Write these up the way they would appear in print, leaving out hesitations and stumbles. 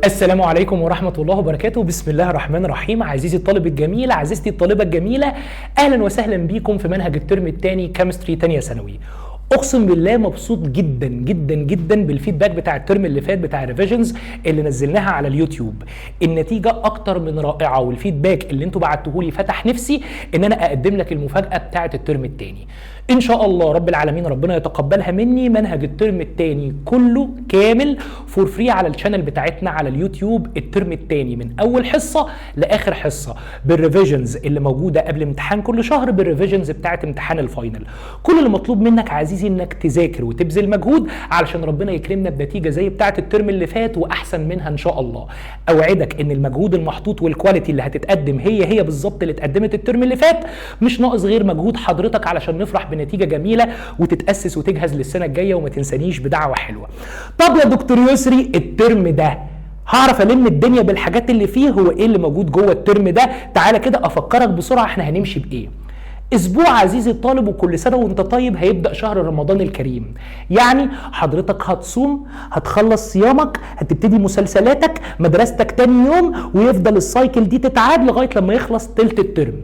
السلام عليكم ورحمة الله وبركاته. بسم الله الرحمن الرحيم. عزيزي الطالب الجميل، عزيزتي الطالبة الجميلة، أهلا وسهلا بيكم في منهج الترم الثاني كيمستري تانية ثانوي. اقسم بالله مبسوط جدا جدا جدا بالفيدباك بتاع الترم اللي فات بتاع الريفيجنز اللي نزلناها على اليوتيوب. النتيجه اكتر من رائعه، والفيدباك اللي انتوا بعتوه لي فتح نفسي ان انا اقدم لك المفاجاه بتاعه الترم الثاني. ان شاء الله رب العالمين ربنا يتقبلها مني. منهج الترم الثاني كله كامل فور فري على الشانل بتاعتنا على اليوتيوب الترم الثاني من اول حصه لاخر حصه، بالريفيجنز اللي موجوده قبل امتحان كل شهر، بالريفيجنز بتاعه امتحان الفاينل. كل اللي مطلوب منك عزيزي انك تذاكر وتبذل مجهود علشان ربنا يكرمنا بنتيجه زي بتاعه الترم اللي فات واحسن منها ان شاء الله. اوعدك ان المجهود المحطوط والكواليتي اللي هتتقدم هي بالظبط اللي اتقدمت الترم اللي فات، مش ناقص غير مجهود حضرتك علشان نفرح بنتيجه جميله وتتاسس وتجهز للسنه الجايه، وما تنسانيش بدعوه حلوه. طب يا دكتور يسري الترم ده هعرف الم الدنيا بالحاجات اللي فيه، هو ايه اللي موجود جوه الترم ده؟ تعالى كده افكرك بسرعه احنا هنمشي بايه. اسبوع عزيزي الطالب وكل سنه وانت طيب هيبدا شهر رمضان الكريم. يعني حضرتك هتصوم، هتخلص صيامك، هتبتدي مسلسلاتك، مدرستك تاني يوم، ويفضل السايكل دي تتعاد لغايه لما يخلص تلت الترم.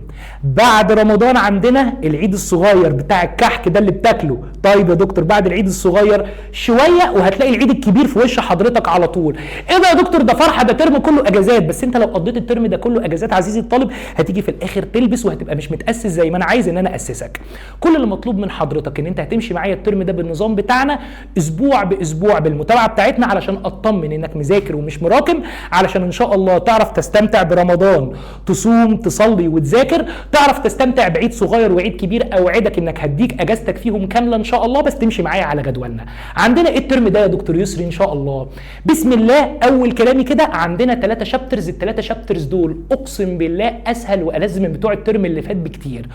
بعد رمضان عندنا العيد الصغير بتاع الكحك ده اللي بتاكله. طيب يا دكتور بعد العيد الصغير شويه وهتلاقي العيد الكبير في وش حضرتك على طول. ايه ده يا دكتور ده فرحه، ده ترم كله اجازات. بس انت لو قضيت الترم ده كله اجازات عزيزي الطالب هتيجي في الاخر تلبس وهتبقى مش متاسس زي ما انا عايز ان انا اسسك. كل اللي مطلوب من حضرتك ان انت هتمشي معايا الترم ده بالنظام بتاعنا اسبوع باسبوع بالمتابعه بتاعتنا علشان اطمن انك مذاكر ومش مراكم، علشان ان شاء الله تعرف تستمتع برمضان، تصوم تصلي وتذاكر، تعرف تستمتع بعيد صغير وعيد كبير. اوعدك انك هديك اجازتك فيهم كامله ان شاء الله، بس تمشي معايا على جدولنا. عندنا ايه الترم ده يا دكتور يسري ان شاء الله؟ بسم الله. اول كلامي كده عندنا 3 شابترز. الثلاثه شابترز دول اقسم بالله اسهل والذ من بتوع الترم اللي فات بكتير.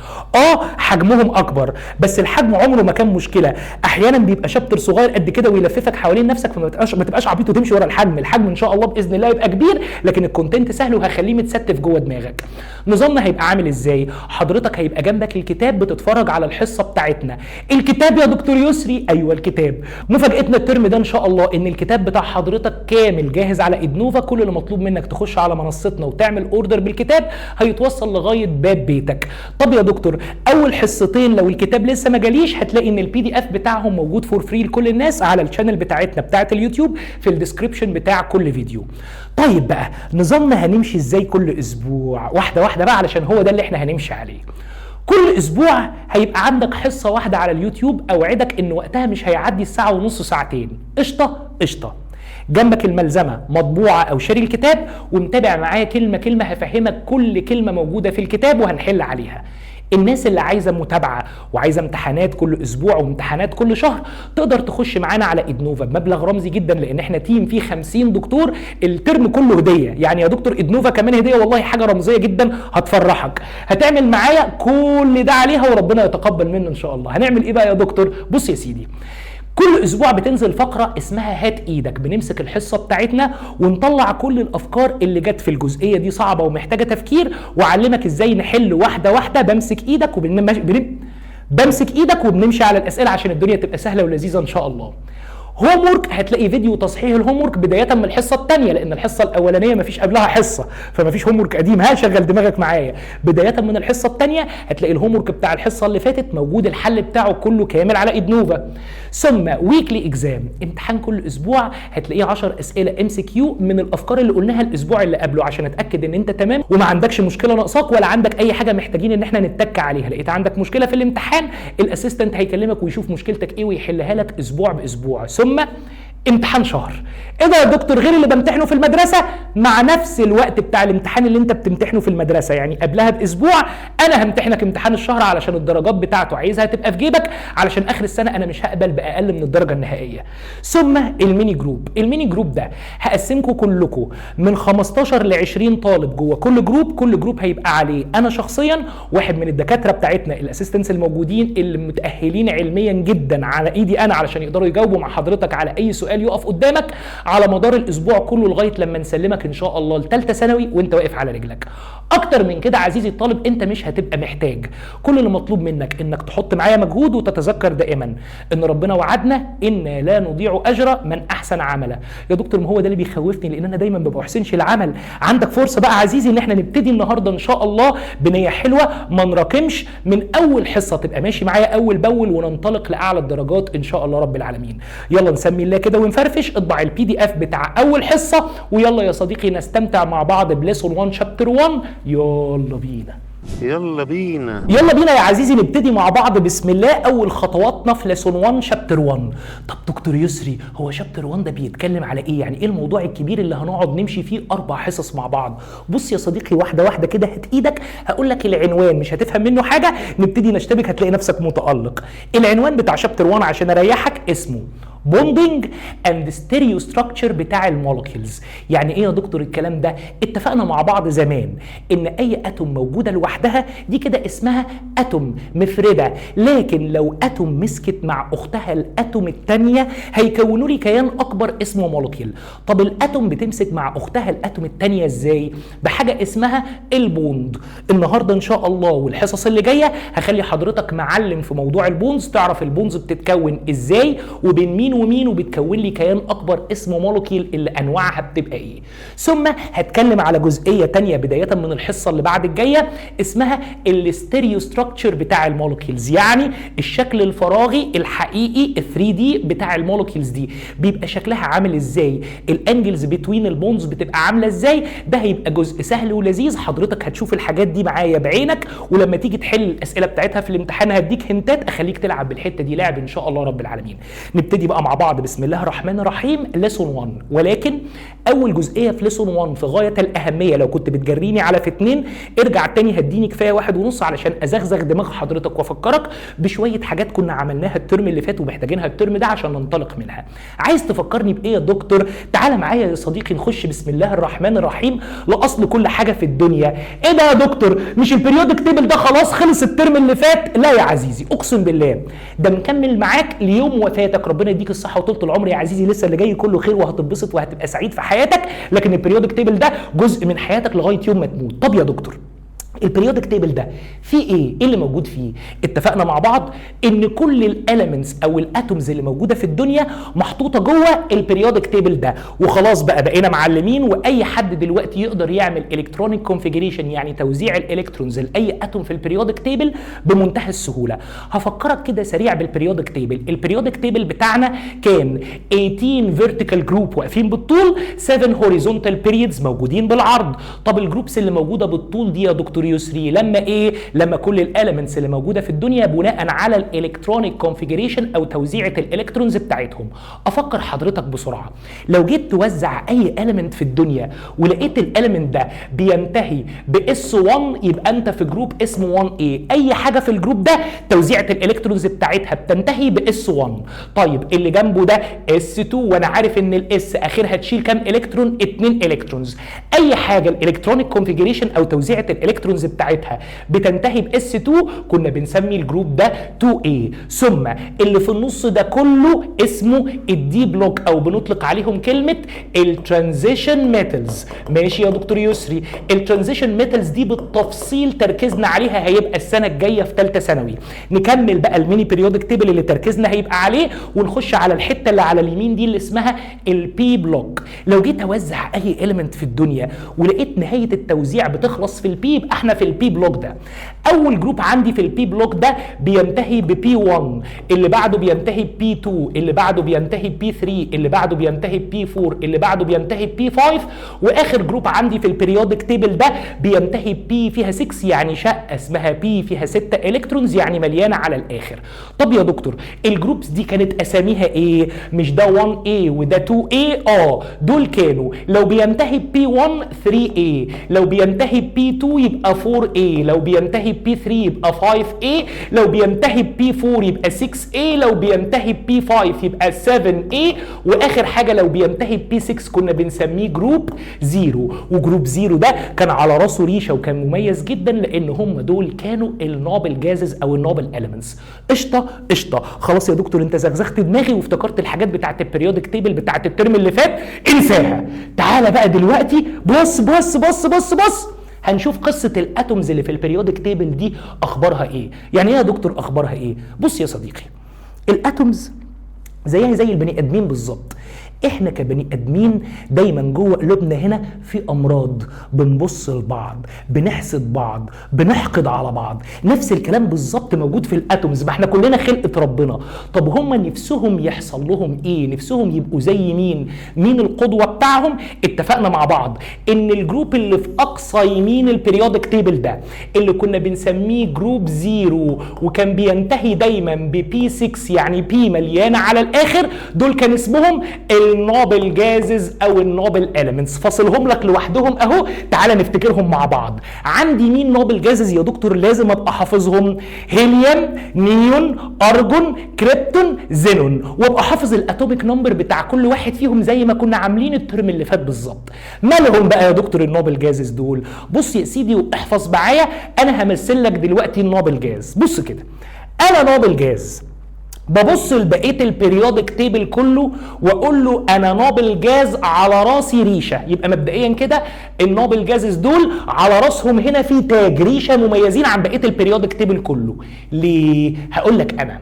حجمهم اكبر، بس الحجم عمره ما كان مشكله. احيانا بيبقى شابتر صغير قد كده ويلففك حوالين نفسك، فما تبقاش عبيط وتمشي ورا الحجم. الحجم ان شاء الله باذن الله يبقى كبير، لكن الكونتنت سهل وهخليه متستف جوه دماغك. نظامنا هيبقى عامل ازاي؟ حضرتك هيبقى جنبك الكتاب بتتفرج على الحصه بتاعتنا. الكتاب يا دكتور يسري؟ ايوه الكتاب. مفاجاتنا الترم ده ان شاء الله ان الكتاب بتاع حضرتك كامل جاهز على ادنوفا. كل اللي مطلوب منك تخش على منصتنا وتعمل اوردر بالكتاب، هيتوصل لغايه باب بيتك. طب يا دكتور اول حصتين لو الكتاب لسه ما جاليش هتلاقي ان الPDF بتاعهم موجود فور فري لكل الناس على الشانل بتاعتنا بتاعت اليوتيوب في الديسكريبشن بتاع كل فيديو. طيب بقى نظامنا هنمشي ازاي كل اسبوع؟ واحده واحده بقى علشان هو ده اللي احنا هنمشي عليه. كل اسبوع هيبقى عندك حصه واحده على اليوتيوب. اوعدك ان وقتها مش هيعدي الساعه ونص ساعتين. قشطه قشطه. جنبك الملزمه مطبوعه او شاري الكتاب ومتابع معايا كلمه كلمه، هفهمك كل كلمه موجوده في الكتاب وهنحل عليها. الناس اللي عايزه متابعه وعايزه امتحانات كل اسبوع وامتحانات كل شهر تقدر تخش معانا على ادنوفا بمبلغ رمزي جدا، لان احنا تيم فيه 50 دكتور. الترم كله هديه، يعني يا دكتور ادنوفا كمان هديه، والله حاجه رمزيه جدا هتفرحك. هتعمل معايا كل ده عليها وربنا يتقبل منه ان شاء الله. هنعمل ايه بقى يا دكتور؟ بص يا سيدي، كل اسبوع بتنزل فقره اسمها هات ايدك. بنمسك الحصه بتاعتنا ونطلع كل الافكار اللي جت في الجزئيه دي صعبه ومحتاجه تفكير، واعلمك ازاي نحل واحده واحده. بمسك ايدك وبنمشي على الاسئله عشان الدنيا تبقى سهله ولذيذه ان شاء الله. هوم ورك هتلاقي فيديو تصحيح الهوم ورك بدايه من الحصه الثانيه، لان الحصه الاولانيه مفيش قبلها حصه فمفيش هوم ورك قديم. شغل دماغك معايا. بدايه من الحصه الثانيه هتلاقي الهوم ورك بتاع الحصه اللي فاتت موجود، الحل بتاعه كله كامل على ادنوفا. ثم ويكلي اكزام، امتحان كل اسبوع هتلاقيه 10 اسئله MCQ من الافكار اللي قلناها الاسبوع اللي قبله، عشان اتاكد ان انت تمام وما عندكش مشكله ناقصاك ولا عندك اي حاجه محتاجين ان احنا نتك عليها. لقيت عندك مشكله في الامتحان، الاسيستنت هيكلمك ويشوف مشكلتك ايه ويحلها لك اسبوع باسبوع. ثم امتحان شهر. ايه ده يا دكتور غير اللي بمتحنه في المدرسه؟ مع نفس الوقت بتاع الامتحان اللي انت بتمتحنه في المدرسه، يعني قبلها باسبوع انا همتحنك امتحان الشهر علشان الدرجات بتاعته عايزها تبقى في جيبك، علشان اخر السنه انا مش هقبل باقل من الدرجه النهائيه. ثم الميني جروب. الميني جروب ده هقسمكم كلكم من 15 ل 20 طالب جوه كل جروب. كل جروب هيبقى عليه انا شخصيا واحد من الدكاتره بتاعتنا الاسيستنتس الموجودين اللي متاهلين علميا جدا على ايدي انا علشان يقدروا يجاوبوا مع حضرتك على اي سؤال سؤال يقف قدامك على مدار الاسبوع كله لغايه لما نسلمك ان شاء الله لثالثه ثانوي وانت واقف على رجلك. اكتر من كده عزيزي الطالب انت مش هتبقى محتاج. كل اللي مطلوب منك انك تحط معايا مجهود وتتذكر دائما ان ربنا وعدنا ان لا نضيع اجر من احسن عملا. يا دكتور ما هو ده اللي بيخوفني لان انا دايما ما بحسنش العمل. عندك فرصه بقى عزيزي ان احنا نبتدي النهارده ان شاء الله بنيه حلوه، ما نراكمش من اول حصه، تبقى ماشي معايا اول باول وننطلق لاعلى الدرجات ان شاء الله رب العالمين. يلا نسمي الله كده ونفرفش. اطبع PDF بتاع اول حصه ويلا يا صديقي نستمتع مع بعض بليسون 1 شابتر 1. يلا بينا يلا بينا يلا بينا يا عزيزي نبتدي مع بعض بسم الله اول خطواتنا في ليسون 1 شابتر 1. طب دكتور يسري هو شابتر 1 ده بيتكلم على ايه؟ يعني ايه الموضوع الكبير اللي هنقعد نمشي فيه 4 حصص مع بعض؟ بص يا صديقي واحده واحده كده، هات ايدك هقول لك العنوان، مش هتفهم منه حاجه، نبتدي نشتبك هتلاقي نفسك متالق. العنوان بتاع شابتر 1 عشان اريحك اسمه بوندنج اند ستيريو ستراكشر بتاع المولكيولز. يعني ايه يا دكتور الكلام ده؟ اتفقنا مع بعض زمان ان اي اتوم موجوده لوحدها دي كده اسمها اتوم مفرده، لكن لو اتوم مسكت مع اختها الاتوم الثانيه هيكونوا لي كيان اكبر اسمه مولكيول. طب الاتوم بتمسك مع اختها الاتوم الثانيه ازاي؟ بحاجه اسمها البوند. النهارده ان شاء الله والحصص اللي جايه هخلي حضرتك معلم في موضوع البوندز، تعرف البوندز بتتكون ازاي وبين مين ومين وبتكون لي كيان اكبر اسمه مولكيول اللي انواعها بتبقى ايه. ثم هتكلم على جزئيه تانية بدايه من الحصه اللي بعد الجايه اسمها الستيريو ستراكشر بتاع المولكيولز، يعني الشكل الفراغي الحقيقي 3D بتاع المولكيولز دي بيبقى شكلها عامل ازاي، الانجلز بتوين البونز بتبقى عامله ازاي. ده هيبقى جزء سهل ولذيذ، حضرتك هتشوف الحاجات دي معايا بعينك ولما تيجي تحل الاسئله بتاعتها في الامتحان هديك هنتات اخليك تلعب بالحته دي لعب ان شاء الله رب العالمين. نبتدي بقى مع بعض بسم الله الرحمن الرحيم ليسون 1. ولكن اول جزئيه في ليسون 1 في غايه الاهميه، لو كنت بتجريني على في 2 ارجع تاني هديني كفايه 1.5 علشان ازغزغ دماغ حضرتك وافكرك بشويه حاجات كنا عملناها الترم اللي فات ومحتاجينها الترم ده عشان ننطلق منها. عايز تفكرني بايه يا دكتور؟ تعالى معايا يا صديقي نخش بسم الله الرحمن الرحيم لاصل كل حاجه في الدنيا. ايه ده يا دكتور؟ مش البريودك تيبل ده خلاص خلص الترم اللي فات؟ لا يا عزيزي اقسم بالله ده مكمل معاك ليوم وفاتك، ربنا يديك الصحه وطولة العمر يا عزيزي، لسه اللي جاي كله خير وهتتبسط وهتبقى سعيد في حياتك، لكن البريودك تيبل ده جزء من حياتك لغايه يوم ما تموت. طب يا دكتور البريودك تيبل ده فيه ايه؟ ايه اللي موجود فيه؟ اتفقنا مع بعض ان كل الاليمنتس او الاتومز اللي موجوده في الدنيا محطوطه جوه البريودك تيبل ده، وخلاص بقينا معلمين واي حد دلوقتي يقدر يعمل الكترونيك كونفيجريشن يعني توزيع الالكترونز لاي اتوم في البريودك تيبل بمنتهى السهوله. هفكرك كده سريع بالبريودك تيبل. البريودك تيبل بتاعنا كان 18 فيرتيكال جروب واقفين بالطول، 7 هوريزونتال بيريدز موجودين بالعرض. طب الجروبس اللي موجوده بالطول دي يا دكتور يسري لما ايه؟ لما كل الاليمنتس اللي موجوده في الدنيا بناء على الالكترونيك كونفيجريشن او توزيعه الالكترونز بتاعتهم. افكر حضرتك بسرعه، لو جيت توزع اي اليمنت في الدنيا ولقيت الاليمنت ده بينتهي باس 1 يبقى انت في جروب اسمه 1A. اي حاجه في الجروب ده توزيعه الالكترونز بتاعتها بتنتهي باس 1. طيب اللي جنبه ده اس 2 وانا عارف ان الاس اخرها تشيل كام الكترون؟ 2 الكترونز. اي حاجه الالكترونيك كونفيجريشن او توزيعه الالكترونز بتاعتها بتنتهي باس 2 كنا بنسمي الجروب ده 2A. ثم اللي في النص ده كله اسمه الدي بلوك او بنطلق عليهم كلمه الترانزيشن ميتالز. ماشي يا دكتور يسري، الترانزيشن ميتالز دي بالتفصيل تركيزنا عليها هيبقى السنه الجايه في ثالثه ثانوي. نكمل بقى الميني بيريودك تيبل اللي تركيزنا هيبقى عليه ونخش على الحته اللي على اليمين دي اللي اسمها البي بلوك. لو جيت اوزع اي اليمنت في الدنيا ولقيت نهايه التوزيع بتخلص في البي يبقى احنا في البي بلوك ده. اول جروب عندي في البي بلوك ده بينتهي ببي 1، اللي بعده بينتهي ببي 2، اللي بعده بينتهي ببي 3، اللي بعده بينتهي ببي 4، اللي بعده بينتهي ببي 5، واخر جروب عندي في البريودك تيبل ده بينتهي ببي فيها 6 يعني شقه اسمها بي فيها 6 الكترونز يعني مليانه على الاخر. طب يا دكتور الجروبس دي كانت اساميها ايه؟ مش ده 1A وده 2A؟ دول كانوا لو بينتهي ببي 1 3A، لو بينتهي ببي 2 يبقى يبقى 4A، لو بينتهي ب P3 يبقى 5A، لو بينتهي ب P4 يبقى 6A، لو بينتهي ب P5 يبقى 7A، واخر حاجه لو بينتهي ب P6 كنا بنسميه جروب 0. وجروب 0 ده كان على راسه ريشه وكان مميز جدا لان هم دول كانوا النوبل جازز او النوبل اليمنتس. قشطه قشطه. خلاص يا دكتور انت زغزغت دماغي وافتكرت الحاجات بتاعت البريودك تيبل بتاعت الترم اللي فات، انساها. تعالى بقى دلوقتي بص بص بص بص بص، هنشوف قصه الاتومز اللي في البريودك تيبل دي اخبارها ايه. يعني ايه يا دكتور اخبارها ايه؟ بص يا صديقي، الاتومز زيها زي البني ادمين بالظبط. احنا كبني ادمين دايما جوه قلوبنا هنا في امراض، بنبص لبعض، بنحسد بعض، بنحقد على بعض. نفس الكلام بالظبط موجود في الاتومز، ما احنا كلنا خلقه ربنا. طب هم نفسهم يحصل لهم ايه؟ نفسهم يبقوا زي مين؟ مين القدوه بتاعهم؟ اتفقنا مع بعض ان الجروب اللي في اقصى يمين البريودك تيبل ده اللي كنا بنسميه جروب 0 وكان بينتهي دايما ببي 6 يعني بي مليانه على الاخر، دول كان اسمهم النوبل جازز او النوبل اليمنتس. فاصلهم لك لوحدهم اهو، تعالى نفتكرهم مع بعض. عندي مين نوبل جازز يا دكتور لازم ابقى حافظهم؟ هيليوم، نيون، ارجون، كريبتون، زينون، وابقى حافظ الاتوميك نمبر بتاع كل واحد فيهم زي ما كنا عاملين الترم اللي فات بالظبط. مالهم بقى يا دكتور النوبل جازز دول؟ بص يا سيدي واحفظ معايا، انا همثل لك دلوقتي النوبل جاز. بص كده، انا نوبل جاز ببص لبقيه البريودك تيبل كله واقول له انا نوبل جاز على راسي ريشه. يبقى مبدئيا كده النوبل جازز دول على راسهم هنا في تاج ريشه مميزين عن بقيه البريودك تيبل كله. ليه؟ هقول لك انا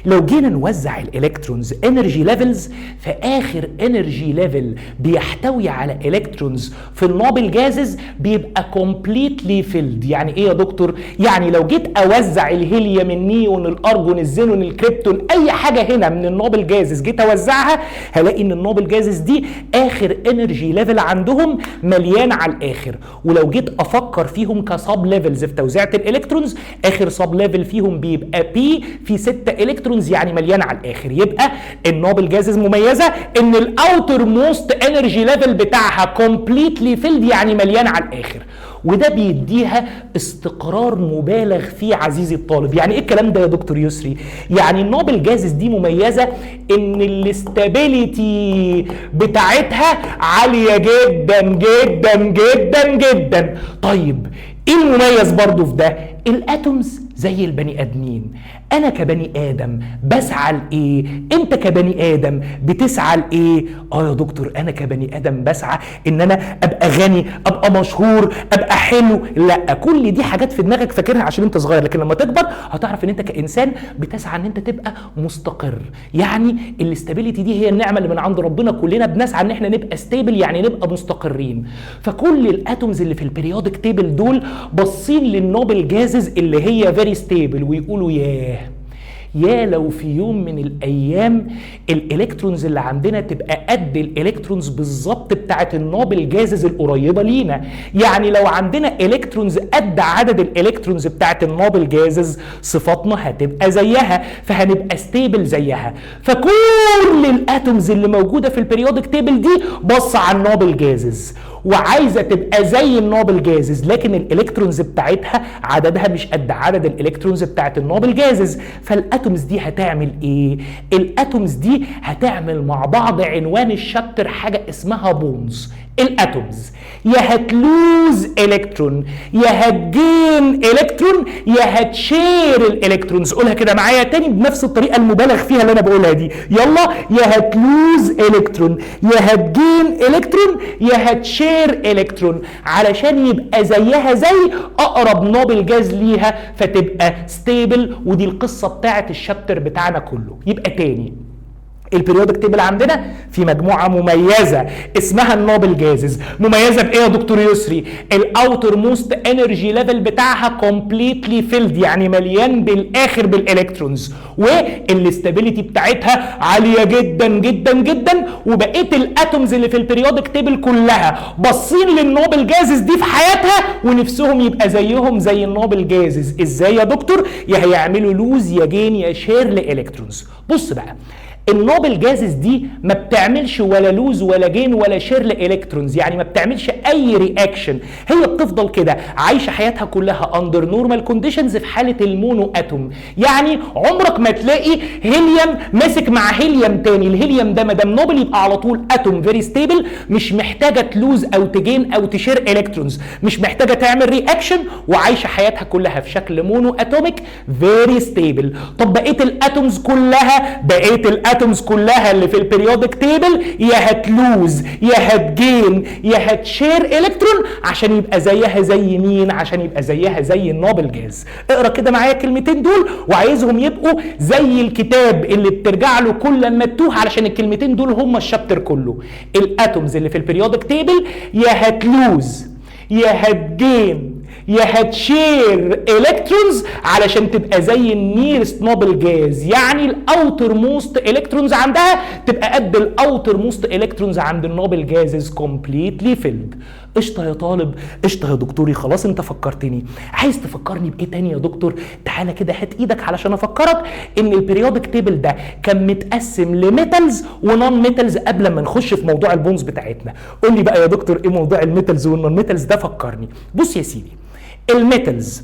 لو جينا نوزع الالكترونز انرجي ليفلز، فاخر انرجي ليفل بيحتوي على الكترونز في النوبل جازز بيبقى كومبليتلي فيلد. يعني ايه يا دكتور؟ يعني لو جيت اوزع الهيليوم، النيون، الارجون، الزينون، الكريبتون، اي حاجه هنا من النوبل جازز جيت اوزعها هلاقي ان النوبل جازز دي اخر انرجي ليفل عندهم مليان على الاخر. ولو جيت افكر فيهم كسب ليفلز في توزيعه الالكترونز، اخر سب ليفل فيهم بيبقى بي في 6 الكترونز يعني مليانه على الاخر. يبقى النوبل جازز مميزه ان الاوتر موست انرجي ليفل بتاعها كومبليتلي فيلد يعني مليانه على الاخر، وده بيديها استقرار مبالغ فيه عزيزي الطالب. يعني ايه الكلام ده يا دكتور يسري؟ يعني النوبل جازز دي مميزه ان الاستابيليتي بتاعتها عاليه جدا جدا جدا جدا. طيب ايه المميز برضو في ده؟ الاتومز زي البني ادمين. انا كبني ادم بسعى لايه؟ انت كبني ادم بتسعى لايه؟ يا دكتور انا كبني ادم بسعى ان انا ابقى غني، ابقى مشهور، ابقى حلو. لا، كل دي حاجات في دماغك فاكرها عشان انت صغير، لكن لما تكبر هتعرف ان انت كانسان بتسعى ان انت تبقى مستقر. يعني الاستابيليتي دي هي النعمه اللي من عند ربنا، كلنا بنسعى ان احنا نبقى ستيبل يعني نبقى مستقرين. فكل الاتومز اللي في البريودك تيبل دول باصين للنوبل جازز اللي هي فيري ستيبل ويقولوا يا لو في يوم من الايام الالكترونز اللي عندنا تبقى قد الالكترونز بالظبط بتاعت النوبل جازز القريبه لينا. يعني لو عندنا الكترونز قد عدد الالكترونز بتاعت النوبل جازز صفاتنا هتبقى زيها، فهنبقى ستيبل زيها. فكل الاتومز اللي موجوده في البريودك تيبل دي بص على النوبل جازز وعايزه تبقى زي النوبل جازز، لكن الالكترونز بتاعتها عددها مش قد عدد الالكترونز بتاعت النوبل جازز. فالاتومز دي هتعمل ايه؟ الاتومز دي هتعمل مع بعض عنوان الشابتر حاجه اسمها بونز. الاتومز يا هتلوز الكترون يا هتجين الكترون يا هتشير الالكترونز. قولها كده معايا تاني بنفس الطريقه المبالغ فيها اللي انا بقولها دي، يلا. يا هتلوز الكترون يا هتجين الكترون يا هتشير الكترون، علشان يبقى زيها زي اقرب نوبل جاز ليها فتبقى ستيبل. ودي القصه بتاعت الشابتر بتاعنا كله. يبقى تاني البريودك تيبل عندنا في مجموعه مميزه اسمها النوبل جازز. مميزه بايه يا دكتور يسري؟ الاوتر موست انرجي ليفل بتاعها كومبليتلي فيلد يعني مليان بالاخر بالالكترونز، والاستابيليتي بتاعتها عاليه جدا جدا جدا. وبقيه الاتومز اللي في البريودك تيبل كلها باصين للنوبل جازز دي في حياتها ونفسهم يبقى زيهم زي النوبل جازز. ازاي يا دكتور؟ يا هيعملوا لوز يا جين يا شير لالكترونز. بص بقى، النوبل جازز دي ما بتعملش ولا لوز ولا جين ولا شير لالكترونز، يعني ما بتعملش اي رياكشن، هي بتفضل كده عايشه حياتها كلها اندر نورمال كونديشنز في حاله المونو اتوم. يعني عمرك ما تلاقي هيليوم ماسك مع هيليوم تاني، الهيليوم ده ما دام نوبل يبقى على طول اتوم فيري ستيبل، مش محتاجه تلوز او تجين او تشير الكترونز، مش محتاجه تعمل رياكشن، وعايشه حياتها كلها في شكل مونو اتوميك فيري ستيبل. طب بقيه الاتومز كلها، بقيه الاتومز كلها اللي في البريودك تيبل يا هتلوز يا هتجين يا هتشير الكترون عشان يبقى زيها زي مين؟ عشان يبقى زيها زي النوبل جاز. اقرا كده معايا الكلمتين دول وعايزهم يبقوا زي الكتاب اللي بترجع له كل ما تتوه، علشان الكلمتين دول هم الشابتر كله. الاتومز اللي في البريودك تيبل يا هتلوز يا هتجين يا هتشير الكترونز علشان تبقى زي النيرست نوبل جاز، يعني الاوتر موست الكترونز عندها تبقى قد الاوتر موست الكترونز عند النوبل جازز كومبليتلي فيلد. قشطه يا طالب، قشطه يا دكتوري، خلاص انت فكرتني. عايز تفكرني بايه تاني يا دكتور؟ تعالى كده هات ايدك علشان افكرك ان البريودك تيبل ده كان متقسم لميتالز ونون ميتالز قبل ما نخش في موضوع البونز بتاعتنا. قول لي بقى يا دكتور ايه موضوع الميتالز والنون ميتالز ده؟ فكرني. بص يا سيدي، الميتالز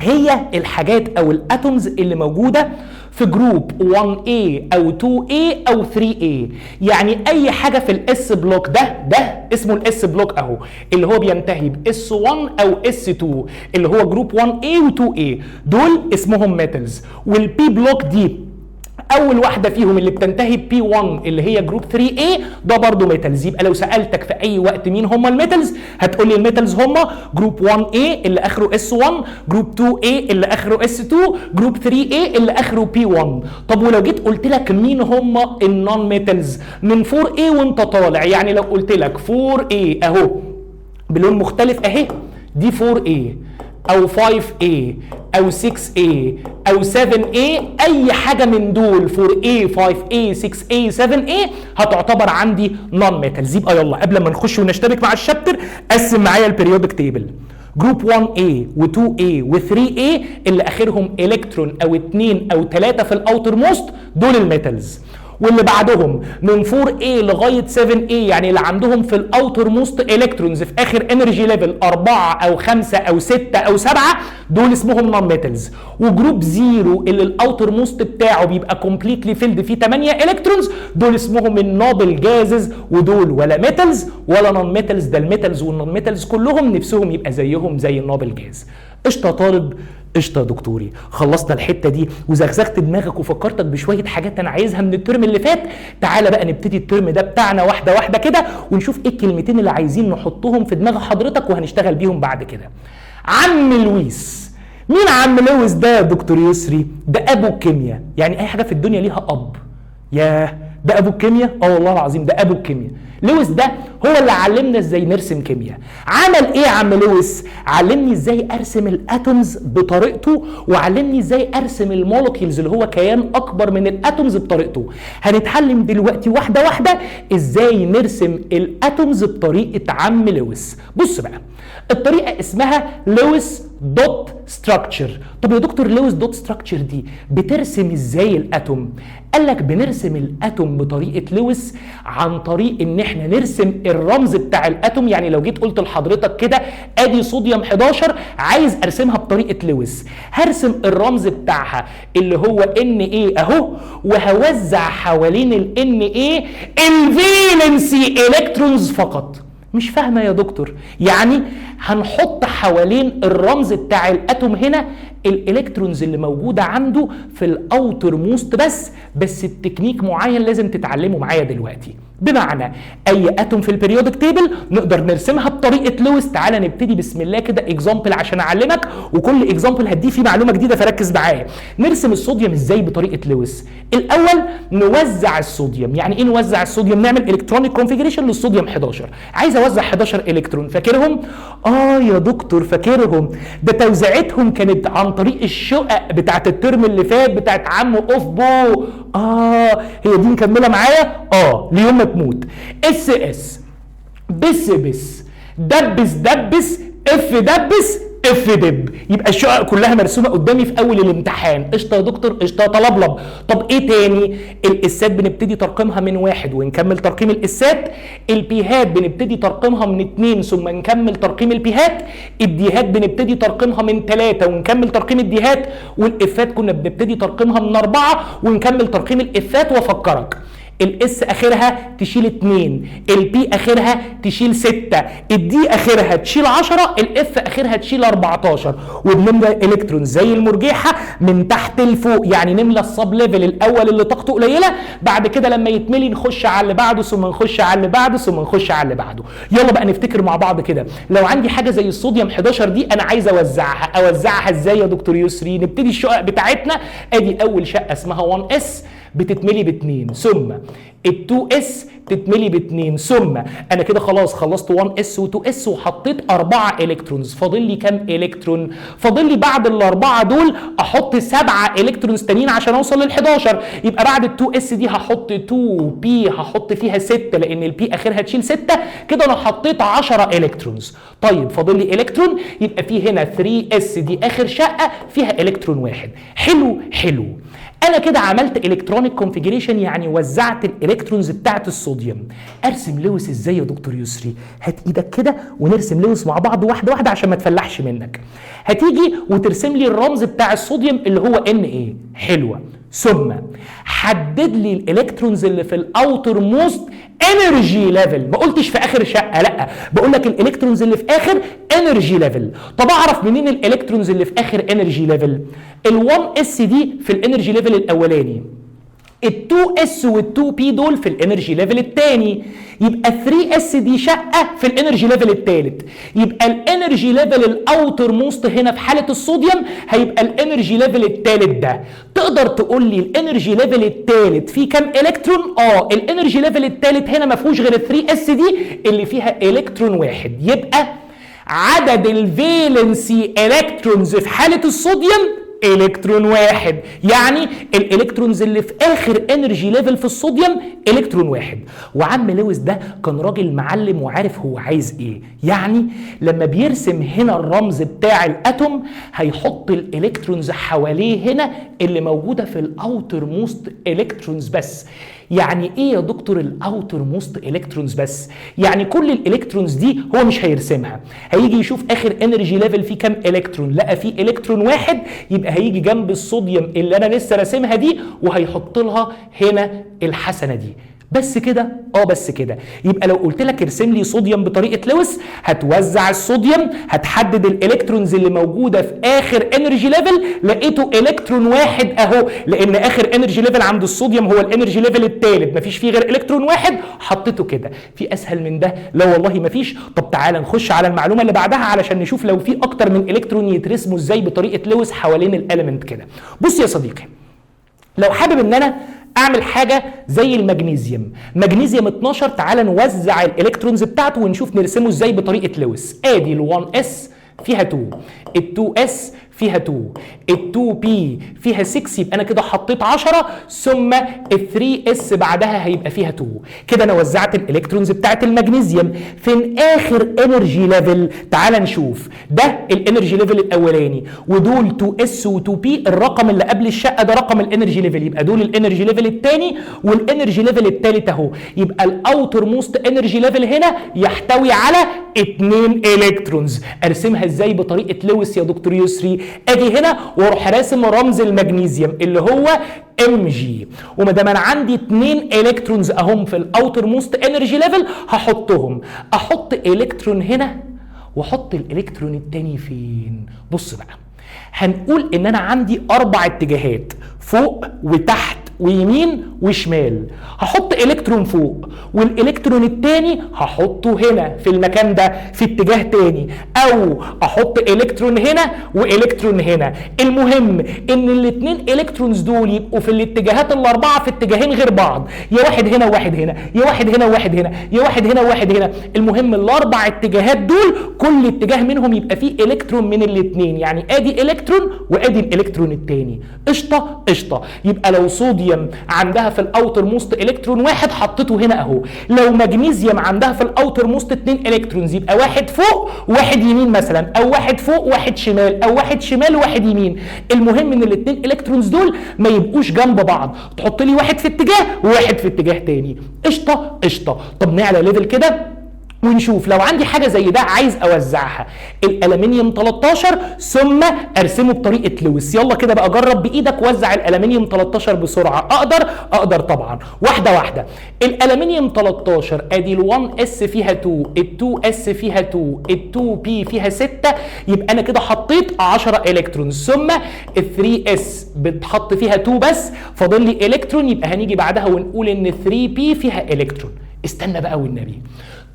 هي الحاجات او الاتومز اللي موجوده في جروب 1A او 2A او 3A، يعني اي حاجه في الاس بلوك ده اسمه الاس بلوك اهو، اللي هو بينتهي باس 1 او اس 2 اللي هو جروب 1A و2A، دول اسمهم ميتالز. والبي بلوك دي اول واحده فيهم اللي بتنتهي بي 1 اللي هي جروب 3A، ده برضه ميتالز. يبقى لو سالتك في اي وقت مين هم الميتالز هتقول لي الميتالز هم جروب 1A اللي اخره S1، جروب 2A اللي اخره S2، جروب 3A اللي اخره P1. طب ولو جيت قلت لك مين هم النون ميتالز من 4A وانت طالع، يعني لو قلت لك 4A اهو بلون مختلف اهي، دي 4A او 5A او 6A او 7A، اي حاجه من دول 4A 5A 6A 7A هتعتبر عندي نون ميتالز. يبقى يلا قبل ما نخش ونشتبك مع الشابتر قسم معايا البريودك تيبل. جروب 1A و2A و3A اللي اخرهم الكترون او 2 او 3 في الاوتر موست، دول الميتالز. واللي بعدهم من 4A لغايه 7A يعني اللي عندهم في الاوتر موست الكترونز في اخر انرجي ليفل 4 او 5 او 6 او 7، دول اسمهم نون ميتالز. وجروب 0 اللي الاوتر موست بتاعه بيبقى كومبليتلي فيلد فيه 8 الكترونز، دول اسمهم النوبل جازز، ودول ولا ميتالز ولا نون ميتالز، ده الميتالز والنون ميتالز كلهم نفسهم يبقى زيهم زي النوبل جاز. قشطه يا طالب، قشطه يا دكتوري. خلصنا الحته دي وزغزغت دماغك وفكرتك بشويه حاجات انا عايزها من الترم اللي فات. تعالى بقى نبتدي الترم ده بتاعنا واحده واحده كده ونشوف ايه الكلمتين اللي عايزين نحطهم في دماغ حضرتك وهنشتغل بيهم بعد كده. عم لويس. مين عم لويس ده يا دكتور يسري؟ ده ابو الكيمياء، يعني اي حاجه في الدنيا ليها اب. ياه، ده ابو الكيمياء؟ والله العظيم ده ابو الكيمياء. لويس ده هو اللي علمنا ازاي نرسم كيمياء. عمل ايه عم لويس؟ علمني ازاي ارسم الاتومز بطريقته، وعلمني ازاي ارسم المولكيولز اللي هو كيان اكبر من الاتومز بطريقته. هنتعلم دلوقتي واحده واحده ازاي نرسم الاتومز بطريقه عم لويس. بص بقى، الطريقه اسمها لويس دوت ستراكشر. طب يا دكتور لويس دوت ستراكشر دي بترسم ازاي الاتوم؟ قال لك بنرسم الاتوم بطريقه لويس عن طريق ان احنا نرسم الرمز بتاع الاتوم. يعني لو جيت قلت لحضرتك كده ادي صوديوم 11 عايز ارسمها بطريقه لويس، هرسم الرمز بتاعها اللي هو Na اهو، وهوزع حوالين ال Na الفالنسي الكترونز فقط. مش فاهمه يا دكتور؟ يعني هنحط حوالين الرمز بتاع الاتوم هنا الالكترونز اللي موجوده عنده في الاوتر موست بس بتكنيك معين لازم تتعلمه معايا دلوقتي. بمعنى اي اتوم في البريودك تيبل نقدر نرسمها بطريقه لويس. تعالى نبتدي بسم الله كده اكزامبل عشان اعلمك، وكل اكزامبل هديه فيه معلومه جديده فركز معايا. نرسم الصوديوم ازاي بطريقه لويس؟ الاول نوزع الصوديوم. يعني ايه نوزع الصوديوم؟ نعمل الكترونيك كونفيجريشن للصوديوم 11. عايز اوزع 11 الكترون، فاكرهم؟ يا دكتور فاكرهم، ده توزيعتهم كانت عن طريق الشقق بتاعت الترم اللي فات بتاعت عم اوف بو. هي دي مكمله معايا ليوم ما تموت. اس بس دبس اف دبس اف دب. يبقى الشقق كلها مرسومه قدامي في اول الامتحان. قشطه يا دكتور، قشطه طلبلب. طب ايه تاني؟ الاسات بنبتدي ترقيمها من 1 ونكمل ترقيم الاسات. البيهات بنبتدي ترقيمها من 2 ثم نكمل ترقيم البيهات. الديهات بنبتدي ترقيمها من 3 ونكمل ترقيم الديهات. والافات كنا بنبتدي ترقيمها من 4 ونكمل ترقيم الافات. وافكرك الاس اخرها تشيل 2، البي اخرها تشيل 6، الدي اخرها تشيل 10، الاف اخرها تشيل 14. وبنملى الكترونز زي المرجحه من تحت لفوق، يعني نملى السب ليفل الاول اللي طاقته قليله، بعد كده لما يتملي نخش على اللي بعده ثم نخش على اللي بعده ثم نخش على اللي بعده. يلا بقى نفتكر مع بعض كده. لو عندي حاجه زي الصوديوم 11 دي انا عايز اوزعها ازاي يا دكتور يسري؟ نبتدي الشقق بتاعتنا. ادي اول شقه اسمها 1 اس بتتملي ب2، ثم ال2 اس تتملي ب2، ثم انا كده خلاص خلصت 1 اس و2 اس وحطيت 4 الكترونز. فاضل لي كام الكترون؟ فاضل لي بعد الاربعه دول احط 7 الكترونز تانيين عشان اوصل لل11. يبقى بعد ال2 اس دي هحط 2 بي، هحط فيها 6 لان البي اخرها تشيل 6. كده انا حطيت 10 الكترونز. طيب فاضل لي الكترون، يبقى في هنا 3 اس دي اخر شقه فيها الكترون واحد. حلو حلو. انا كده عملت الكترونيك كونفيجريشن، يعني وزعت الالكترونز بتاعت الصوديوم. ارسم لويس ازاي يا دكتور يسري؟ هات ايدك كده ونرسم لويس مع بعض واحده واحده عشان ما تفلحش منك. هتيجي وترسم لي الرمز بتاع الصوديوم اللي هو ان ايه. حلوه. ثم حدد لي الالكترونز اللي في الاوتر موست انرجي ليفل. ما قلتش في اخر شقه، لا، بقول لك الالكترونز اللي في اخر انرجي ليفل. طب اعرف منين الالكترونز اللي في اخر انرجي ليفل؟ ال1 اس دي في الانرجي ليفل الاولاني، ال2 اس وال2 بي دول في الانرجي ليفل الثاني، يبقى 3 اس دي شقه في الانرجي ليفل الثالث. يبقى الانرجي ليفل الاوتر موست هنا في حاله الصوديوم هيبقى الانرجي ليفل الثالث ده. تقدر تقول لي الانرجي ليفل الثالث فيه كام الكترون؟ الانرجي ليفل الثالث هنا ما فيهوش غير ال 3 اس دي اللي فيها الكترون واحد. يبقى عدد الفالنسي الكترونز في حاله الصوديوم الكترون واحد، يعني الالكترونز اللي في اخر انرجي ليفل في الصوديوم الكترون واحد. وعم لويس ده كان راجل معلم وعارف هو عايز ايه. يعني لما بيرسم هنا الرمز بتاع الاتوم هيحط الالكترونز حواليه هنا اللي موجوده في الاوتر موست الكترونز بس. يعني ايه يا دكتور الاوتر موست الكترونز بس؟ يعني كل الالكترونز دي هو مش هيرسمها، هيجي يشوف اخر انرجي ليفل فيه كام الكترون، لقى فيه الكترون واحد، يبقى هيجي جنب الصوديوم اللي انا لسه راسمها دي وهيحط لها هنا الحسنه دي. بس كده؟ بس كده. يبقى لو قلت لك ارسم لي صوديوم بطريقه لويس، هتوزع الصوديوم، هتحدد الالكترونز اللي موجوده في اخر انرجي ليفل، لقيته الكترون واحد اهو، لان اخر انرجي ليفل عند الصوديوم هو الانرجي ليفل الثالث، مفيش فيه غير الكترون واحد، حطيته كده. في اسهل من ده؟ لا والله مفيش. طب تعالى نخش على المعلومه اللي بعدها علشان نشوف لو في اكتر من الكترون يترسموا ازاي بطريقه لويس حوالين الاليمنت كده. بص يا صديقي، لو حابب ان انا اعمل حاجه زي المغنيسيوم 12، تعال نوزع الالكترونز بتاعته ونشوف نرسمه ازاي بطريقه لويس. ادي ال1 اس فيها 2، ال2 اس فيها 2، ال2 بي فيها 6، يبقى انا كده حطيت 10، ثم ال3 اس بعدها هيبقى فيها 2. كده انا وزعت الالكترونز بتاعت المغنيسيوم. فين اخر انرجي ليفل؟ تعال نشوف. ده الانرجي ليفل الاولاني، ودول 2 اس و2 بي، الرقم اللي قبل الشقه ده رقم الانرجي ليفل، يبقى دول الانرجي ليفل الثاني والانرجي ليفل الثالث اهو. يبقى الاوتر موست انرجي ليفل هنا يحتوي على 2 الكترونز. ارسمها ازاي بطريقه لويس يا دكتور يسري؟ اجي هنا واروح راسم رمز المغنيسيوم اللي هو ام جي، وما دام انا عندي 2 الكترونز اهم في الاوتر موست انرجي ليفل هحطهم. احط الكترون هنا واحط الالكترون الثاني فين؟ بص بقى، هنقول ان انا عندي 4 اتجاهات، فوق وتحت ويمين وشمال. هحط الكترون فوق والالكترون الثاني هحطه هنا في المكان ده في اتجاه تاني، او احط الكترون هنا والكترون هنا. المهم ان الاثنين الكترونز دول يبقوا في الاتجاهات الاربعه في اتجاهين غير بعض، يا واحد هنا وواحد هنا، يا واحد هنا وواحد هنا، يا واحد هنا وواحد هنا. المهم الاربع اتجاهات دول كل اتجاه منهم يبقى فيه الكترون من الاثنين، يعني ادي الكترون وادي الالكترون الثاني. قشطه قشطه. يبقى لو صوديوم صوديوم عندها في الاوتر موست الكترون واحد حطيته هنا اهو، لو مغنيسيوم عندها في الاوتر موست 2 الكترونز يبقى واحد فوق وواحد يمين مثلا، او واحد فوق وواحد شمال، او واحد شمال وواحد يمين. المهم ان الاثنين الكترونز دول ما يبقوش جنب بعض، تحط لي واحد في اتجاه وواحد في اتجاه تاني. قشطه قشطه. طب نعلى ليفل كده ونشوف لو عندي حاجه زي ده عايز اوزعها. الالومنيوم 13 ثم ارسمه بطريقه لويس. يلا كده بقى جرب بايدك وزع الالومنيوم 13 بسرعه. اقدر طبعا. واحده واحده. الالومنيوم 13 ادي ال1 اس فيها 2، ال2 اس فيها 2، ال2 بي فيها 6، يبقى انا كده حطيت 10 الكترونز، ثم ال3 اس بتحط فيها 2 بس، فاضل لي الكترون، يبقى هنيجي بعدها ونقول ان 3 بي فيها الكترون. استنى بقى والنبي،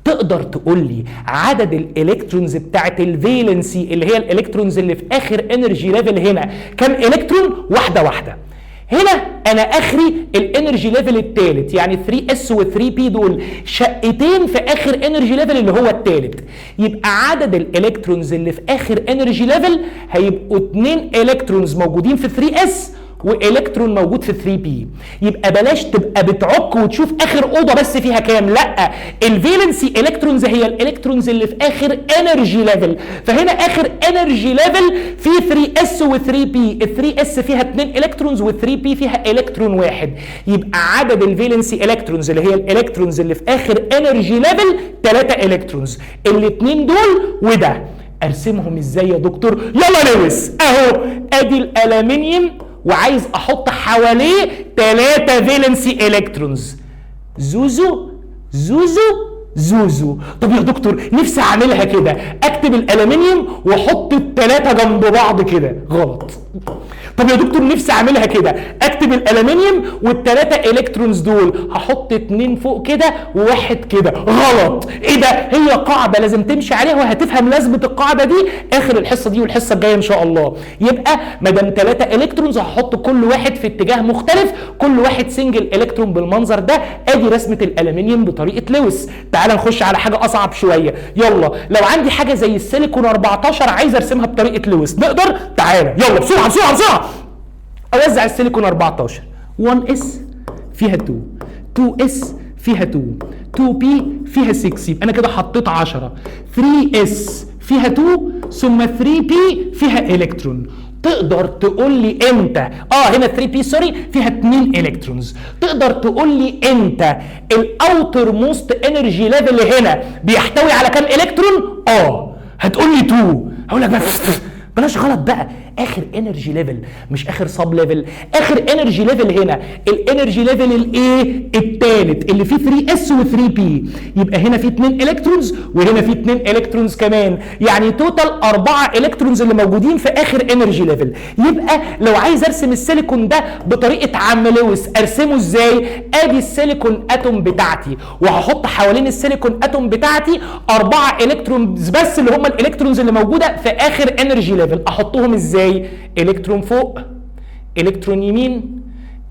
تقدر تقول لي عدد الالكترونز بتاعت الفالنسي اللي هي الالكترونز اللي في اخر انرجي ليفل هنا كام الكترون؟ واحده واحده. هنا انا اخري الانرجي ليفل الثالث، يعني 3 اس و3 بي دول شقتين في اخر انرجي ليفل اللي هو الثالث، يبقى عدد الالكترونز اللي في اخر انرجي ليفل هيبقوا 2 الكترونز موجودين في 3 اس والكترون موجود في 3 بي. يبقى بلاش تبقى بتعك وتشوف اخر اوضه بس فيها كام، لا، الفالنسي الكترونز هي الالكترونز اللي في اخر انرجي ليفل، فهنا اخر انرجي ليفل في 3 اس و3 بي، ال 3 اس فيها 2 الكترونز وال3 بي فيها الكترون واحد، يبقى عدد الفالنسي الكترونز اللي هي الالكترونز اللي في اخر انرجي ليفل 3 الكترونز، الاثنين دول وده. ارسمهم ازاي يا دكتور؟ يلا لويس اهو، ادي الالومنيوم وعايز احط حواليه 3 فالنسي الكترونز، زوزو زوزو زوزو. طب يا دكتور نفسي اعملها كده، اكتب الالومنيوم واحط الثلاثه جنب بعض كده، غلط. طب يا دكتور نفسي اعملها كده، اكتب الالومنيوم والثلاثه الكترونز دول هحط 2 فوق كده وواحد كده، غلط. ايه ده؟ هي قاعده لازم تمشي عليها وهتفهم لازمه القاعده دي اخر الحصه دي والحصه الجايه ان شاء الله. يبقى ما دام 3 الكترونز هحط كل واحد في اتجاه مختلف، كل واحد سنجل الكترون بالمنظر ده. ادي رسمه الالومنيوم بطريقه لويس. تعال نخش على حاجه اصعب شويه. يلا لو عندي حاجه زي السيليكون 14 عايز ارسمها بطريقه لويس، نقدر؟ تعالى يلا بسرعه بسرعه بسرعه. اوزع السيليكون 14، 1 اس فيها 2، 2 اس فيها 2، 2 بي فيها 6، يبقى انا كده حطيت 10، 3 اس فيها 2 ثم 3 بي فيها الكترون. تقدر تقول لي امتى هنا 3 بي سوري فيها 2 الكترونز، تقدر تقول لي امتى الاوتر موست انرجي ليفل هنا بيحتوي على كام الكترون؟ هتقول لي 2. هقول لك بلاش غلط بقى، اخر انرجي ليفل مش اخر سب ليفل، اخر انرجي ليفل هنا الانرجي ليفل الايه؟ الثالث اللي فيه 3 اس و3 بي، يبقى هنا في 2 الكترونز وهنا في 2 الكترونز كمان، يعني توتال 4 الكترونز اللي موجودين في اخر انرجي ليفل. يبقى لو عايز ارسم السيليكون ده بطريقه عم لويس ارسمه ازاي؟ ادي السيليكون اتوم بتاعتي وهحط حوالين السيليكون اتوم بتاعتي 4 الكترونز بس اللي هم الالكترونز اللي موجوده في اخر انرجي ليفل. احطهم ازاي؟ الكترون فوق، الكترون يمين،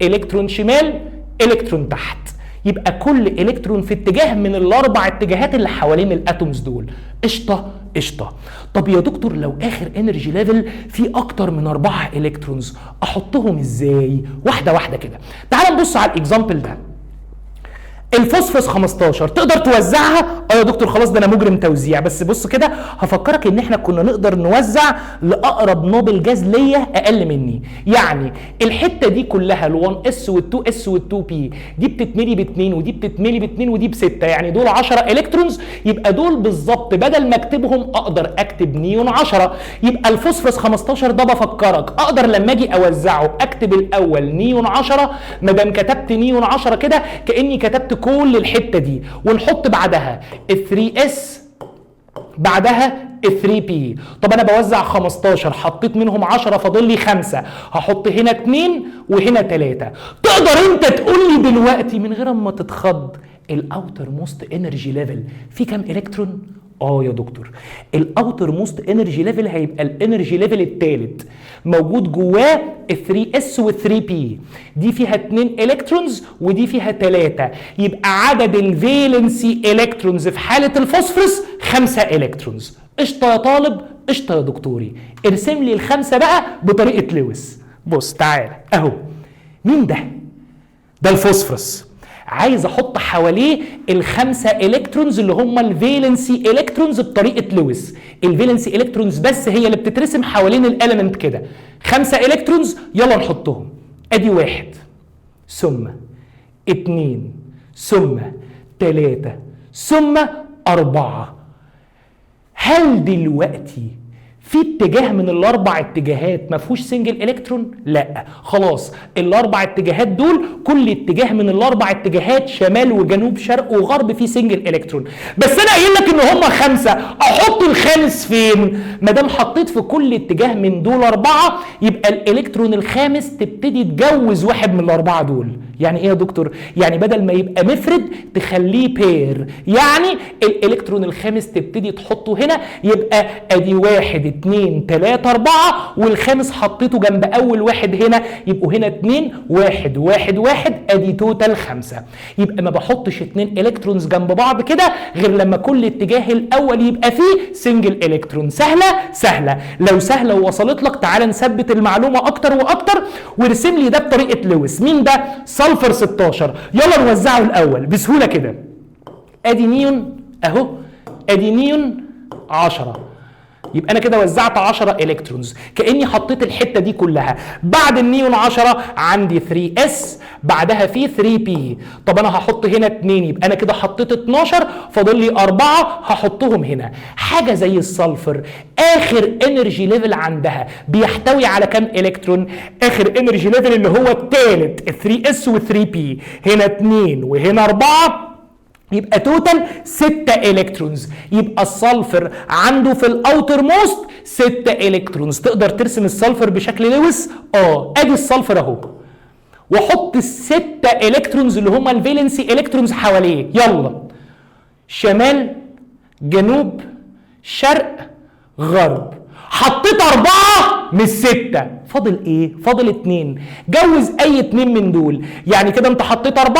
الكترون شمال، الكترون تحت، يبقى كل الكترون في اتجاه من الاربع اتجاهات اللي حوالين الاتومز دول. قشطه قشطه. طب يا دكتور لو اخر انرجي ليفل في اكتر من 4 الكترونز احطهم ازاي؟ واحده واحده كده. تعال نبص على الاكزامبل ده. الفوسفورس 15 تقدر توزعها؟ يا دكتور خلاص ده انا مجرم توزيع، بس بص كده هفكرك ان احنا كنا نقدر نوزع لاقرب نوبل جاز ليا اقل مني، يعني الحته دي كلها ال1 اس وال2 اس وال2 بي دي بتتملي ب2 ودي بتتملي ب2 ودي ب6، يعني دول 10 الكترونز، يبقى دول بالظبط بدل ما اكتبهم اقدر اكتب نيون 10. يبقى الفوسفورس 15 ده بفكرك اقدر لما اجي اوزعه اكتب الاول نيون 10، ما دام كتبت نيون 10 كده كاني كتبت كل الحته دي، ونحط بعدها ال 3 اس بعدها ال 3 بي. طب انا بوزع 15 حطيت منهم 10 فاضل لي 5، هحط هنا 2 وهنا 3. تقدر انت تقول لي دلوقتي من غير ما تتخض الاوتر موست انرجي ليفل في كام الكترون؟ يا دكتور الاوتر موست انرجي ليفل هيبقى الانرجي ليفل الثالث موجود جواه ال 3 اس وال 3 بي، دي فيها 2 الكترونز ودي فيها 3، يبقى عدد الفالنسي الكترونز في حاله الفوسفورس 5 الكترونز. قشطه يا طالب، قشطه يا دكتوري. ارسم لي ال5 بقى بطريقه لويس. بص تعالى اهو، مين ده؟ ده الفوسفورس، عايز احط حواليه الخمسه الكترونز اللي هم الفالنسي الكترونز بطريقه لويس. الفالنسي الكترونز بس هي اللي بتترسم حوالين الاليمنت كده، خمسه الكترونز، يلا نحطهم. ادي 1 ثم 2 ثم 3 ثم 4. هل دلوقتي في اتجاه من الاربع اتجاهات ما فيهوش سنجل الكترون؟ لا، خلاص الاربع اتجاهات دول كل اتجاه من الاربع اتجاهات شمال وجنوب شرق وغرب فيه سنجل الكترون. بس انا قايل لك ان هم 5، احط الخامس فين؟ ما دام حطيت في كل اتجاه من دول 4 يبقى الالكترون الخامس تبتدي تجوز واحد من الاربعه دول. يعني ايه يا دكتور؟ يعني بدل ما يبقى مفرد تخليه بير، يعني الالكترون الخامس تبتدي تحطه هنا، يبقى ادي 1 2 3 4 والخامس حطيته جنب اول واحد هنا، يبقوا هنا 2 1 1 1 ادي توتال 5. يبقى ما بحطش 2 الكترونز جنب بعض كده غير لما كل اتجاه الاول يبقى فيه سنجل الكترون. سهله؟ سهله. لو سهله ووصلت لك تعال نثبت المعلومه اكتر واكتر وارسم لي ده بطريقه لويس. مين ده؟ سلفر 16. يلا نوزعه الاول بسهوله كده. ادي نيون اهو، ادي نيون 10، يبقى انا كده وزعت 10 الكترونز كاني حطيت الحته دي كلها. بعد النيون 10 عندي 3s، بعدها في 3p. طب انا هحط هنا 2، يبقى انا كده حطيت 12، فاضل لي 4 هحطهم هنا. حاجه زي السلفر اخر انرجي ليفل عندها بيحتوي على كام الكترون؟ اخر انرجي ليفل اللي هو الثالث 3s و 3p، هنا 2 وهنا 4، يبقى توتال 6 الكترونز. يبقى السلفر عنده في الاوتر موست 6 الكترونز. تقدر ترسم السلفر بشكل لويس؟ ادي السلفر اهو، واحط ال6 الكترونز اللي هم الفالنسي الكترونز حواليه. يلا شمال جنوب شرق غرب. حطيت 4 من 6، فاضل ايه؟ فاضل 2. جوز اي 2 من دول، يعني كده انت حطيت 4،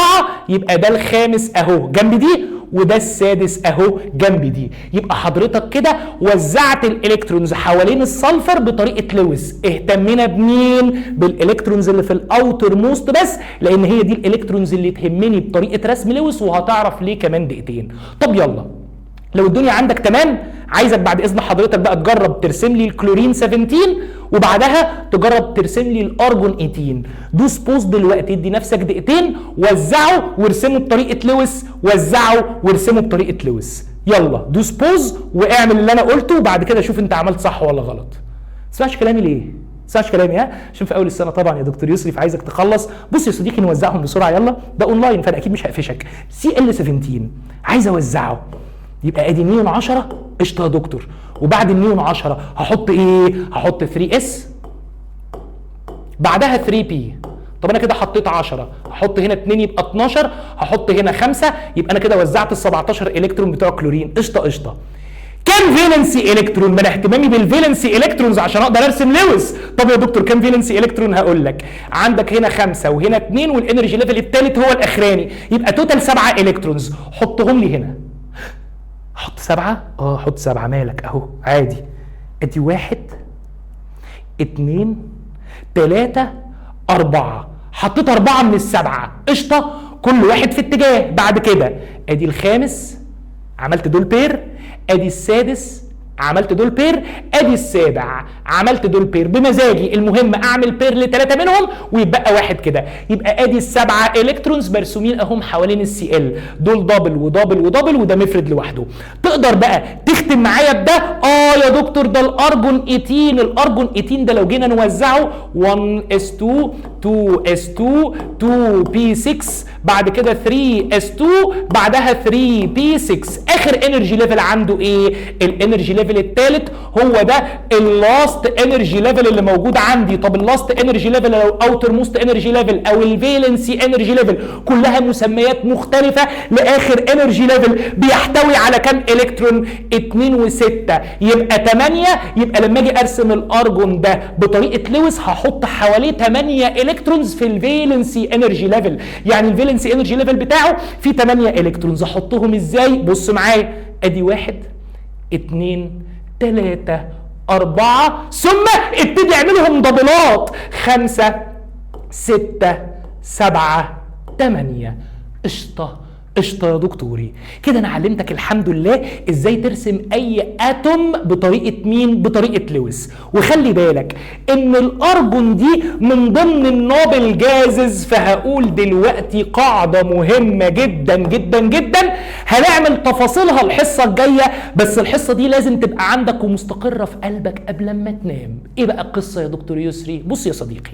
يبقى ده الخامس اهو جنب دي وده السادس اهو جنب دي. يبقى حضرتك كده وزعت الالكترونز حوالين السلفر بطريقه لويس. اهتمينا بمين؟ بالالكترونز اللي في الاوتر موست بس، لان هي دي الالكترونز اللي تهمني بطريقه رسم لويس، وهتعرف ليه كمان دقيقتين. طب يلا لو الدنيا عندك تمام، عايزك بعد اذن حضرتك بقى تجرب ترسم لي الكلورين 17 وبعدها تجرب ترسم لي الارجون 18. دوس بوز دلوقتي، ادي نفسك دقيقتين، وزعه وارسمه بطريقه لويس، وزعه وارسمه بطريقه لويس. يلا دوس بوز واعمل اللي انا قلته، وبعد كده شوف انت عملت صح ولا غلط. ما تسمعش كلامي ليه؟ ما تسمعش كلامي عشان في اول السنه طبعا يا دكتور يسري، فعايزك تخلص. بص يا صديقي نوزعهم بسرعه، يلا ده اونلاين فانا اكيد مش هقفشك. CL 17 عايز اوزعه، يبقى ادي نيون 10 قشطه يا دكتور. وبعد النيون 10 هحط ايه؟ هحط 3s بعدها 3p. طب انا كده حطيت 10، هحط هنا 2 يبقى 12، هحط هنا 5 يبقى انا كده وزعت ال 17 الكترون بتوع كلورين. قشطه قشطه. كام فالنسي الكترون؟ ما انا اهتمامي بالفالنسي الكترونز عشان اقدر ارسم لويس. طب يا دكتور كام فالنسي الكترون؟ هقول لك عندك هنا 5 وهنا 2 والانرجي ليفل الثالث هو الاخراني، يبقى توتال 7 الكترونز. حطهم لي هنا. حط 7؟ حط 7 مالك اهو عادي. ادي 1 2 3 4، حطيت 4 من ال7 قشطه، كل واحد في اتجاه. بعد كده ادي الخامس عملت دول بير، ادي السادس عملت دول بير، ادي السابع عملت دول بير بمزاجي، المهم اعمل بير ل3 منهم ويبقى واحد كده. يبقى ادي ال7 الكترونز مرسومين اهم حوالين السي ال، دول دبل ودبل ودبل وده مفرد لوحده. تقدر بقى تختم معايا بده؟ يا دكتور ده الارجون 18، الارجون 18 ده لو جينا نوزعه 1s2 2s2 2p6 بعد كده 3s2 بعدها 3p6. اخر انرجي ليفل عنده ايه؟ الانرجي ليفل الثالث هو ده اللاست انرجي ليفل اللي موجود عندي. طب اللاست انرجي ليفل او اوتر موست انرجي ليفل او الفالنسي انرجي ليفل كلها مسميات مختلفه لاخر انرجي ليفل بيحتوي على كام الكترون؟ 2 و6 يبقى 8. يبقى لما اجي ارسم الارجون ده بطريقه لويس هحط حواليه 8 الكترونز في الفالنسي انرجي ليفل، يعني الفالنسي انرجي ليفل بتاعه فيه 8 الكترونز. احطهم ازاي؟ بص معايا، ادي 1 2 3 4 ثم ابتدي اعملهم دبلات 5 6 7 8. قشطه قشطه يا دكتوري. كده انا علمتك الحمد لله ازاي ترسم اي اتوم بطريقه مين؟ بطريقه لويس. وخلي بالك ان الارجون دي من ضمن النوبل جازز، فهقول دلوقتي قاعده مهمه جدا جدا جدا هنعمل تفاصيلها الحصه الجايه، بس الحصه دي لازم تبقى عندك ومستقره في قلبك قبل ما تنام. ايه بقى القصه يا دكتور يسري؟ بص يا صديقي،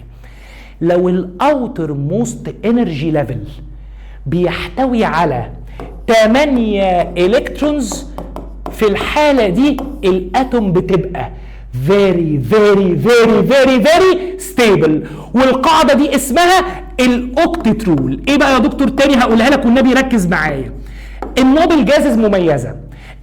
لو الاوتر موست انرجي ليفل بيحتوي على 8 الكترونز، في الحالة دي الاتوم بتبقى very very very very very stable، والقاعدة دي اسمها الاوكتيت رول. ايه بقى يا دكتور تاني؟ هقولها لك والنبي ركز معايا. النوبل جازز مميزة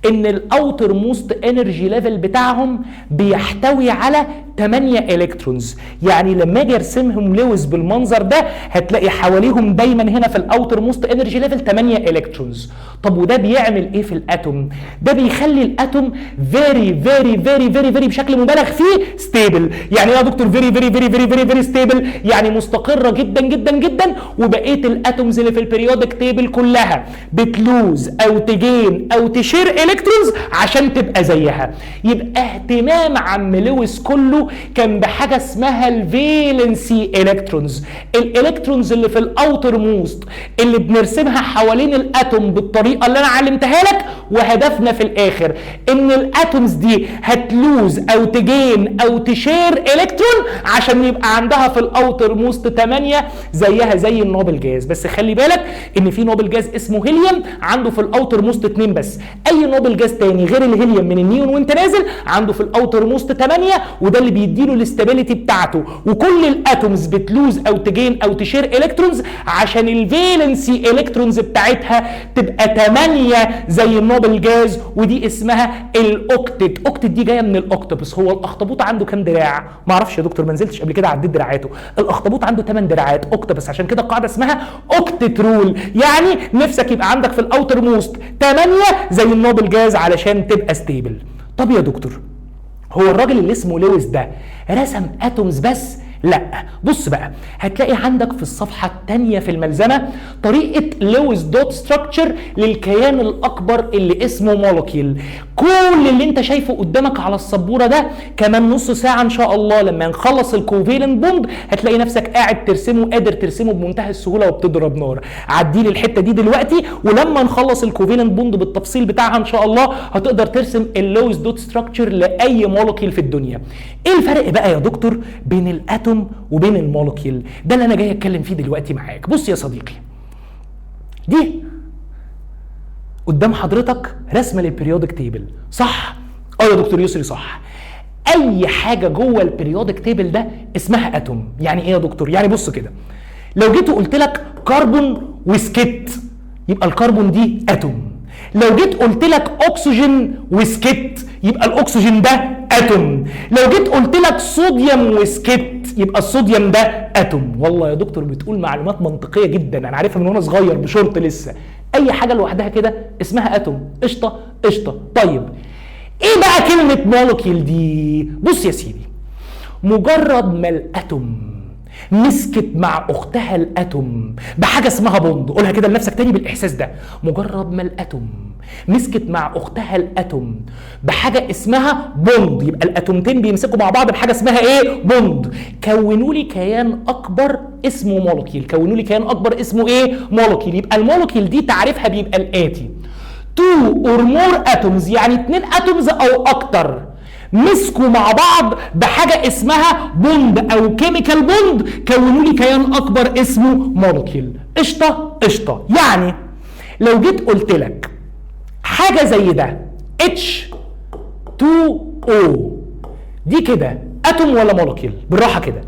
ان الاوتر موست انرجي ليفل بتاعهم بيحتوي على 8 الكترونز، يعني لما اجي ارسمهم لويس بالمنظر ده هتلاقي حواليهم دايما هنا في الاوتر موست انرجي ليفل 8 الكترونز. طب وده بيعمل ايه في الاتوم؟ ده بيخلي الاتوم فيري فيري فيري فيري فيري بشكل مبالغ فيه ستيبل. يعني ايه يا دكتور فيري فيري فيري فيري فيري فيري ستيبل؟ يعني مستقره جدا جدا جدا، وبقيه الاتومز اللي في البريودك تيبل كلها بتلوز او تجين او تشير الكترونز عشان تبقى زيها. يبقى اهتمام عم لويس كله كان بحاجه اسمها الفالنسي الكترونز. الالكترونز اللي في الاوتر موست اللي بنرسمها حوالين الاتوم بالطريقه اللي انا علمتها لك، وهدفنا في الاخر ان الاتومز دي هتلوز او تجين او تشير الكترون عشان يبقى عندها في الاوتر موست 8 زيها زي النوبل جاز. بس خلي بالك ان في نوبل جاز اسمه هيليوم عنده في الاوتر موست 2 بس. اي نوبل جاز تاني غير الهيليوم من النيون وانت نازل عنده في الاوتر موست 8، وده اللي بيديله الاستابيليتي بتاعته. وكل الاتومز بتلوز او تجين او تشير الكترونز عشان الفالنسي الكترونز بتاعتها تبقى 8 زي النوبل جاز، ودي اسمها الاوكتيت. اوكتيت دي جايه من الاوكتوبس. هو الاخطبوط عنده كام دراع؟ ما اعرفش يا دكتور، ما نزلتش قبل كده عديت دراعاته. الاخطبوط عنده 8 دراعات اوكتوبس، عشان كده القاعده اسمها اوكتيت رول. يعني نفسك يبقى عندك في الاوتر موست 8 زي النوبل جاز علشان تبقى ستيبل. طب يا دكتور، هو الراجل اللي اسمه لويس ده رسم اتومز بس؟ لا، بص بقى، هتلاقي عندك في الصفحة الثانية في الملزمة طريقة لويس دوت ستراكشر للكيان الأكبر اللي اسمه مولكيول. كل اللي انت شايفه قدامك على السبورة ده كمان نص ساعة ان شاء الله لما نخلص الكوفالنت بوند هتلاقي نفسك قاعد ترسمه، قادر ترسمه بمنتهى السهولة وبتضرب نار. عديلي الحتة دي دلوقتي، ولما نخلص الكوفالنت بوند بالتفصيل بتاعها ان شاء الله هتقدر ترسم اللويس دوت ستراكشر لأي مولكيول في الدنيا. ايه الفرق بقى يا دكتور بين الاتوم وبين المولكيول؟ ده اللي انا جاي اتكلم فيه دلوقتي معاك. بص يا صديقي، دي قدام حضرتك رسمه للبريودك تيبل، صح؟ يا دكتور يسري صح. اي حاجه جوه البريودك تيبل ده اسمها اتوم. يعني ايه يا دكتور؟ يعني بص كده، لو جيت وقلت لك كربون وسكت يبقى الكربون دي اتوم. لو جيت قلت لك اكسجين وسكت يبقى الاكسجين ده اتوم. لو جيت قلت لك صوديوم وسكت يبقى الصوديوم ده اتوم. والله يا دكتور بتقول معلومات منطقيه جدا، انا عارفها من وانا صغير بشرط لسه. اي حاجه لوحدها كده اسمها اتوم. قشطه قشطه. طيب ايه بقى كلمه مولكيول دي؟ بص يا سيدي، مجرد ما الاتوم مسكت مع اختها الاتوم بحاجه اسمها بوند، قولها كده لنفسك تاني بالاحساس ده، مجرد ما الاتوم مسكت مع اختها الاتوم بحاجه اسمها بوند، يبقى الاتومتين بيمسكوا مع بعض بحاجه اسمها ايه؟ بوند. كونوا لي كيان اكبر اسمه مولكيول. كونوا لي كيان اكبر اسمه ايه؟ مولكيول. يبقى المولكيول دي تعريفها بيبقى الاتي: 2 or more atoms، يعني 2 اتومز او اكتر مسكوا مع بعض بحاجه اسمها بوند او كيميكال بوند، كونوا لي كيان اكبر اسمه مولكيول. قشطه قشطه. يعني لو جيت قلت لك حاجه زي ده H2O، دي كده اتوم ولا مولكيول؟ بالراحه كده،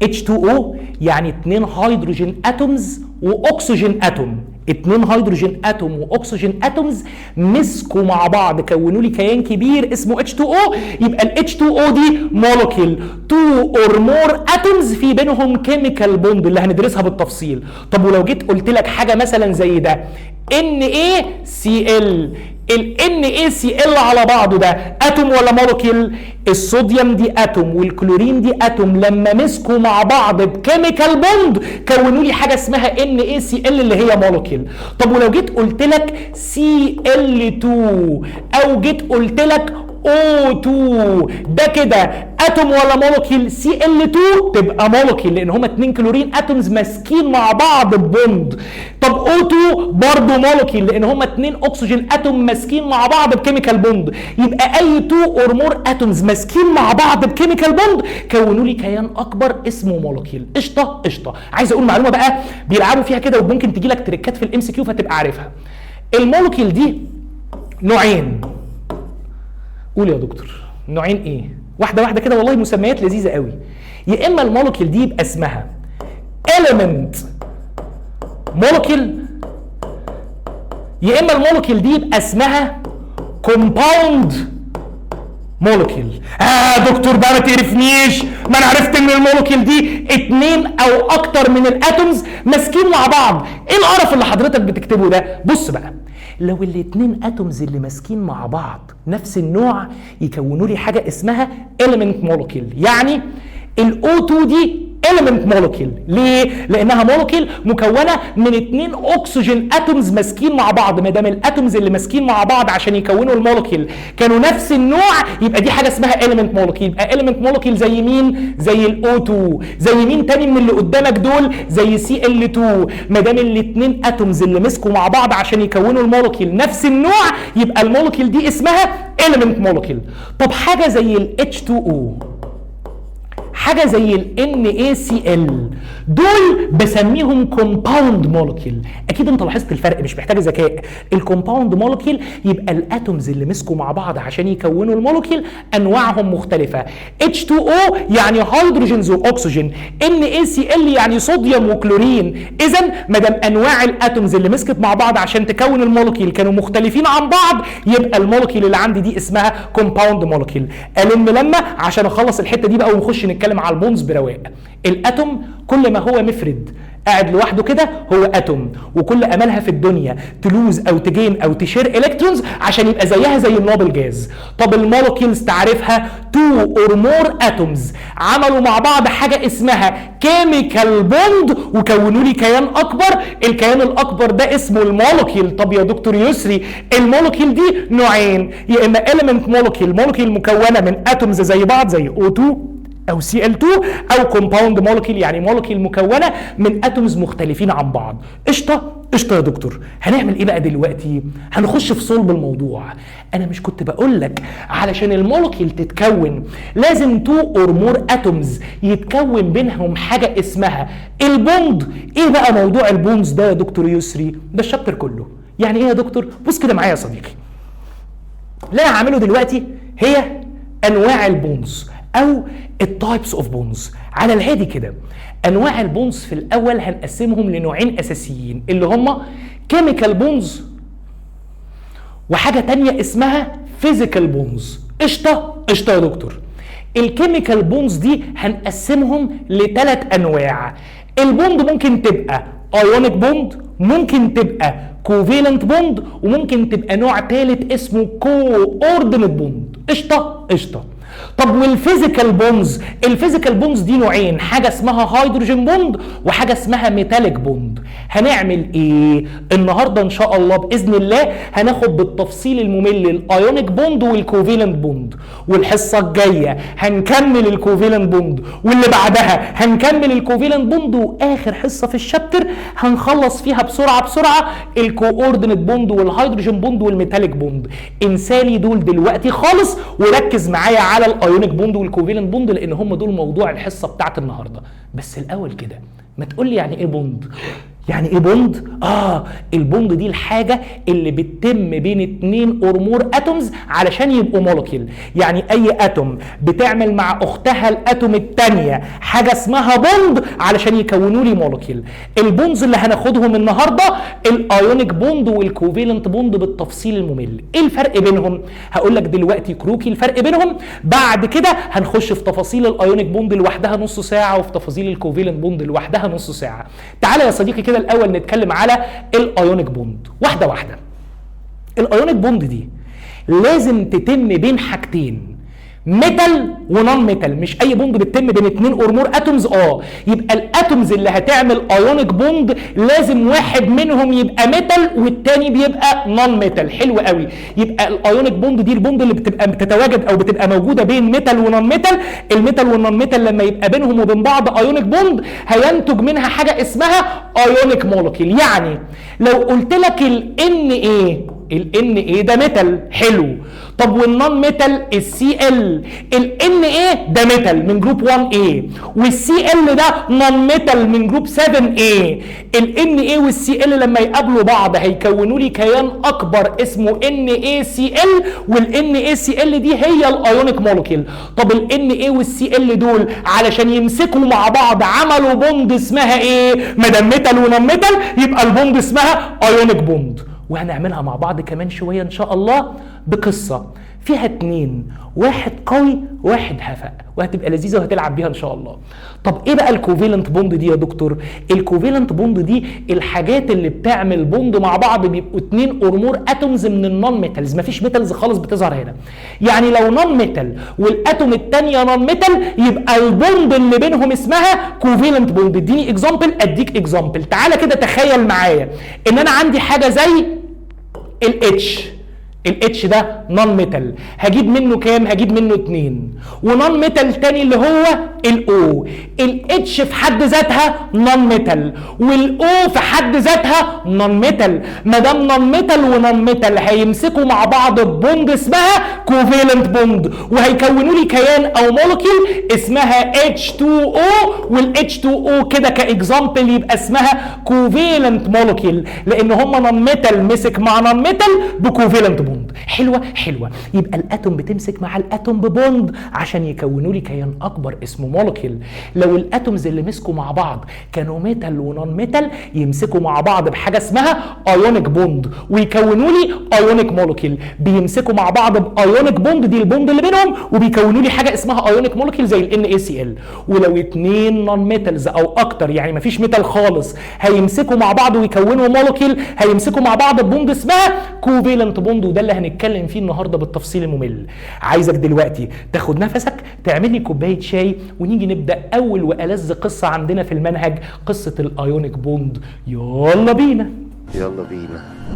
H2O يعني 2 هيدروجين اتومز واكسجين اتوم. 2 هيدروجين اتوم واكسجين اتومز مسكوا مع بعض كونوا لي كيان كبير اسمه H2O، يبقى ال H2O دي مولكيول. 2 or more atoms في بينهم كيميكال بوند اللي هندرسها بالتفصيل. طب ولو جيت قلت لك حاجه مثلا زي ده NaCl، ال NaCl على بعضه ده اتوم ولا مولكيول؟ الصوديوم دي اتوم والكلورين دي اتوم، لما مسكوا مع بعض بكيميكال بوند كونوا لي حاجه اسمها NaCl اللي هي مولكيول. طب ولو جيت قلت لك Cl2 او جيت قلت لك O2 ده كده اتوم ولا مولكيول؟ Cl2 تبقى مولكيول لان هما 2 كلورين اتومز ماسكين مع بعض ببوند. طب O2 برضه مولكيول لان هما 2 اكسجين اتوم ماسكين مع بعض بكيميكال بوند. يبقى اي 2 اور مور اتومز ماسكين مع بعض بكيميكال بوند كونوا لي كيان اكبر اسمه مولكيول. قشطه قشطه. عايز اقول معلومه بقى بيلعبوا فيها كده وممكن تجي لك تريكات في الام سي كيو فتبقى عارفها. المولكيول دي نوعين. قول يا دكتور نوعين ايه؟ واحده واحده كده، والله مسميات لذيذه قوي. يا اما المولكيول دي يبقى اسمها element molecule، يا اما المولكيول دي يبقى اسمها compound molecule. دكتور بقى ما تعرفنيش، ما انا عرفت ان المولكيول دي 2 او اكتر من الاتومز ماسكين مع بعض. ايه القرف اللي حضرتك بتكتبه ده؟ بص بقى، لو الاتنين اتومز اللي ماسكين مع بعض نفس النوع يكونوا لي حاجه اسمها element molecule. يعني الO2 دي element molecule. ليه؟ لانها مولكيول مكونه من 2 اكسجين اتومز ماسكين مع بعض. ما دام الاتومز اللي ماسكين مع بعض عشان يكونوا المولكيول كانوا نفس النوع يبقى دي حاجه اسمها element molecule. يبقى element molecule زي مين؟ زي الO2. زي مين تاني من اللي قدامك دول؟ زي Cl2. ما دام الاتنين اتومز اللي مسكوا مع بعض عشان يكونوا المولكيول نفس النوع يبقى المولكيول دي اسمها element molecule. طب حاجه زي ال H2O، حاجه زي ال NaCl، دول بسميهم compound molecule. اكيد انت لاحظت الفرق، مش محتاج ذكاء. الكومباوند مولكيول يبقى الاتومز اللي مسكوا مع بعض عشان يكونوا المولكيول انواعهم مختلفه. H2O يعني هيدروجينز واكسجين، NaCl يعني صوديوم وكلورين. اذا ما دام انواع الاتومز اللي مسكت مع بعض عشان تكون المولكيول كانوا مختلفين عن بعض يبقى المولكيول اللي عندي دي اسمها compound molecule. لما عشان اخلص الحته دي بقى ونخش نتكلم على البونز برواق. الاتوم كل ما هو مفرد قاعد لوحده كده هو اتوم، وكل املها في الدنيا تلوز او تجين او تشير الكترونز عشان يبقى زيها زي النوبل جاز. طب المولكيولز تعرفها 2 اور مور اتومز عملوا مع بعض حاجه اسمها كيميكال بوند وكونوا لي كيان اكبر. الكيان الاكبر ده اسمه المولكيول. طب يا دكتور يسري المولكيول دي نوعين، يا اما element molecule، مولكيول مكونه من اتومز زي بعض زي O2 او Cl2، او كومباوند مولكيول يعني مولكيول مكونه من اتومز مختلفين عن بعض. قشطه قشطه يا دكتور. هنعمل ايه بقى دلوقتي؟ هنخش في صلب الموضوع. انا مش كنت بقول لك علشان المولكيول تتكون لازم 2 اور مور اتومز يتكون بينهم حاجه اسمها البوند؟ ايه بقى موضوع البوندز ده يا دكتور يسري؟ ده الشابتر كله. يعني ايه يا دكتور؟ بص كده معايا يا صديقي. اللي انا هعمله دلوقتي هي انواع البوندز او التايبس اوف بونز. على الهادي كده انواع البونز في الاول هنقسمهم لنوعين اساسيين اللي هما كيميكال بونز وحاجه تانية اسمها فيزيكال بونز. قشطه قشطه يا دكتور. الكيميكال بونز دي هنقسمهم ل3 انواع. البوند ممكن تبقى ايونيك بوند، ممكن تبقى كوفالنت بوند، وممكن تبقى نوع ثالث اسمه كوردينيت بوند. قشطه قشطه. طب والفيزيكال بوندز؟ الفيزيكال بوندز دي نوعين، حاجه اسمها هيدروجين بوند وحاجه اسمها ميتاليك بوند. هنعمل ايه النهارده ان شاء الله باذن الله؟ هناخد بالتفصيل الممل الايونيك بوند والكوفالنت بوند، والحصه الجايه هنكمل الكوفالنت بوند، واللي بعدها هنكمل الكوفالنت بوند، واخر حصه في الشابتر هنخلص فيها بسرعه الكوردينيت بوند والهيدروجين بوند والميتاليك بوند. انسالي دول دلوقتي خالص وركز معايا على الايونيك بوند والكوفالنت بوند لان هم دول موضوع الحصه بتاعت النهارده. بس الاول كده ما تقول لي يعني ايه بوند؟ يعني ايه بوند؟ البوند دي الحاجه اللي بتتم بين 2 اور مور اتومز علشان يبقوا مولكيول. يعني اي اتوم بتعمل مع اختها الاتوم الثانيه حاجه اسمها بوند علشان يكونوا لي مولكيول. البوندز اللي هناخدهم النهارده الايونيك بوند والكوفالنت بوند بالتفصيل الممل. ايه الفرق بينهم؟ هقول لك دلوقتي كروكي الفرق بينهم، بعد كده هنخش في تفاصيل الايونيك بوند لوحدها نص ساعه وفي تفاصيل الكوفالنت بوند لوحدها نص ساعه. تعالى يا صديقي كده الاول نتكلم على الايونيك بوند واحده واحده. الايونيك بوند دي لازم تتم بين حاجتين، ميتال ونون ميتال، مش اي بوند بتتم بين اتنين اور مور اتومز. يبقى الاتومز اللي هتعمل ايونيك بوند لازم واحد منهم يبقى ميتال والتاني بيبقى نون ميتال. حلو قوي. يبقى الايونيك بوند دي البوند اللي بتبقى بتتواجد او بتبقى موجوده بين ميتال ونون ميتال. الميتال والنون ميتال لما يبقى بينهم وبين بعض ايونيك بوند هينتج منها حاجه اسمها ايونيك مولكيول. يعني لو قلت لك الان ايه ده ميتال، حلو. طب والنون ميتال السي ال، الان ايه ده ميتال من جروب 1 a والسي ال ده نون ميتال من جروب 7 a. الان ايه والسي ال لما يقابلوا بعض هيكونوا لي كيان اكبر اسمه ان اي سي ال، والان اي سي ال دي هي الايونيك مولكيول. طب الان ايه والسي ال دول علشان يمسكوا مع بعض عملوا بوند اسمها ايه؟ ما دام ميتال ونون ميتال يبقى البوند اسمها ايونيك بوند. وهنعملها مع بعض كمان شوية ان شاء الله بقصة فيها اتنين، واحد قوي واحد هفق، وهتبقى لذيذة وهتلعب بيها ان شاء الله. طب ايه بقى الكوفيلنت بوند دي يا دكتور؟ الكوفيلنت بوند دي الحاجات اللي بتعمل بوند مع بعض بيبقوا اتنين اور مور اتومز من النون ميتالز، مفيش ميتالز خالص بتظهر هنا. يعني لو نون ميتال والاتوم التانية نون ميتال يبقى البوند اللي بينهم اسمها كوفيلنت بوند. اديني اكزامبل اديك اكزامبل. تعالى كده تخيل معايا ان انا عندي حاجة زي الاتش ده نون ميتال، هجيب منه كام؟ هجيب منه 2. ونون ميتال تاني اللي هو الاو. الاتش في حد ذاتها نون ميتال والاو في حد ذاتها نون ميتال. ما دام نون ميتال ونون ميتال هيمسكوا مع بعض بوند اسمها كوفيلنت بوند، وهيكونوا لي كيان او مولكيول اسمها H2O. والH2O كده كاكزامبل يبقى اسمها كوفيلنت مولكيول، لان هم نون ميتال مسك مع نون ميتال بكوفيلنت بوند. حلوه. يبقى الاتوم بتمسك مع الاتوم ببوند عشان يكونوا لي كيان اكبر اسمه مولكيول. لو الاتومز اللي مسكوا مع بعض كانوا ميتال ونون ميتال يمسكوا مع بعض بحاجه اسمها ايونيك بوند ويكونوا لي ايونيك مولكيول. بيمسكوا مع بعض بايونيك بوند، دي البوند اللي بينهم، وبيكونوا لي حاجه اسمها ايونيك مولكيول زي ال NaCl. ولو اتنين نون ميتالز او اكتر يعني مفيش ميتال خالص هيمسكوا مع بعض ويكونوا مولكيول، هيمسكوا مع بعض بوند اسمها كوفيلنت بوند. وده اللي هنتكلم فيه النهارده بالتفصيل الممل. عايزك دلوقتي تاخد نفسك، تعمل لي كوبايه شاي، ونيجي نبدا اول والذ قصه عندنا في المنهج، قصه الايونيك بوند. يلا بينا.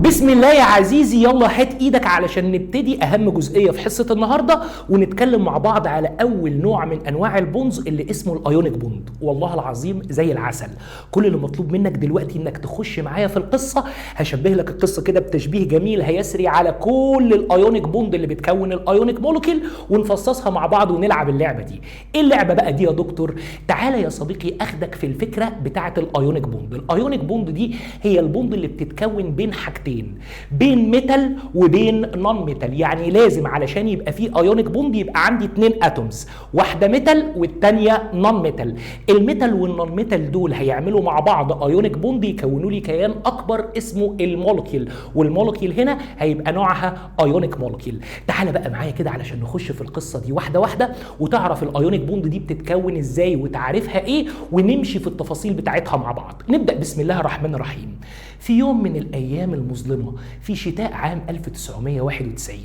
بسم الله يا عزيزي، يلا هات ايدك علشان نبتدي اهم جزئيه في حصه النهارده، ونتكلم مع بعض على اول نوع من انواع البوندز اللي اسمه الايونيك بوند. والله العظيم زي العسل. كل اللي مطلوب منك دلوقتي انك تخش معايا في القصه. هشبه لك القصه كده بتشبيه جميل هيسري على كل الايونيك بوند اللي بتكون الايونيك مولكيول، ونفصصها مع بعض ونلعب اللعبه دي. ايه اللعبه بقى دي يا دكتور؟ تعالى يا صديقي اخدك في الفكره بتاعه الايونيك بوند. الايونيك بوند دي هي البوند اللي بتتكون بين حاجتين، بين ميتال وبين نون ميتال. يعني لازم علشان يبقى فيه ايونيك بوند يبقى عندي 2 اتومز، واحده ميتال والثانيه نون ميتال. الميتال والنون ميتال دول هيعملوا مع بعض ايونيك بوند يكونوا لي كيان اكبر اسمه المولكيول، والمولكيول هنا هيبقى نوعها ايونيك مولكيول. تعال بقى معايا كده علشان نخش في القصه دي واحده واحده، وتعرف الايونيك بوند دي بتتكون ازاي وتعرفها ايه، ونمشي في التفاصيل بتاعتها مع بعض. نبدا بسم الله الرحمن الرحيم. في يوم من الايام المظلمه في شتاء عام 1991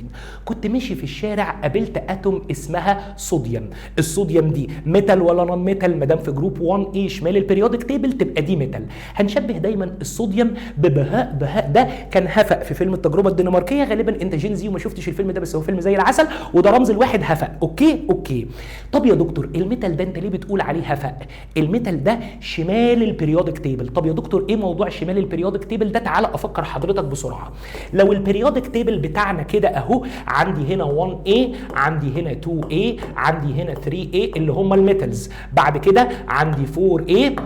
كنت ماشي في الشارع، قابلت اتوم اسمها صوديوم. الصوديوم دي ميتال ولا نون ميتال؟ ما دام في جروب 1 a شمال البريودك تيبل تبقى دي ميتال. هنشبه دايما الصوديوم ببهاء. بهاء ده كان هفق في فيلم التجربه الدنماركيه، غالبا انت جين زي وما شفتش الفيلم ده، بس هو فيلم زي العسل، وده رمز الواحد هفق. اوكي. طب يا دكتور الميتال ده انت ليه بتقول عليه هفق؟ الميتال ده شمال البريودك تيبل. طب يا دكتور ايه موضوع شمال البريودك تيبل ده؟ تعالى افكر حضرتك بسرعه. لو البريودك تيبل بتاعنا كده اهو، عندي هنا 1A، عندي هنا 2A، عندي هنا 3A اللي هم الميتالز، بعد كده عندي 4A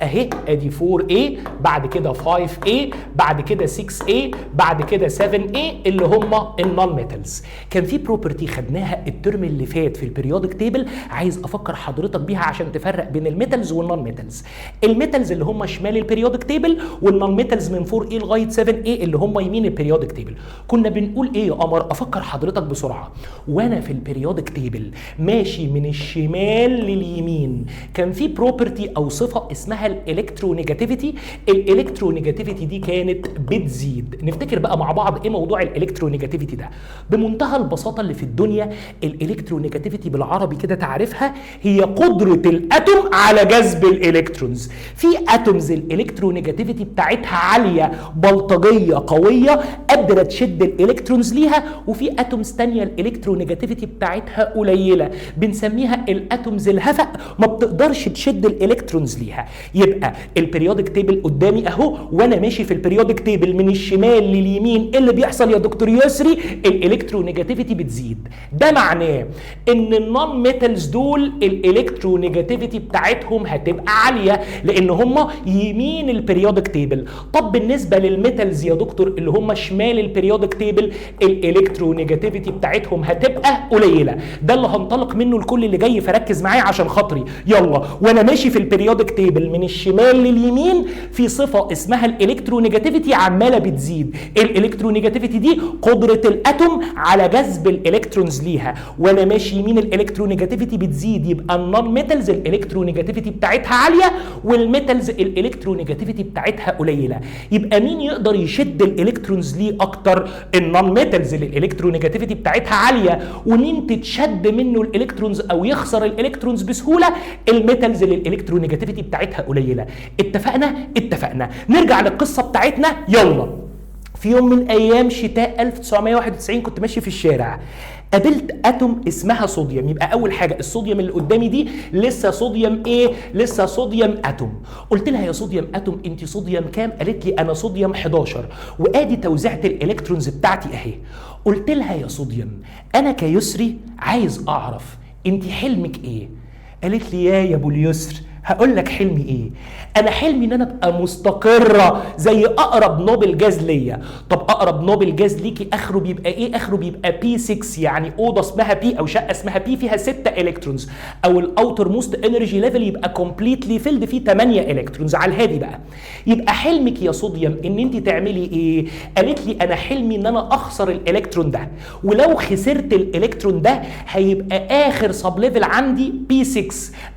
اهي، ادي 4A، بعد كده 5A، بعد كده 6A، بعد كده 7A اللي هم النون ميتالز. كان في بروبرتي خدناها الترم اللي فات في البريودك تيبل، عايز افكر حضرتك بيها عشان تفرق بين الميتالز والنون ميتالز. الميتالز اللي هم شمال البريودك تيبل، والنون ميتالز من 4A لغايه 7A اللي هم يمين البريودك تيبل. كنا بنقول ايه يا قمر؟ افكر حضرتك بسرعه. وانا في البريودك تيبل ماشي من الشمال لليمين، كان في بروبرتي او صفه اسمها الالكترونيجاتيفيتي. الالكترونيجاتيفيتي دي كانت بتزيد. نفتكر بقى مع بعض ايه موضوع الالكترونيجاتيفيتي ده بمنتهى البساطه اللي في الدنيا. الالكترونيجاتيفيتي بالعربي كده تعرفها هي قدره الاتوم على جذب الالكترونز. في اتومز الالكترونيجاتيفيتي بتاعتها عاليه بلطجيه قويه قادره تشد الالكترونز ليها، وفي اتومز ثانيه الالكترونيجاتيفيتي بتاعتها قليله بنسميها الاتومز الهفق ما بتقدرش تشد الالكترونز ليها. يبقى البريودك تيبل قدامي اهو، وانا ماشي في البريودك تيبل من الشمال لليمين، ايه اللي بيحصل يا دكتور يسري؟ الالكترونيجاتيفيتي بتزيد. ده معناه ان النون ميتالز دول الالكترونيجاتيفيتي بتاعتهم هتبقى عاليه لان هم يمين البريودك تيبل. طب بالنسبه للميتالز يا دكتور اللي هم شمال البريودك تيبل الالكترونيجاتيفيتي بتاعتهم هتبقى قليله. ده اللي هنطلق منه الكل اللي جاي، فركز معايا عشان خاطري. يلا وانا ماشي في البريودك تيبل من الشمال لليمين في صفه اسمها الالكترونيجاتيفيتي عماله بتزيد. الالكترونيجاتيفيتي دي قدره الاتوم على جذب الالكترونز ليها، وانا ماشي يمين الالكترونيجاتيفيتي بتزيد. يبقى النون ميتالز الالكترونيجاتيفيتي بتاعتها عاليه والميتالز الالكترونيجاتيفيتي بتاعتها قليله. يبقى مين يقدر يشد الالكترونز ليه اكتر؟ النون ميتالز اللي الالكترونيجاتيفيتي بتاعتها عاليه. ومين تتشد منه الالكترونز او يخسر الالكترونز بسهوله؟ الميتالز اللي الالكترونيجاتيفيتي بتاعتها قليله. اتفقنا. نرجع للقصه بتاعتنا. يلا في يوم من ايام شتاء 1991 كنت ماشي في الشارع، قابلت اتوم اسمها صوديوم. يبقى اول حاجه الصوديوم اللي قدامي دي لسه صوديوم ايه؟ لسه صوديوم اتوم. قلت لها يا صوديوم اتوم انت صوديوم كام؟ قالت لي انا صوديوم 11 وادي توزيعه الالكترونز بتاعتي اهي. قلت لها يا صوديوم انا كيسري عايز اعرف انت حلمك ايه؟ قالت لي يا ابو اليسر هقول لك حلمي ايه. انا حلمي ان انا ابقى مستقره زي اقرب نوبل جاز ليا. طب اقرب نوبل جاز ليكي اخره بيبقى ايه؟ اخره بيبقى بي 6، يعني اوضه اسمها بي او شقه اسمها بي فيها 6 الكترونز، او الاوتر موست انرجي ليفل يبقى كومبليتلي فيلد فيه 8 الكترونز على الهادي بقى. يبقى حلمك يا صوديوم ان انت تعملي ايه؟ قالت لي انا حلمي ان انا اخسر الالكترون ده، ولو خسرت الالكترون ده هيبقى اخر سب ليفل عندي بي 6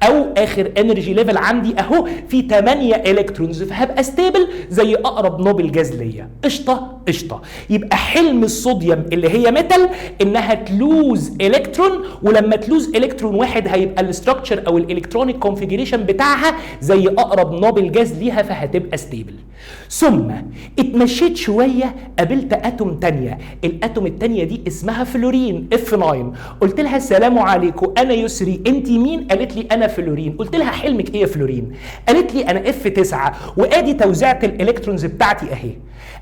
او اخر انرجي ليفل عندي اهو في 8 الكترونز، فهبقى ستيبل زي اقرب نوبل جاز ليا. قشطه. يبقى حلم الصوديوم اللي هي ميتال انها تلوز الكترون، ولما تلوز الكترون واحد هيبقى الاستراكشر او الالكترونيك كونفيجريشن بتاعها زي اقرب نوبل جاز ليها فهتبقى ستيبل. ثم اتمشيت شويه قابلت اتوم تانية. الاتوم التانية دي اسمها فلورين F9. قلت لها السلام عليكم انا يسري انت مين؟ قالت لي انا فلورين. قلت لها حلمك ايه يا فلورين؟ قالت لي انا F9 وادي توزيعه الالكترونز بتاعتي اهي.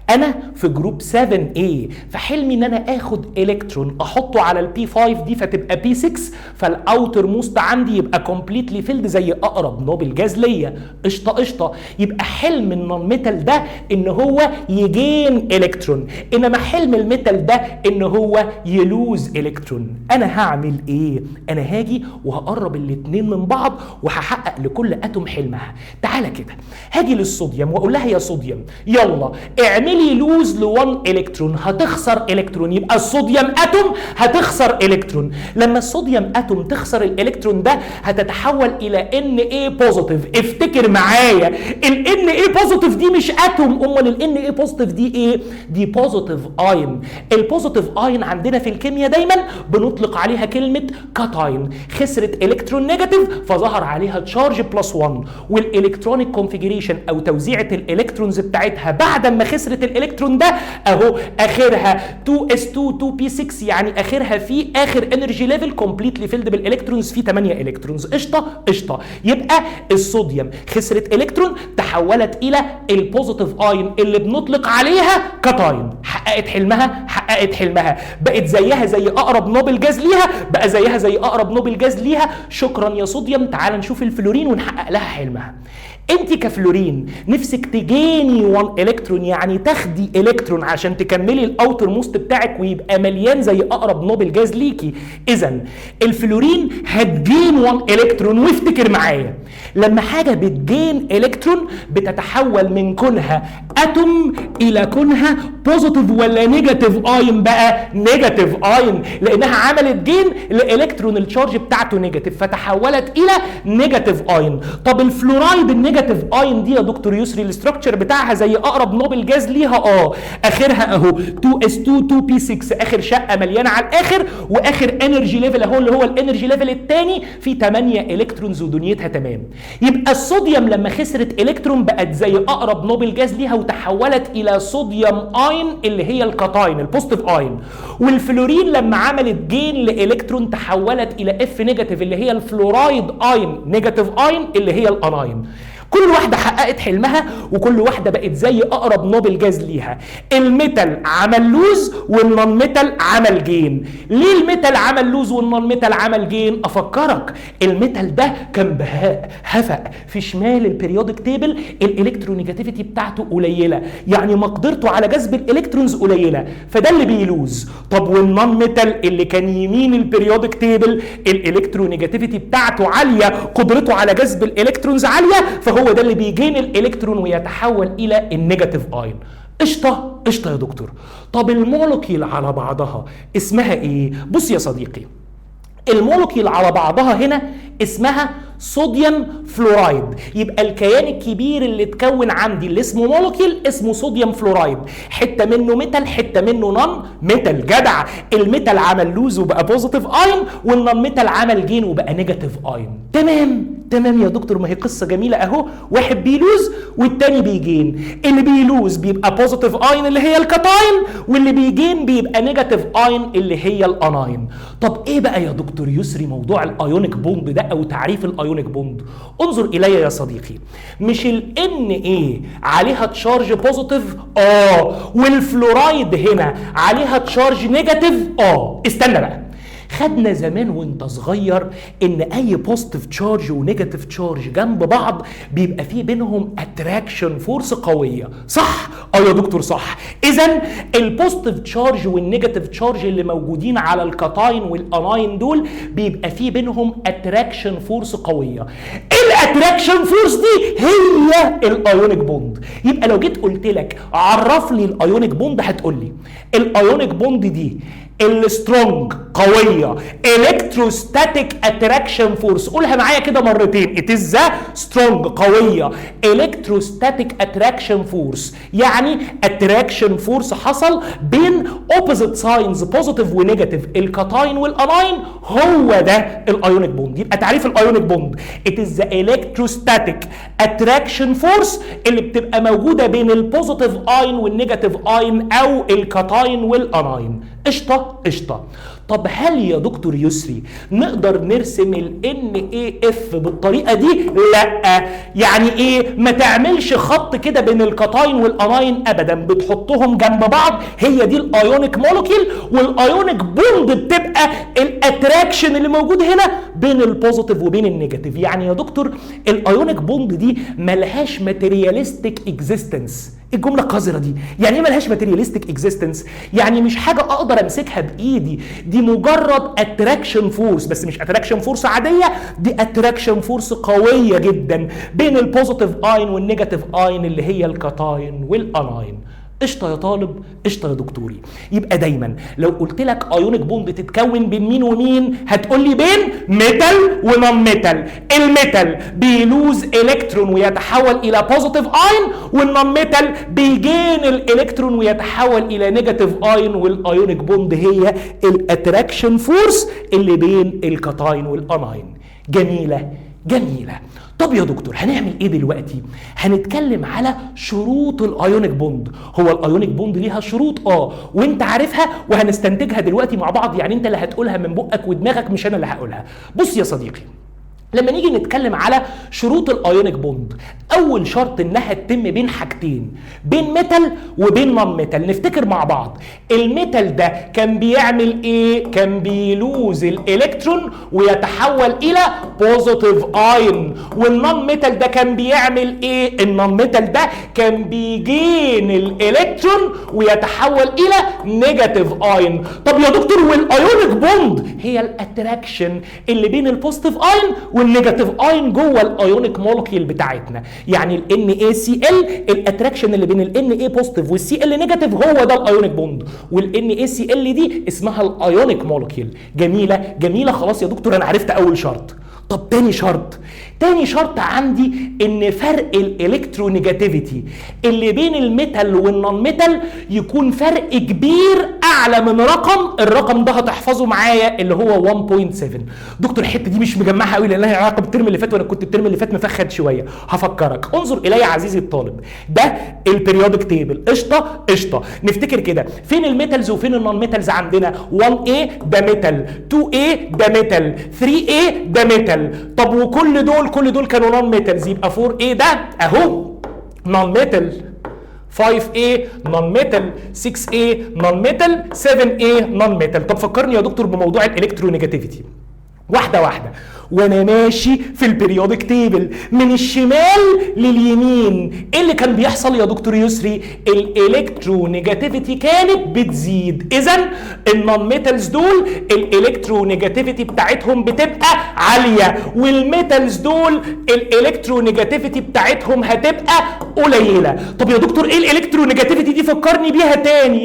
انا في جروب 7A، فحلمي ان انا اخد الكترون احطه على البي 5 دي فتبقى بي 6، فالاوتر موست عندي يبقى كومبليتلي فيلد زي اقرب نوبل جاز ليا. قشطه. يبقى حلم النون ميتال ده ان هو يجين الكترون، انما حلم الميتال ده ان هو يلوز الكترون. انا هعمل ايه؟ انا هاجي وهقرب الاثنين من بعض وهحقق لكل اتوم حلمها. تعالى كده هاجي للصوديوم واقول لها يا صوديوم يلا اعملي لوز ل1 الكترون، هتخسر الكترون. يبقى الصوديوم اتوم هتخسر الكترون. لما الصوديوم اتوم تخسر الالكترون ده هتتحول الى Na بوزيتيف. افتكر معايا الNa بوزيتيف دي مش اتوم، امال الNa بوزيتيف دي ايه؟ دي بوزيتيف اين. البوزيتيف اين عندنا في الكيمياء دايما بنطلق عليها كلمه كاتاين. خسرت الكترون نيجاتيف فظهر عليها تشارج بلس 1، والالكترونيك كونفيجريشن او توزيعه الالكترونز بتاعتها بعد ما خسرت الالكترون ده اهو اخرها 2s2 2p6، يعني اخرها في اخر انرجي ليفل كومبليتلي فيلد بالالكترونز في 8 الكترونز. قشطه. يبقى الصوديوم خسرت الكترون تحولت الى البوزيتيف اين اللي بنطلق عليها كاتاين. حققت حلمها بقت زيها زي اقرب نوبل جاز ليها، بقى زيها زي اقرب نوبل جاز ليها. شكرا يا صوديوم. تعال نشوف الفلورين ونحقق لها حلمها. انت كفلورين نفسك تجيني 1 الكترون، يعني تاخدي الكترون عشان تكملي الاوتر موست بتاعك ويبقى مليان زي اقرب نوبل جاز ليكي. اذا الفلورين هتجين 1 الكترون. وافتكر معايا لما حاجه بتجين الكترون بتتحول من كونها اتوم الى كونها بوزيتيف ولا نيجاتيف اين؟ بقى نيجاتيف اين، لانها عملت جين لالكترون التشارج بتاعته نيجاتيف فتحولت الى نيجاتيف اين. طب الفلورايد النيجاتيف النيجاتيف اين دي يا دكتور يسري الاستراكشر بتاعها زي اقرب نوبل جاز ليها؟ اخرها اهو 2s2 2p6، اخر شقه مليانه على الاخر، واخر انرجي ليفل اهو اللي هو الانرجي ليفل الثاني في 8 الكترونز ودنيتها تمام. يبقى الصوديوم لما خسرت الكترون بقت زي اقرب نوبل جاز ليها وتحولت الى صوديوم اين اللي هي الكاتاين البوزيتيف اين. والفلورين لما عملت جين لالكترون تحولت الى اف نيجاتيف اللي هي الفلورايد اين نيجاتيف اين اللي هي الاناين. كل واحده حققت حلمها وكل واحده بقت زي اقرب نوبل جاز ليها. الميتال عمل لوز والنون ميتال عمل جين. ليه الميتال عمل لوز والنون ميتال عمل جين؟ افكرك، الميتال ده كان بهاء هفق في شمال البريودك تيبل، الالكترونيجاتيفيتي بتاعته قليله، يعني مقدرته على جذب الالكترونز قليله، فده اللي بيلوز. طب والنون ميتال اللي كان يمين البريودك تيبل الالكترونيجاتيفيتي بتاعته عاليه، قدرته على جذب الالكترونز عاليه، فهو ده اللي بيجين الالكترون ويتحول الى النيجاتيف اين. قشطه قشطه يا دكتور. طب المولكيول على بعضها اسمها ايه؟ بص يا صديقي، المولكيول على بعضها هنا اسمها صوديوم فلورايد. يبقى الكيان الكبير اللي اتكون عندي اللي اسمه مولكيول اسمه صوديوم فلورايد، حته منه ميتال حته منه نون ميتال. جدع، الميتال عمل لوز وبقى بوزيتيف اين، والنون ميتال عمل جين وبقى نيجاتيف اين. تمام يا دكتور، ما هي قصه جميله اهو، واحد بيلوز والتاني بيجين. اللي بيلوز بيبقى بوزيتيف اين اللي هي الكاتاين، واللي بيجين بيبقى نيجاتيف اين اللي هي الاناين. طب ايه بقى يا دكتور يسري موضوع الايونيك بوند ده او تعريف الايونيك بوند؟ انظر الي يا صديقي، مش الان ايه عليها تشارج بوزيتيف؟ والفلورايد هنا عليها تشارج نيجاتيف؟ استنى بقى، خدنا زمان وانت صغير ان اي بوزيتيف تشارج ونيجاتيف تشارج جنب بعض بيبقى فيه بينهم اتراكشن فورس قويه، صح؟ يا دكتور صح. اذا البوزيتيف تشارج والنيجاتيف تشارج اللي موجودين على الكاتاين والاناين دول بيبقى فيه بينهم اتراكشن فورس قويه. الاتراكشن فورس دي هي الايونيك بوند. يبقى لو جيت قلت لك عرف لي الايونيك بوند هتقول لي الايونيك بوند دي السترونج قويه الكتروستاتيك اتراكشن فورس. قولها معايا كده مرتين، it is the strong قويه الكتروستاتيك اتراكشن فورس، يعني اتراكشن فورس حصل بين اوبوزيت ساينز بوزيتيف ونيجاتيف الكاتاين والاناين، هو ده الايونيك بوند. يبقى تعريف الايونيك بوند it is the electrostatic attraction force اللي بتبقى موجوده بين البوزيتيف اين والنيجاتيف اين او الكاتاين والاناين. قشطه. طب هل يا دكتور يسري نقدر نرسم ال NaF بالطريقه دي؟ لا. يعني ايه؟ ما تعملش خط كده بين الكاتاين والاناين ابدا، بتحطهم جنب بعض، هي دي الايونيك مولكيول. والايونيك بوند بتبقى الاتراكشن اللي موجود هنا بين البوزيتيف وبين النيجاتيف. يعني يا دكتور الايونيك بوند دي ملهاش ماتيرياليستيك اكزيستنس. الجمله القذره دي يعني ايه ملهاش ماتيرياليستيك اكزيستنس؟ يعني مش حاجه اقدر امسكها بايدي، دي مجرد اتراكشن فورس، بس مش اتراكشن فورس عاديه، دي اتراكشن فورس قويه جدا بين البوزيتيف اين والنيجاتيف اين اللي هي الكاتاين والاناين. قشطه يا طالب، قشطه يا دكتوري. يبقى دايما لو قلت لك ايونيك بوند تتكون بين مين ومين هتقول لي بين ميتال ونون ميتال. الميتال بيلوز الكترون ويتحول الى بوزيتيف اين، والنون ميتال بيجين الالكترون ويتحول الى نيجاتيف اين، والايونيك بوند هي الاتراكشن فورس اللي بين الكاتاين والاناين. جميله. طب يا دكتور هنعمل ايه دلوقتي؟ هنتكلم على شروط الايونيك بوند. هو الايونيك بوند ليها شروط وانت عارفها وهنستنتجها دلوقتي مع بعض، يعني انت اللي هتقولها من بقك ودماغك مش انا اللي هقولها. بص يا صديقي، لما نيجي نتكلم على شروط الايونيك بوند، اول شرط انها تتم بين حاجتين، بين ميتال وبين نون ميتال. نفتكر مع بعض، الميتال ده كان بيعمل ايه؟ كان بيلوز الالكترون ويتحول الى بوزيتيف اين. والنون ميتال ده كان بيعمل ايه؟ النون ميتال ده كان بيجين الالكترون ويتحول الى نيجاتيف اين. طب يا دكتور والايونيك بوند هي الاتراكشن اللي بين البوزيتيف اين والنيجاتيف اين جوه الايونيك مولكيول بتاعتنا. يعني ال NaCl الاتراكشن اللي بين ال Na بوزيتيف والCl نيجاتيف هو ده الايونيك بوند، وال NaCl دي اسمها الايونيك مولكيول. جميله. خلاص يا دكتور انا عرفت اول شرط. طب تاني شرط عندي ان فرق الالكترونيجاتيفيتي اللي بين الميتال والنون ميتال يكون فرق كبير اعلى من الرقم ده هتحفظه معايا اللي هو 1.7. دكتور الحته دي مش مجمعها قوي لانها علاقه بالترم اللي فات، وانا كنت الترم اللي فات مفخد شويه. هفكرك، انظر الي يا عزيزي الطالب، ده البريودك تيبل. قشطه نفتكر كده، فين الميتالز وفين النون ميتالز عندنا؟ 1A ده ميتال، 2A ده ميتال، 3A ده ميتال. طب وكل دول كانوا نون ميتالز، يبقى 4A ده اهو نون ميتال، 5A نون ميتال، 6A نون ميتال، 7A نون ميتال. طب فكرني يا دكتور بموضوع الالكترونيجاتيفيتي واحده وانا ماشي في البريودك تيبل من الشمال لليمين. ايه اللي كان بيحصل يا دكتور يسري؟ الالكترونيجاتيفيتي كانت بتزيد. اذا النون ميتالز دول الالكترونيجاتيفيتي بتاعتهم بتبقى عاليه، والميتالز دول الالكترونيجاتيفيتي بتاعتهم هتبقى قليله. طب يا دكتور ايه الالكترونيجاتيفيتي دي؟ فكرني بيها تاني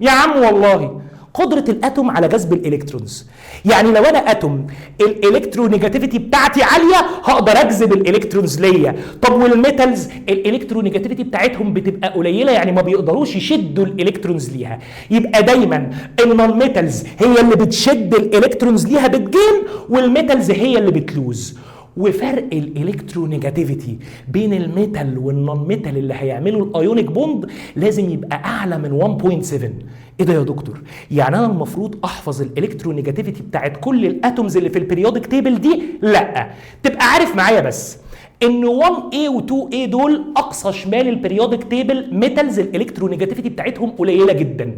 يا عم والله. قدرة الاتوم على جذب الالكترونز. يعني لو انا اتوم الالكترونيجاتيفيتي بتاعتي عاليه هقدر اجذب الالكترونز ليا. طب والميتالز الالكترونيجاتيفيتي بتاعتهم بتبقى قليله، يعني ما بيقدروش يشدوا الالكترونز ليها. يبقى دايما النون ميتالز هي اللي بتشد الالكترونز ليها بتجين، والميتالز هي اللي بتلوز. وفرق الالكترونيجاتيفيتي بين الميتال والنون ميتال اللي هيعملوا الايونيك بوند لازم يبقى اعلى من 1.7. ايه ده يا دكتور؟ يعني انا المفروض احفظ الالكترونيجاتيفيتي بتاعت كل الاتومز اللي في البريودك تيبل دي؟ لا، تبقى عارف معايا بس ان 1A و 2A دول اقصى شمال البريودك تيبل ميتالز الالكترونيجاتيفيتي بتاعتهم قليله جدا،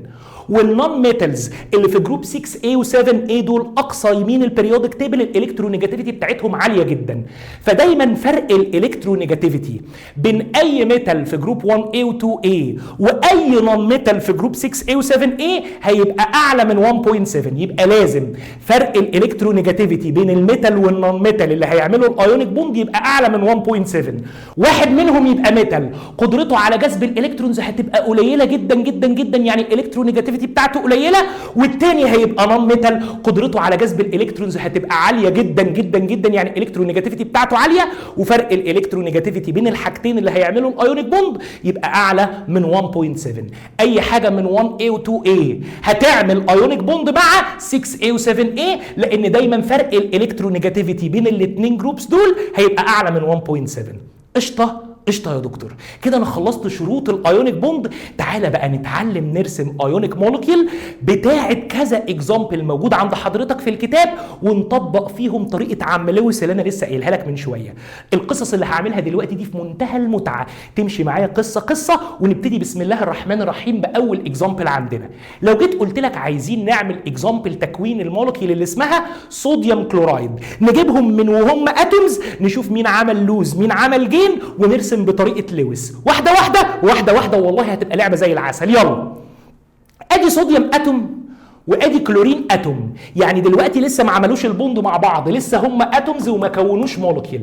والنون ميتالز اللي في جروب 6A و 7A دول اقصى يمين البريودك تيبل الالكترونيجاتيفيتي بتاعتهم عاليه جدا. فدايما فرق الالكترونيجاتيفيتي بين اي ميتال في جروب 1A و 2A واي نون ميتال في جروب 6A و 7A هيبقى اعلى من 1.7. يبقى لازم فرق الالكترونيجاتيفيتي بين الميتال والنون ميتال اللي هيعملوا الايونيك بوند يبقى اعلى من 1.7. واحد منهم يبقى ميتال قدرته على جذب الالكترونز هتبقى قليله جدا جدا جدا، يعني الالكترونيجاتيفيتي بتاعته قليله، والتاني هيبقى نون ميتال قدرته على جذب الالكترونز هتبقى عاليه جدا جدا جدا، يعني الالكترونيجاتيفيتي بتاعته عاليه، وفرق الالكترونيجاتيفيتي بين الحاجتين اللي هيعملوا الايونيك بوند يبقى اعلى من 1.7. اي حاجه من 1A و 2A هتعمل ايونيك بوند مع 6A و 7A، لان دايما فرق الالكترونيجاتيفيتي بين الاثنين جروبس دول هيبقى اعلى من 1.7. قشطه يا دكتور، كده انا خلصت شروط الايونيك بوند. تعالى بقى نتعلم نرسم ايونيك مولكيول بتاعه كذا اكزامبل موجود عند حضرتك في الكتاب، ونطبق فيهم طريقه عم لويس اللي انا لسه قايلها لك من شويه. القصص اللي هعملها دلوقتي دي في منتهى المتعه، تمشي معايا قصه ونبتدي بسم الله الرحمن الرحيم باول اكزامبل عندنا. لو جيت قلت لك عايزين نعمل اكزامبل تكوين المولكيول اللي اسمها صوديوم كلورايد، نجيبهم من وهم اتومز نشوف مين عمل لوز مين عمل جين ونرسم بطريقه لويس واحده واحده، والله هتبقى لعبه زي العسل. يلا، ادي صوديوم اتوم وادي كلورين اتوم، يعني دلوقتي لسه ما عملوش البوند مع بعض، لسه هم اتومز وما كونوش مولكيول.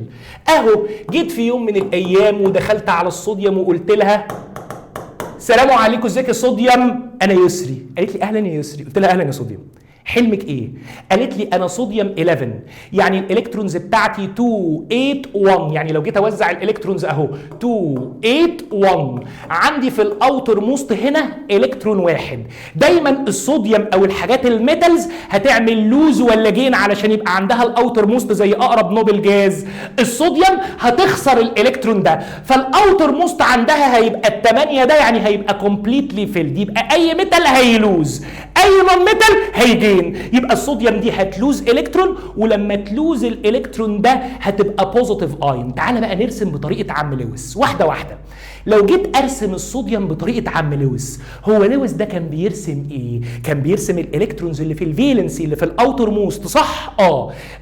اهو جيت في يوم من الايام ودخلت على الصوديوم وقلت لها السلام عليكم، ازيك يا صوديوم؟ انا يسري. قالت لي اهلا يا يسري. قلت لها اهلا يا صوديوم، حلمك ايه؟ قالت لي انا صوديوم 11، يعني الالكترونز بتاعتي 281، يعني لو جيت اوزع الالكترونز اهو 281، عندي في الاوتر موست هنا الكترون واحد. دايما الصوديوم او الحاجات الميتالز هتعمل لوز ولا جين علشان يبقى عندها الاوتر موست زي اقرب نوبل جاز. الصوديوم هتخسر الالكترون ده، فالاوتر موست عندها هيبقى ال8 ده، يعني هيبقى كومبليتلي فيلد، يبقى اي ميتال هيلوز، اي نون ميتال هيجين. يبقى الصوديوم دي هتلوز الكترون، ولما تلوز الالكترون ده هتبقى بوزيتيف ايون. تعالى بقى نرسم بطريقه عم لويس واحده. لو جيت ارسم الصوديوم بطريقه عم لويس، هو لويس ده كان بيرسم ايه؟ كان بيرسم الالكترونز اللي في الفالنسي اللي في الاوتر موست، صح؟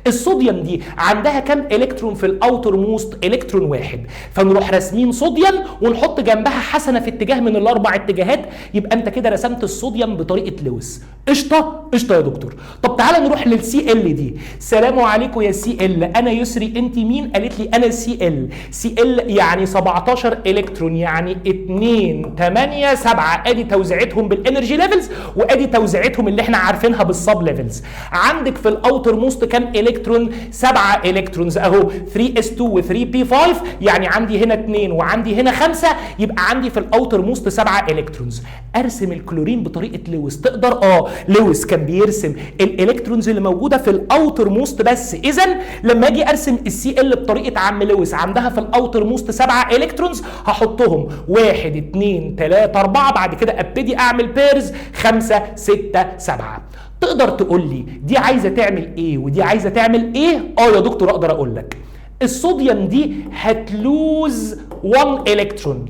الصوديوم دي عندها كام الكترون في الاوتر موست؟ الكترون واحد، فنروح راسمين صوديوم ونحط جنبها حسنه في اتجاه من الاربع اتجاهات، يبقى انت كده رسمت الصوديوم بطريقه لويس. قشطه يا دكتور. طب تعالى نروح للسي ال دي. سلام عليكم يا سي ال، انا يسري، انت مين؟ قالت لي انا سي ال. سي ال يعني 17 الكترون، الكترون يعني 2 8 7. ادي توزيعتهم بالانرجي ليفلز وادي توزيعتهم اللي احنا عارفينها بالسب ليفلز. عندك في الاوتر موست كام الكترون؟ 7 الكترونز اهو، 3s2 و 3p5، يعني عندي هنا 2 وعندي هنا 5، يبقى عندي في الاوتر موست 7 الكترونز. ارسم الكلورين بطريقه لويس، تقدر؟ لويس كان بيرسم الالكترونز اللي موجوده في الاوتر موست بس. اذا لما اجي ارسم السي ال بطريقه عم لويس، عندها في الاوتر موست 7 الكترونز، هحطهم 1 2 3 4، بعد كده ابتدي اعمل بيرز 5 6 7. تقدر تقول لي دي عايزه تعمل ايه ودي عايزه تعمل ايه؟ يا دكتور اقدر اقول لك. الصوديوم دي هتلوز 1 الكترون.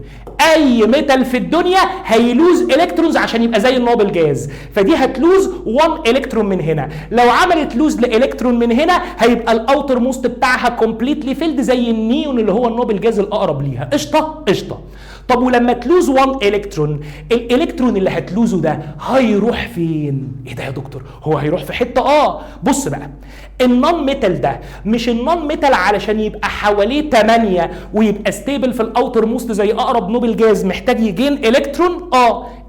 اي ميتال في الدنيا هيلوز الكترونز عشان يبقى زي النوبل جاز، فدي هتلوز 1 الكترون من هنا. لو عملت لوز لالكترون من هنا هيبقى الاوتر موست بتاعها كومبليتلي فيلد زي النيون اللي هو النوبل جاز الاقرب ليها. قشطه قشطه. طب ولما تلوز 1 الكترون، الالكترون اللي هتلوزه ده هيروح فين؟ ايه ده يا دكتور؟ هو هيروح في حته؟ بص بقى، النون ميتال ده مش النون ميتال علشان يبقى حواليه 8 ويبقى ستيبل في الاوتر موست زي اقرب نوبل جاز محتاج يجين الكترون؟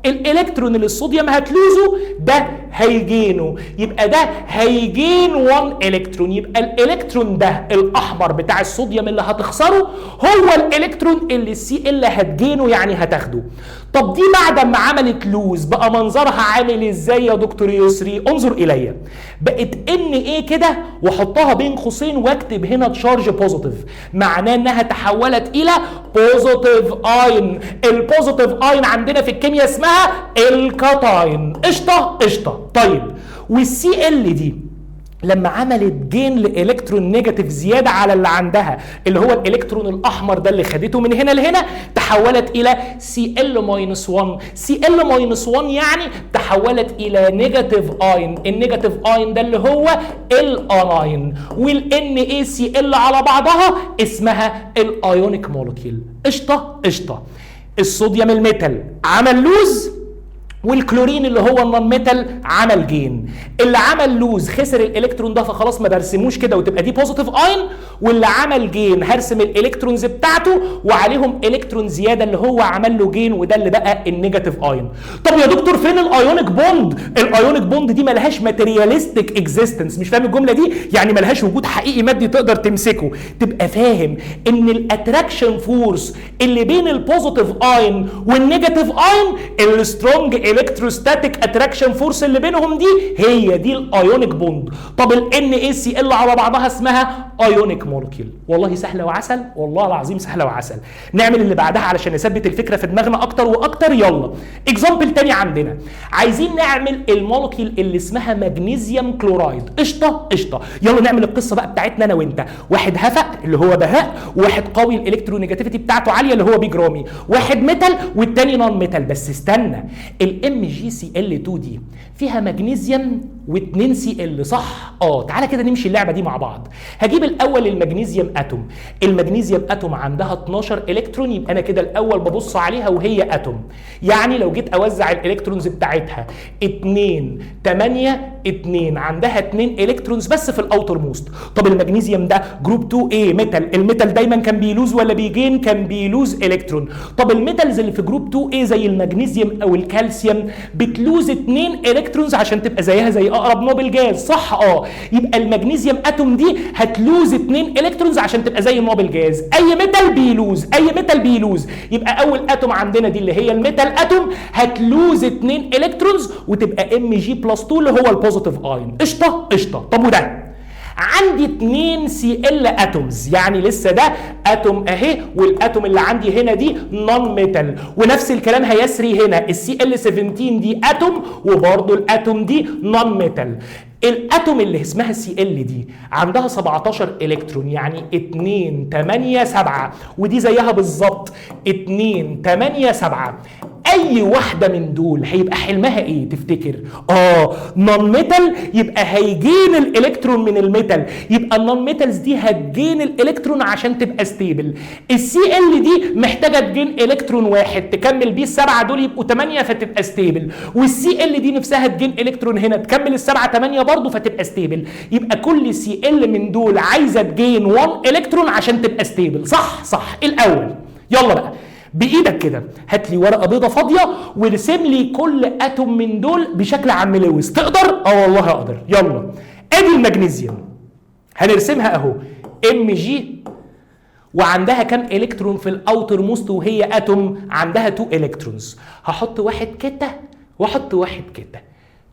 الالكترون اللي الصوديوم هتلوزه ده هيجينه، يبقى ده هيجين 1 الكترون. يبقى الالكترون ده الاحمر بتاع الصوديوم اللي هتخسره هو الالكترون اللي السي ال هتجينه، يعني هتاخده. طب دي بعد ما عملت لوز بقى منظرها عامل ازاي يا دكتور يسري؟ انظر الي، بقت ان ايه كده واحطها بين قوسين واكتب هنا تشارج بوزيتيف، معناه انها تحولت الى بوزيتيف اين. البوزيتيف اين عندنا في الكيمياء اسمها الكاتاين. قشطه قشطه. طيب والسي ال دي لما عملت جين لالكترون نيجاتيف زياده على اللي عندها اللي هو الالكترون الاحمر ده اللي خدته من هنا لهنا، تحولت الى سي ال ماينس 1. سي ال ماينس 1 يعني تحولت الى نيجاتيف اين. النيجاتيف اين ده اللي هو الاناين، والان اي سي ال على بعضها اسمها الايونيك مولكيول. قشطه قشطه. الصوديوم الميتال عمل لوز، والكلورين اللي هو النون ميتال عمل جين. اللي عمل لوز خسر الالكترون ده فخلاص ما برسموش كده وتبقى دي بوزيتيف اين، واللي عمل جين هرسم الالكترونز بتاعته وعليهم الكترون زياده اللي هو عمل له جين، وده اللي بقى النيجاتيف اين. طب يا دكتور فين الايونيك بوند؟ الايونيك بوند دي ملهاش ماتيرياليستيك اكزيستنس. مش فاهم الجمله دي؟ يعني ملهاش وجود حقيقي مادي تقدر تمسكه. تبقى فاهم ان الاتراكشن فورس اللي بين البوزيتيف اين والنيجاتيف اين، السترونج الكتروستاتيك اتراكشن فورس اللي بينهم دي هي دي الايونيك بوند. طب الان اي سي ال على بعضها اسمها ايونيك مولكيول. والله سهله وعسل، والله العظيم سهله وعسل. نعمل اللي بعدها علشان نثبت الفكره في دماغنا اكتر واكتر. يلا اكزامبل تاني عندنا، عايزين نعمل المولكيول اللي اسمها مغنيسيوم كلورايد. قشطه قشطه. يلا نعمل القصه بقى بتاعتنا انا وانت. واحد هفق اللي هو بهاء، وواحد قوي الالكترونيجاتيفيتي بتاعته عاليه اللي هو بيج رامي، واحد ميتال والتاني نون ميتال. بس استنى، الام جي سي ال 2 دي فيها مغنيسيوم و2 سي ال صح؟ تعالى كده نمشي اللعبه دي مع بعض. هجيب الاول المغنيسيوم اتوم. المغنيسيوم اتوم عندها 12 الكترون، يبقى انا كده الاول ببص عليها وهي اتوم. يعني لو جيت اوزع الالكترونز بتاعتها 2 8 2، عندها 2 الكترونز بس في الاوتر موست. طب المغنيسيوم ده جروب 2 ايه ميتال. الميتال دايما كان بيلوز ولا بيجين؟ كان بيلوز الكترون. طب الميتالز اللي في جروب 2 ايه زي المغنيسيوم او الكالسيوم بتلوز 2 الكترونز عشان تبقى زيها زي اقرب نوبل جاز صح؟ يبقى المغنيسيوم اتوم دي هتلوز 2 الكترونز عشان تبقى زي النوبل جاز. اي ميتال بيلوز، اي ميتال بيلوز. يبقى اول اتوم عندنا دي اللي هي الميتال اتوم هتلوز 2 الكترونز وتبقى ام جي بلس 2 اللي هو البوزيتيف اين. قشطه قشطه. طب وده عندي 2 سي ال اتومز، يعني لسه ده اتوم اهي، والاتوم اللي عندي هنا دي نون ميتال، ونفس الكلام هيسري هنا. السي ال 17 دي اتوم وبرضه الاتوم دي نون ميتال. الاتوم اللي اسمها سي ال دي عندها 17 الكترون، يعني 2 8 7، ودي زيها بالظبط 2 8 7. اي واحده من دول هيبقى حلمها ايه تفتكر؟ نون ميتال، يبقى هيجين الالكترون من الميتال، يبقى النون ميتالز دي هتجين الالكترون عشان تبقى ستيبل. السي ال دي محتاجه تجين الكترون واحد تكمل بيه السبعه دول يبقوا 8 فتبقى ستيبل، والسي ال دي نفسها تجين الكترون هنا تكمل السبعه 8 برضه فتبقى ستيبل. يبقى كل سي ال من دول عايزه تجين 1 الكترون عشان تبقى ستيبل صح؟ صح. الاول يلا بقى بايدك كده هات لي ورقه بيضه فاضيه وارسم لي كل اتوم من دول بشكل عم لويس. تقدر؟ والله اقدر. يلا ادي المغنيسيوم هنرسمها اهو، ام جي، وعندها كام الكترون في الاوتر موست وهي اتوم عندها 2 الكترونز. هحط واحد كده واحط واحد كده.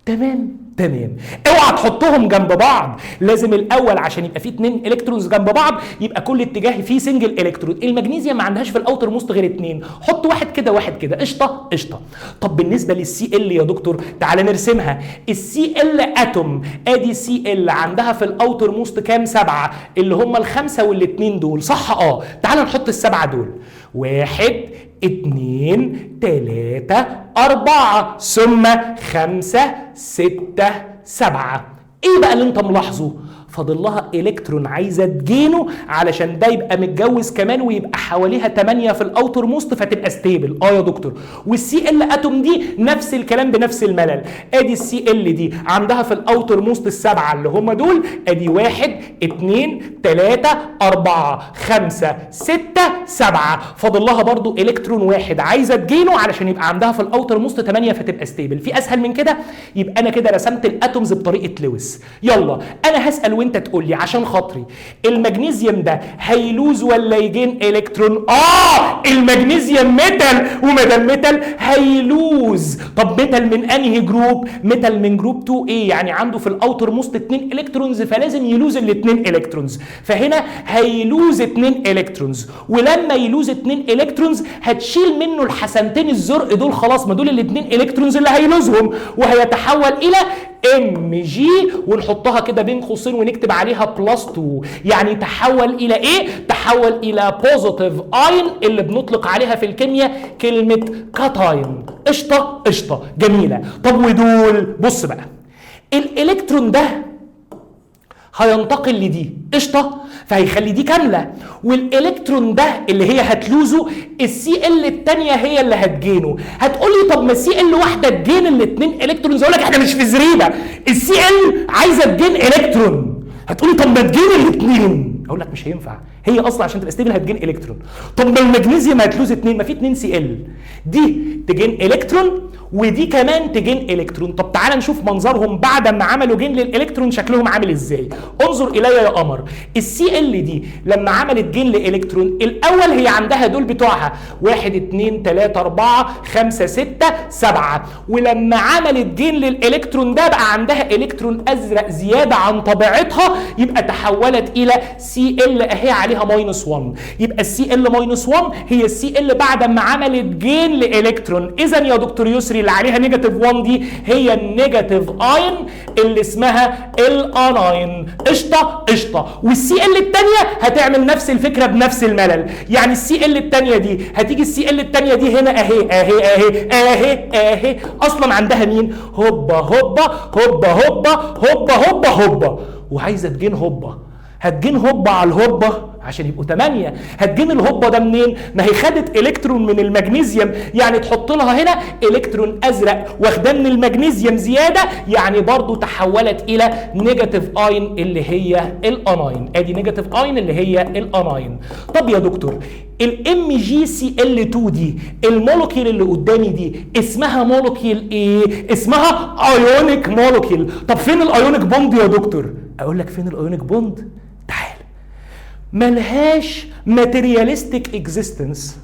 تمام. اوعى تحطهم جنب بعض، لازم الاول عشان يبقى فيه 2 الكترونز جنب بعض يبقى كل اتجاه فيه سنجل الكترون. المغنيسيوم ما عندهاش في الاوتر موست غير 2، حط واحد كده واحد كده. قشطه. طب بالنسبه للسي ال يا دكتور تعالى نرسمها. السي ال اتوم، ادي سي ال عندها في الاوتر موست كام؟ 7 اللي هم ال5 وال2 دول، صح؟ تعالى نحط ال7 دول. 1 2 3 4 ثم 5 6 7. ايه بقى اللي انت ملاحظه؟ فاضل لها الكترون عايزه تجينه علشان ده يبقى متجوز كمان ويبقى حواليها 8 في الاوتر موست فتبقى ستيبل. يا دكتور. والسي ال اتوم دي نفس الكلام بنفس الملل. ادي السي ال دي عندها في الاوتر موست ال7 اللي هم دول، ادي 1 2 3 4 5 6 7. فاضل لها برضو الكترون واحد عايزه تجينه علشان يبقى عندها في الاوتر موست 8 فتبقى ستيبل. في اسهل من كده؟ يبقى انا كده رسمت الاتومز بطريقه لويس. يلا انا هسال وانت تقول لي عشان خاطري، المغنيسيوم ده هيلوز ولا يجين الكترون؟ المغنيسيوم ميتال، وما دام ميتال هيلوز. طب ميتال من انهي جروب؟ ميتال من جروب 2A، يعني عنده في الاوتر موست 2 الكترونز فلازم يلوز ال2 الكترونز، فهنا هيلوز 2 الكترونز. ولما يلوز 2 الكترونز هتشيل منه الحسنتين الزرق دول، خلاص ما دول ال2 الكترونز اللي هيلوزهم، وهيتحول الى ام جي، ونحطها كده بين قوسين ونكتب عليها بلس 2. يعني تحول الى ايه؟ تحول الى بوزيتيف اين اللي بنطلق عليها في الكيمياء كلمه كاتاين. قشطه جميله. طب ودول بص بقى، الالكترون ده هينتقل لدي، فهيخلي دي كامله، والالكترون ده اللي هي هتلوزه السي ال الثانيه هي اللي هتجينه. هتقول لي طب ما السي ال واحده تجين الاثنين الكترونز، اقول لك احنا مش في زريبه، السي ال عايزه تجين الكترون. هتقول لي طب ما تجين الاثنين، اقول لك مش هينفع، هي اصلا عشان تبقى ستيبل هتجين الكترون. طب ما المغنيسيوم هتلوز 2، ما في 2 سي ال، دي تجين الكترون ودي كمان تجين الكترون. طب تعالى نشوف منظرهم بعد ما عملوا جين للالكترون شكلهم عامل ازاي. انظر الي يا قمر، السي ال دي لما عملت جين لالكترون الاول هي عندها دول بتوعها 1 2 3 4 5 6 7، ولما عملت جين للالكترون ده بقى عندها الكترون ازرق زياده عن طبيعتها، يبقى تحولت الى سي ال اهي عليها -1. يبقى السي ال -1 هي السي ال بعد ما عملت جين لالكترون. اذا يا دكتور يسري اللي عليها -1 دي هي النيجاتيف اين اللي اسمها الاناين. قشطه. والسي ال الثانيه هتعمل نفس الفكره بنفس الملل، يعني السي ال الثانيه دي هتيجي السي ال الثانيه دي هنا اهي اصلا عندها مين؟ هوبا، وعايزه تجين هوبا، هتجين هوبا على الهوبا عشان يبقوا 8. هتجين الهوبا ده منين؟ ما هي خدت الكترون من المغنيسيوم، يعني تحط لها هنا الكترون ازرق واخده من المغنيسيوم زياده، يعني برضو تحولت الى نيجاتيف اين اللي هي الاناين. ادي نيجاتيف اين اللي هي الاناين. طب يا دكتور الام جي سي ال 2 دي المولوكيول اللي قدامي دي اسمها مولوكيول ايه؟ اسمها ايونيك مولوكيول. طب فين الايونيك بوند يا دكتور؟ اقول لك فين الايونيك بوند؟ تعال. ملهاش ماتيرياليستيك اكزيستنس،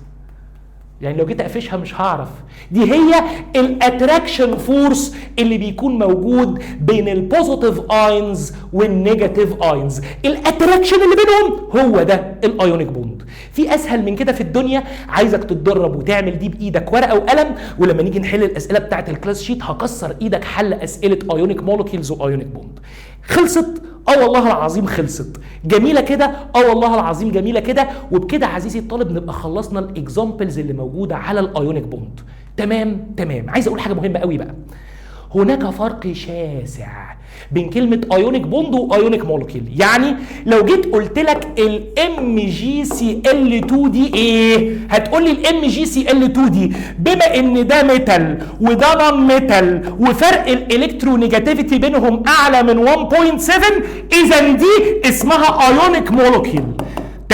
يعني لو جيت اقفشها مش هعرف. دي هي الاتراكشن فورس اللي بيكون موجود بين البوزيتيف اينز والنيجاتيف اينز. الاتراكشن اللي بينهم هو ده الايونيك بوند. في اسهل من كده في الدنيا؟ عايزك تتدرب وتعمل دي بايدك ورقه وقلم، ولما نيجي نحل الاسئله بتاعه الكلاس شيت هكسر ايدك حل اسئله ايونيك مولكيولز وايونيك بوند. خلصت؟ والله العظيم خلصت. جميله كده؟ والله العظيم جميله كده. وبكده عزيزي الطالب نبقى خلصنا الاكزامبلز اللي موجوده على الايونيك بوند. تمام. عايز اقول حاجه مهمه قوي بقى، هناك فرق شاسع بين كلمه ايونيك بوند وايونيك مولكيول. يعني لو جيت قلت لك الام جي سي ال 2 دي ايه؟ هتقول لي الام جي سي ال 2 دي بما ان ده ميتال وده نون ميتال وفرق الالكترونيجاتيفيتي بينهم اعلى من 1.7، اذا دي اسمها ايونيك مولكيول.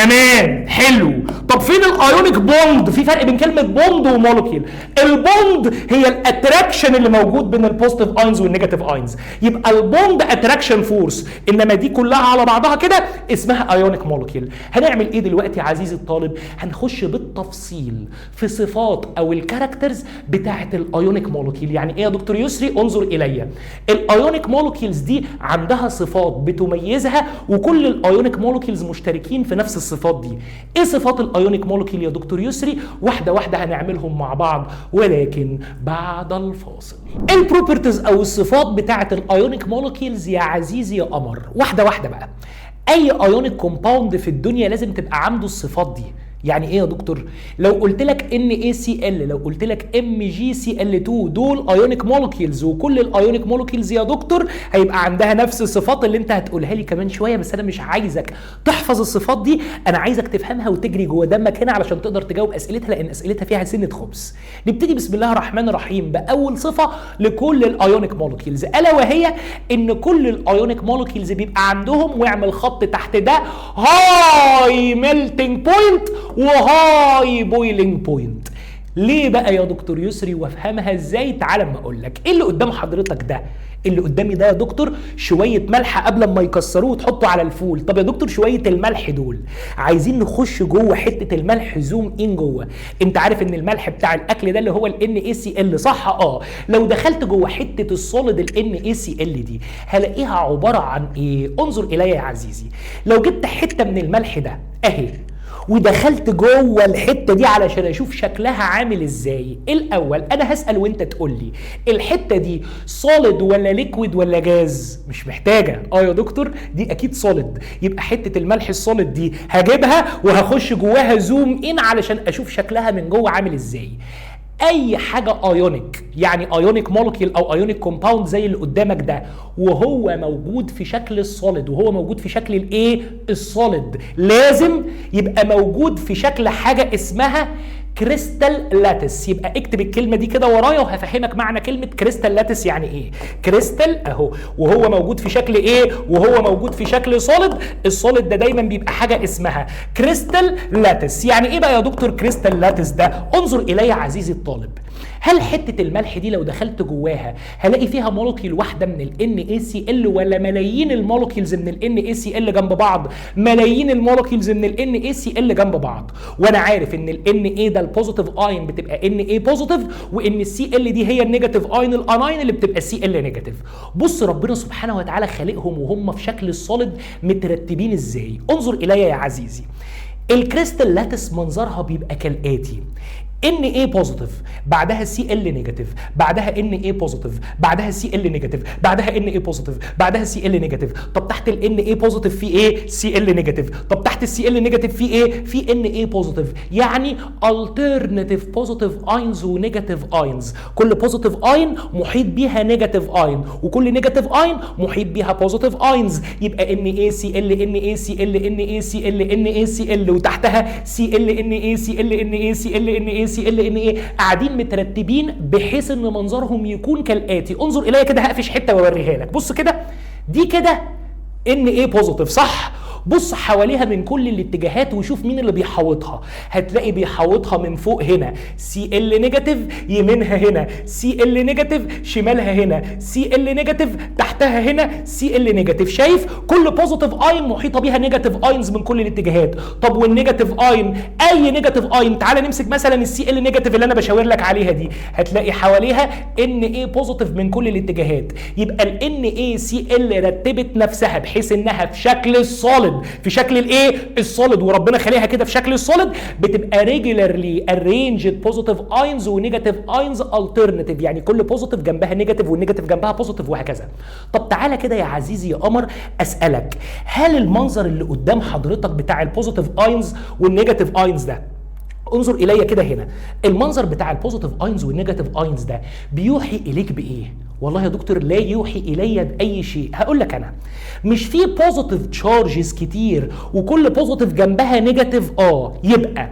تمام حلو. طب فين الايونيك بوند؟ في فرق بين كلمه بوند ومولكيول. البوند هي الاتراكشن اللي موجود بين البوزيتيف اينز والنيجاتيف اينز، يبقى البوند اتراكشن فورس، انما دي كلها على بعضها كده اسمها ايونيك مولكيول. هنعمل ايه دلوقتي يا عزيزي الطالب؟ هنخش بالتفصيل في صفات او الكاركترز بتاعه الايونيك مولكيول. يعني ايه يا دكتور يسري؟ انظر الي. الايونيك مولكيولز دي عندها صفات بتميزها، وكل الايونيك مولكيولز مشتركين في نفس الصفات دي. ايه صفات الايونيك مولكيول يا دكتور يسري؟ واحده واحده هنعملهم مع بعض، ولكن بعد الفاصل. البروبرتيز او الصفات بتاعه الايونيك مولكيولز يا عزيزي يا قمر، واحده واحده بقى. اي ايونيك كومباوند في الدنيا لازم تبقى عنده الصفات دي. يعني ايه يا دكتور؟ لو قلت لك NaCl، لو قلت لك MgCl2، دول ايونيك مولكيولز، وكل الايونيك مولكيولز يا دكتور هيبقى عندها نفس الصفات اللي انت هتقولها لي كمان شويه، بس انا مش عايزك تحفظ الصفات دي، انا عايزك تفهمها وتجري جوه دمك هنا علشان تقدر تجاوب اسئلتها، لان اسئلتها فيها سنه خبز. نبتدي بسم الله الرحمن الرحيم باول صفه لكل الايونيك مولكيولز، الا وهي ان كل الايونيك مولكيولز بيبقى عندهم، واعمل خط تحت ده، هاي ميلتنج بوينت وهاي بويلينج بوينت. ليه بقى يا دكتور يسري وافهمها ازاي؟ تعال اما اقول لك. ايه اللي قدام حضرتك ده؟ اللي قدامي ده يا دكتور شويه ملح قبل ما يكسروه وتحطه على الفول. طب يا دكتور شويه الملح دول عايزين نخش جوه حته الملح، زوم ان جوه. انت عارف ان الملح بتاع الاكل ده اللي هو NaCl صح؟ لو دخلت جوه حته السوليد NaCl دي هلاقيها عباره عن ايه؟ انظر الي يا عزيزي. لو جبت حته من الملح ده اهي ودخلت جوه الحته دي علشان اشوف شكلها عامل ازاي، الاول انا هسال وانت تقول لي الحته دي سوليد ولا ليكويد ولا جاز؟ مش محتاجه. يا دكتور دي اكيد سوليد، يبقى حته الملح السوليد دي هجيبها وهخش جواها زوم ان علشان اشوف شكلها من جوه عامل ازاي. اي حاجه ايونيك، يعني ايونيك مولكيول او ايونيك كومباوند زي اللي قدامك ده، وهو موجود في شكل السوليد، وهو موجود في شكل الايه؟ السوليد، لازم يبقى موجود في شكل حاجه اسمها كريستال لاتس. يبقى اكتب الكلمه دي كده ورايا وهفهمك معنى كلمه كريستال لاتس يعني ايه. كريستال اهو، وهو موجود في شكل ايه؟ وهو موجود في شكل سوليد. السوليد ده دايما بيبقى حاجه اسمها كريستال لاتس. يعني ايه بقى يا دكتور كريستال لاتس ده؟ انظر الي عزيزي الطالب. هل حته الملح دي لو دخلت جواها هلاقي فيها مولكيول واحده من NaCl ولا ملايين المولكيولز من NaCl جنب بعض؟ ملايين المولكيولز من NaCl جنب بعض. وانا عارف ان Na ده البوزيتيف اين بتبقى Na بوزيتيف، وان Cl دي هي النيجاتيف اين الاناين اللي بتبقى Cl نيجاتيف. بص ربنا سبحانه وتعالى خالقهم وهم في شكل السوليد مترتبين ازاي. انظر الي يا عزيزي. الكريستال لاتس منظرها بيبقى كالاتي: Na بوزيتيف، بعدها Cl نيجاتيف، بعدها Na بوزيتيف، بعدها Cl نيجاتيف، بعدها Na بوزيتيف، بعدها Cl نيجاتيف. طب تحت ال Na بوزيتيف في ايه؟ Cl نيجاتيف. طب تحت ال Cl نيجاتيف في ايه؟ في Na بوزيتيف. يعني alternative بوزيتيف اينز ونيجاتيف اينز. كل بوزيتيف اين محيط بيها نيجاتيف اين، وكل نيجاتيف اين محيط بيها بوزيتيف اينز. يبقى NaCl NaCl NaCl NaCl وتحتها Cl NaCl NaCl NaCl قاعدين مترتبين بحيث ان منظرهم يكون كالاتي. انظر الي كده، هقفش حته واوريها لك. بص كده، دي كده Na بوزيتيف صح؟ بص حواليها من كل الاتجاهات وشوف مين اللي بيحوطها. هتلاقي بيحوطها من فوق هنا Cl نيجاتيف، يمينها هنا Cl نيجاتيف، شمالها هنا Cl نيجاتيف، تحتها هنا Cl نيجاتيف. شايف كل بوزيتيف اين محيطه بيها نيجاتيف اينز من كل الاتجاهات. طب والنيجاتيف اين، اي نيجاتيف اين، تعال نمسك مثلا الCl نيجاتيف اللي انا بشاور لك عليها دي، هتلاقي حواليها Na بوزيتيف من كل الاتجاهات. يبقى ال NaCl رتبت نفسها بحيث انها في شكل السوليد، في شكل الايه؟ السوليد، وربنا خليها كده في شكل السوليد، بتبقى ريجولارلي ارينجد بوزيتيف اينز ونيجاتيف اينز الترناتيف، يعني كل بوزيتيف جنبها نيجاتيف والنيجاتيف جنبها بوزيتيف وهكذا. طب تعالى كده يا عزيزي يا قمر اسالك، هل المنظر اللي قدام حضرتك بتاع البوزيتيف اينز والنيجاتيف اينز ده، انظر الي كده هنا، المنظر بتاع البوزيتيف اينز والنيجاتيف اينز ده بيوحي اليك بايه؟ والله يا دكتور لا يوحي الي باي شيء. هقول لك انا، مش في بوزيتيف تشارجز كتير وكل بوزيتيف جنبها نيجاتيف؟ يبقى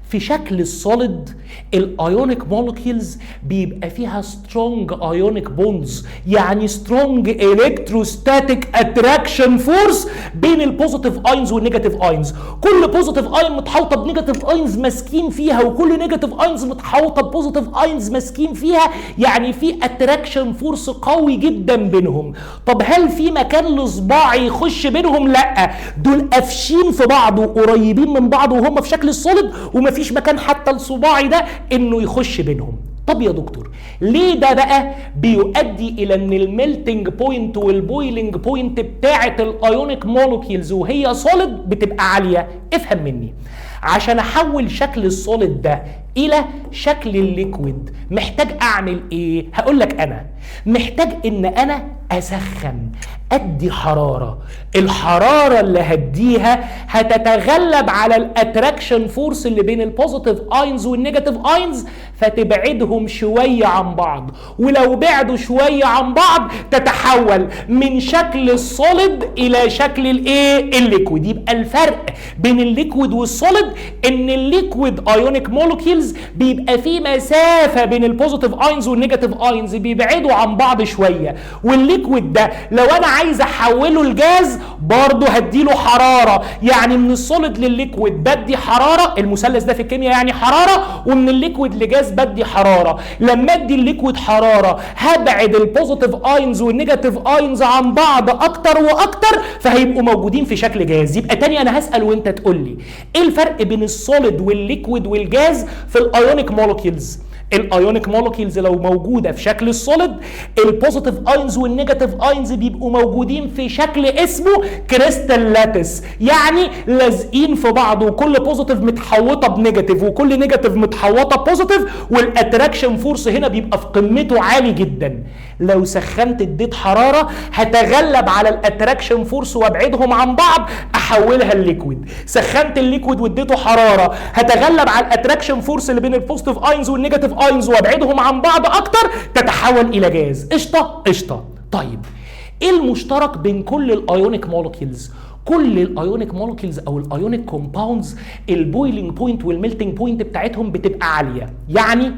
في شكل السوليد الايونيك مولكيولز بيبقى فيها سترونج ايونيك بوندز، يعني سترونج الكتروستاتيك اتراكشن فورس بين البوزيتيف اينز والنيجاتيف اينز. كل بوزيتيف اين متحوطه بنيجاتيف اينز ماسكين فيها، وكل نيجاتيف اينز متحوطه بوزيتيف اينز ماسكين فيها، يعني في اتراكشن فورس قوي جدا بينهم. طب هل في مكان لصباعي يخش بينهم؟ لا، دول قافشين في بعض وقريبين من بعض وهم في شكل السوليد، ومفيش مكان حتى لصباعي ده انه يخش بينهم. طب يا دكتور ليه ده بقى بيؤدي الى ان الميلتنج بوينت والبويلنج بوينت بتاعه الايونيك مولكيولز وهي سوليد بتبقى عاليه؟ افهم مني. عشان احول شكل السوليد ده الى شكل الليكويد محتاج اعمل ايه؟ هقول لك انا محتاج ان انا اسخن، ادي حراره. الحراره اللي هديها هتتغلب على الاتراكشن فورس اللي بين البوزيتيف اينز والنيجاتيف اينز، فتبعدهم شويه عن بعض، ولو بعدوا شويه عن بعض تتحول من شكل السوليد الى شكل الايه؟ الليكويد. يبقى الفرق بين الليكويد والسوليد ان الليكويد ايونيك مولكيولز بيبقى فيه مسافه بين البوزيتيف اينز والنيجاتيف اينز، بيبعدوا عن بعض شويه. والليكويد ده لو انا عايز احوله لجاز برضه هديله حراره، يعني من السوليد للليكويد بدي حراره، المثلث ده في الكيمياء يعني حراره، ومن الليكويد لجاز بدي حراره. لما ادي الليكويد حراره هبعد البوزيتيف اينز والنيجاتيف اينز عن بعض اكتر واكتر، فهيبقوا موجودين في شكل جاز. يبقى تاني انا هسال وانت تقول لي ايه الفرق بين السوليد والليكويد والجاز في الايونيك مولكيولز؟ الايونيك مولكيولز لو موجوده في شكل السوليد، البوزيتيف اينز والنيجاتيف اينز بيبقوا موجودين في شكل اسمه كريستال لاتس، يعني لازقين في بعض، وكل بوزيتيف متحوطه بنيجاتيف وكل نيجاتيف متحوطه بوزيتيف، والاتراكشن فورس هنا بيبقى في قمته عالي جدا. لو سخنت اديت حراره هتغلب على الاتراكشن فورس وابعدهم عن بعض، احولها الليكويد. سخنت الليكويد واديته حراره هتغلب على الاتراكشن فورس اللي بين البوزيتيف اينز والنيجاتيف اينز وابعدهم عن بعض اكتر، تتحول الى جاز. قشطه قشطه. طيب ايه المشترك بين كل الايونيك مولكيولز؟ كل الايونيك مولكيولز او الايونيك كومباوندز البويلينج بوينت والميلتنج بوينت بتاعتهم بتبقى عاليه، يعني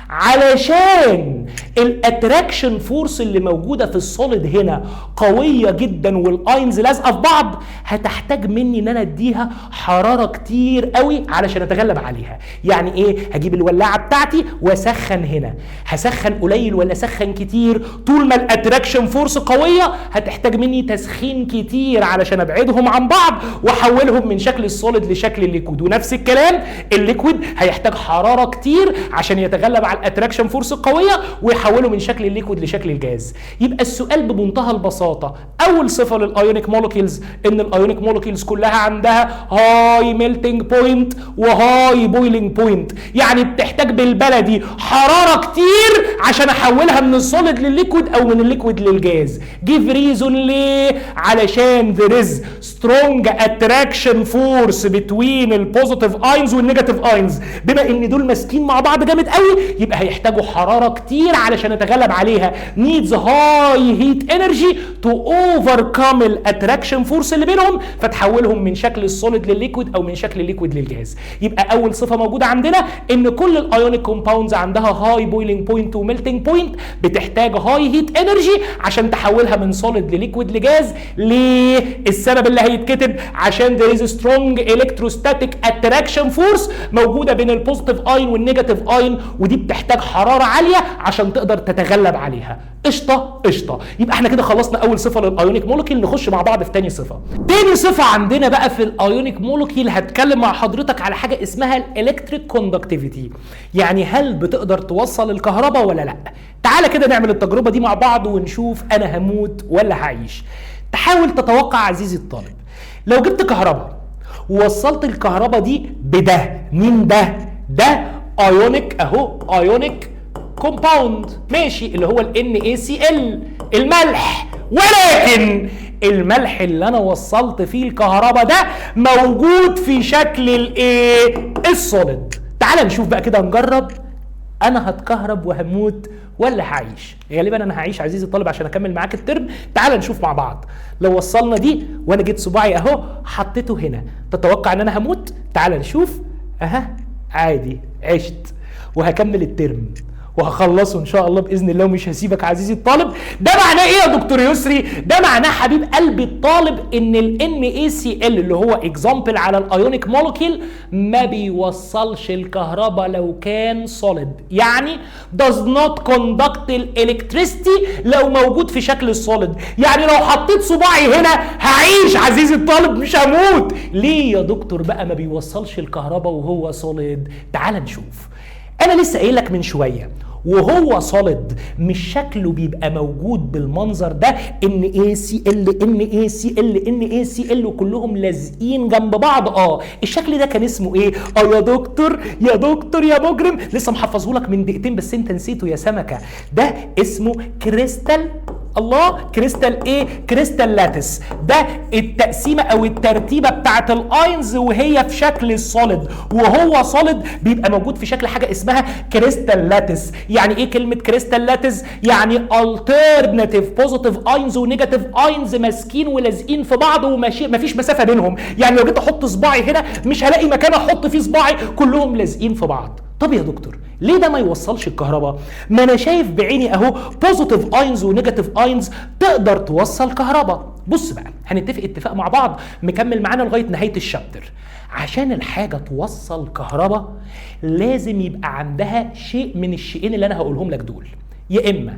علشان الاتراكشن فورس اللي موجوده في السوليد هنا قويه جدا والاينز لازقه في بعض، هتحتاج مني ان انا اديها حراره كتير قوي علشان اتغلب عليها. يعني ايه؟ هجيب الولاعه بتاعتي واسخن هنا، هسخن قليل ولا اسخن كتير؟ طول ما الاتراكشن فورس قويه هتحتاج مني تسخين كتير علشان ابعدهم عن بعض واحولهم من شكل السوليد لشكل الليكويد. ونفس الكلام الليكويد هيحتاج حراره كتير عشان يتغلب على الاتراكشن فورس القويه ويحوله من شكل الليكويد لشكل الجاز. يبقى السؤال بمنتهى البساطه، اول صفه للايونيك مولكيولز ان الايونيك مولكيولز كلها عندها هاي ميلتنج بوينت وهاي بويلنج بوينت، يعني بتحتاج بالبلدي حراره كتير عشان احولها من السوليد للليكويد او من الليكويد للجاز. جيف ريزون ليه؟ علشان there is strong attraction force between البوزيتيف اينز والنيجاتيف اينز، بما ان دول ماسكين مع بعض جامد قوي يبقى هيحتاجوا حراره كتير علشان اتغلب عليها. needs high heat energy to overcome الاتراكشن فورس اللي بينهم، فتحولهم من شكل السوليد للليكويد او من شكل الليكويد للجاز. يبقى اول صفه موجوده عندنا ان كل الايونيك كومباوندز عندها هاي بويلنج بوينت وميلتنج بوينت، بتحتاج هاي هيت انرجي عشان تحولها من سوليد لليكويد لجاز. ليه؟ السبب اللي هيتكتب عشان there is strong electrostatic attraction force موجوده بين البوزيتيف اين والنيجاتيف اين، ودي بتحتاج حراره عاليه عشان تقدر تتغلب عليها. قشطه قشطه. يبقى احنا كده خلصنا اول صفه للايونيك مولكيول. نخش مع بعض في تاني صفه. تاني صفه عندنا بقى في الايونيك مولكيول هتكلم مع حضرتك على حاجه اسمها الالكتريك كوندكتيفيتي، يعني هل بتقدر توصل الكهرباء ولا لا؟ تعالى كده نعمل التجربه دي مع بعض ونشوف انا هموت ولا هعيش. تحاول تتوقع عزيزي الطالب، لو جبت كهرباء ووصلت الكهرباء دي بده، مين ده؟ ده ايونيك اهو، ايونيك كومباوند ماشي، اللي هو ال NaCl الملح، ولكن الملح اللي انا وصلت فيه الكهرباء ده موجود في شكل الايه؟ السوليد. تعال نشوف بقى كده، نجرب انا هتكهرب وهموت ولا هعيش. غالبا انا هعيش عزيزي الطالب عشان اكمل معاك الترم. تعال نشوف مع بعض. لو وصلنا دي وانا جيت صباعي اهو حطيته هنا، تتوقع ان انا هموت؟ تعال نشوف. اها عادي عشت. وهكمل الترم وهخلصه ان شاء الله باذن الله ومش هسيبك عزيزي الطالب. ده معناه ايه يا دكتور يسري؟ ده معناه حبيب قلبي الطالب ان ال NaCl اللي هو اكزامبل على الايونيك مولكيول ما بيوصلش الكهرباء لو كان solid، يعني does not conduct electricity لو موجود في شكل السوليد. يعني لو حطيت صباعي هنا هعيش عزيزي الطالب مش هموت. ليه يا دكتور بقى ما بيوصلش الكهرباء وهو solid؟ تعال نشوف. انا لسه قايل لك من شويه وهو صلد مش شكله بيبقى موجود بالمنظر ده NaCl NaCl NaCl وكلهم لازقين جنب بعض. الشكل ده كان اسمه ايه؟ يا دكتور يا دكتور يا مجرم، لسه محفظه لك من دقيقتين بس انت نسيته يا سمكه. ده اسمه كريستال. الله، كريستال ايه؟ كريستال لاتس. ده التقسيمه او الترتيبه بتاعت الاينز وهي في شكل السوليد، وهو سوليد بيبقى موجود في شكل حاجه اسمها كريستال لاتس. يعني ايه كلمه كريستال لاتس؟ يعني alternative positive اينز ونيجاتيف اينز ماسكين ولازقين في بعض ومفيش مسافه بينهم. يعني لو جيت احط صباعي هنا مش هلاقي مكان احط فيه صباعي، كلهم لازقين في بعض. طب يا دكتور ليه ده ما يوصلش الكهرباء؟ ما انا شايف بعيني اهو بوزيتيف اينز ونيجاتيف اينز تقدر توصل كهرباء. بص بقى هنتفق اتفاق مع بعض مكمل معانا لغايه نهايه الشابتر. عشان الحاجه توصل كهرباء لازم يبقى عندها شيء من الشيئين اللي انا هقولهم لك دول. يا اما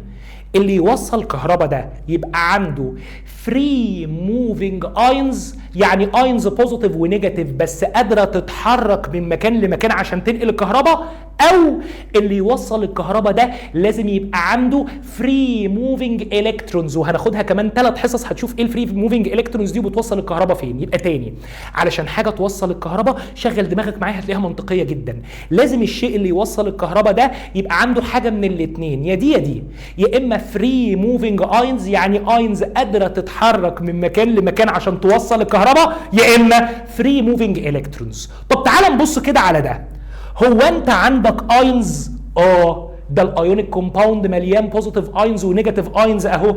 اللي يوصل كهرباء ده يبقى عنده فري موفينج اينز، يعني اينز بوزيتيف ونيجاتيف بس قادره تتحرك من مكان لمكان عشان تنقل الكهرباء، او اللي يوصل الكهرباء ده لازم يبقى عنده فري موفينج الكترونز. وهناخدها كمان 3 حصص هتشوف ايه الفري موفينج الكترونز دي وبتوصل الكهرباء فين. يبقى تاني علشان حاجه توصل الكهرباء شغل دماغك معايا هتلاقيها منطقيه جدا. لازم الشيء اللي يوصل الكهرباء ده يبقى عنده حاجه من الاثنين، يا دي يا دي، يا اما فري موفينج اينز يعني اينز قادره تتحرك من مكان لمكان عشان توصل الكهرباء، يا اما فري موفينج الكترونز. طب تعال نبص كده على ده. هو انت عندك اينز؟ ده الايونيك كومباوند مليان بوزيتيف اينز ونيجاتيف اينز اهو.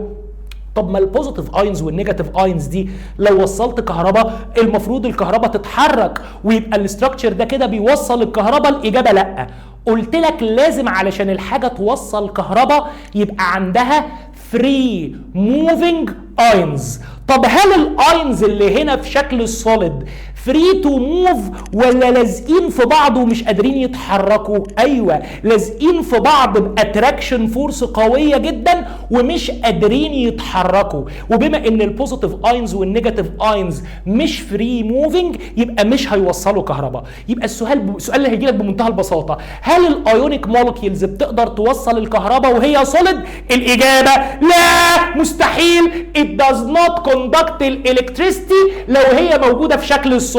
طب ما البوزيتيف اينز والنيجاتيف اينز دي لو وصلت كهرباء المفروض الكهرباء تتحرك ويبقى الاستراكشر ده كده بيوصل الكهرباء. الاجابه لا. قلت لك لازم علشان الحاجه توصل كهرباء يبقى عندها فري موفينج اينز. طب هل الاينز اللي هنا في شكل السوليد فري تو موف ولا لازقين في بعض ومش قادرين يتحركوا؟ ايوه لازقين في بعض باتراكشن فورس قويه جدا ومش قادرين يتحركوا. وبما ان البوزيتيف اينز والنيجاتيف اينز مش فري موفينج يبقى مش هيوصلوا كهرباء. يبقى السؤال اللي هيجي لك بمنتهى البساطه، هل الايونيك مولكيولز بتقدر توصل الكهرباء وهي سوليد؟ الاجابه لا، مستحيل. it does not conduct electricity لو هي موجوده في شكل السوليد.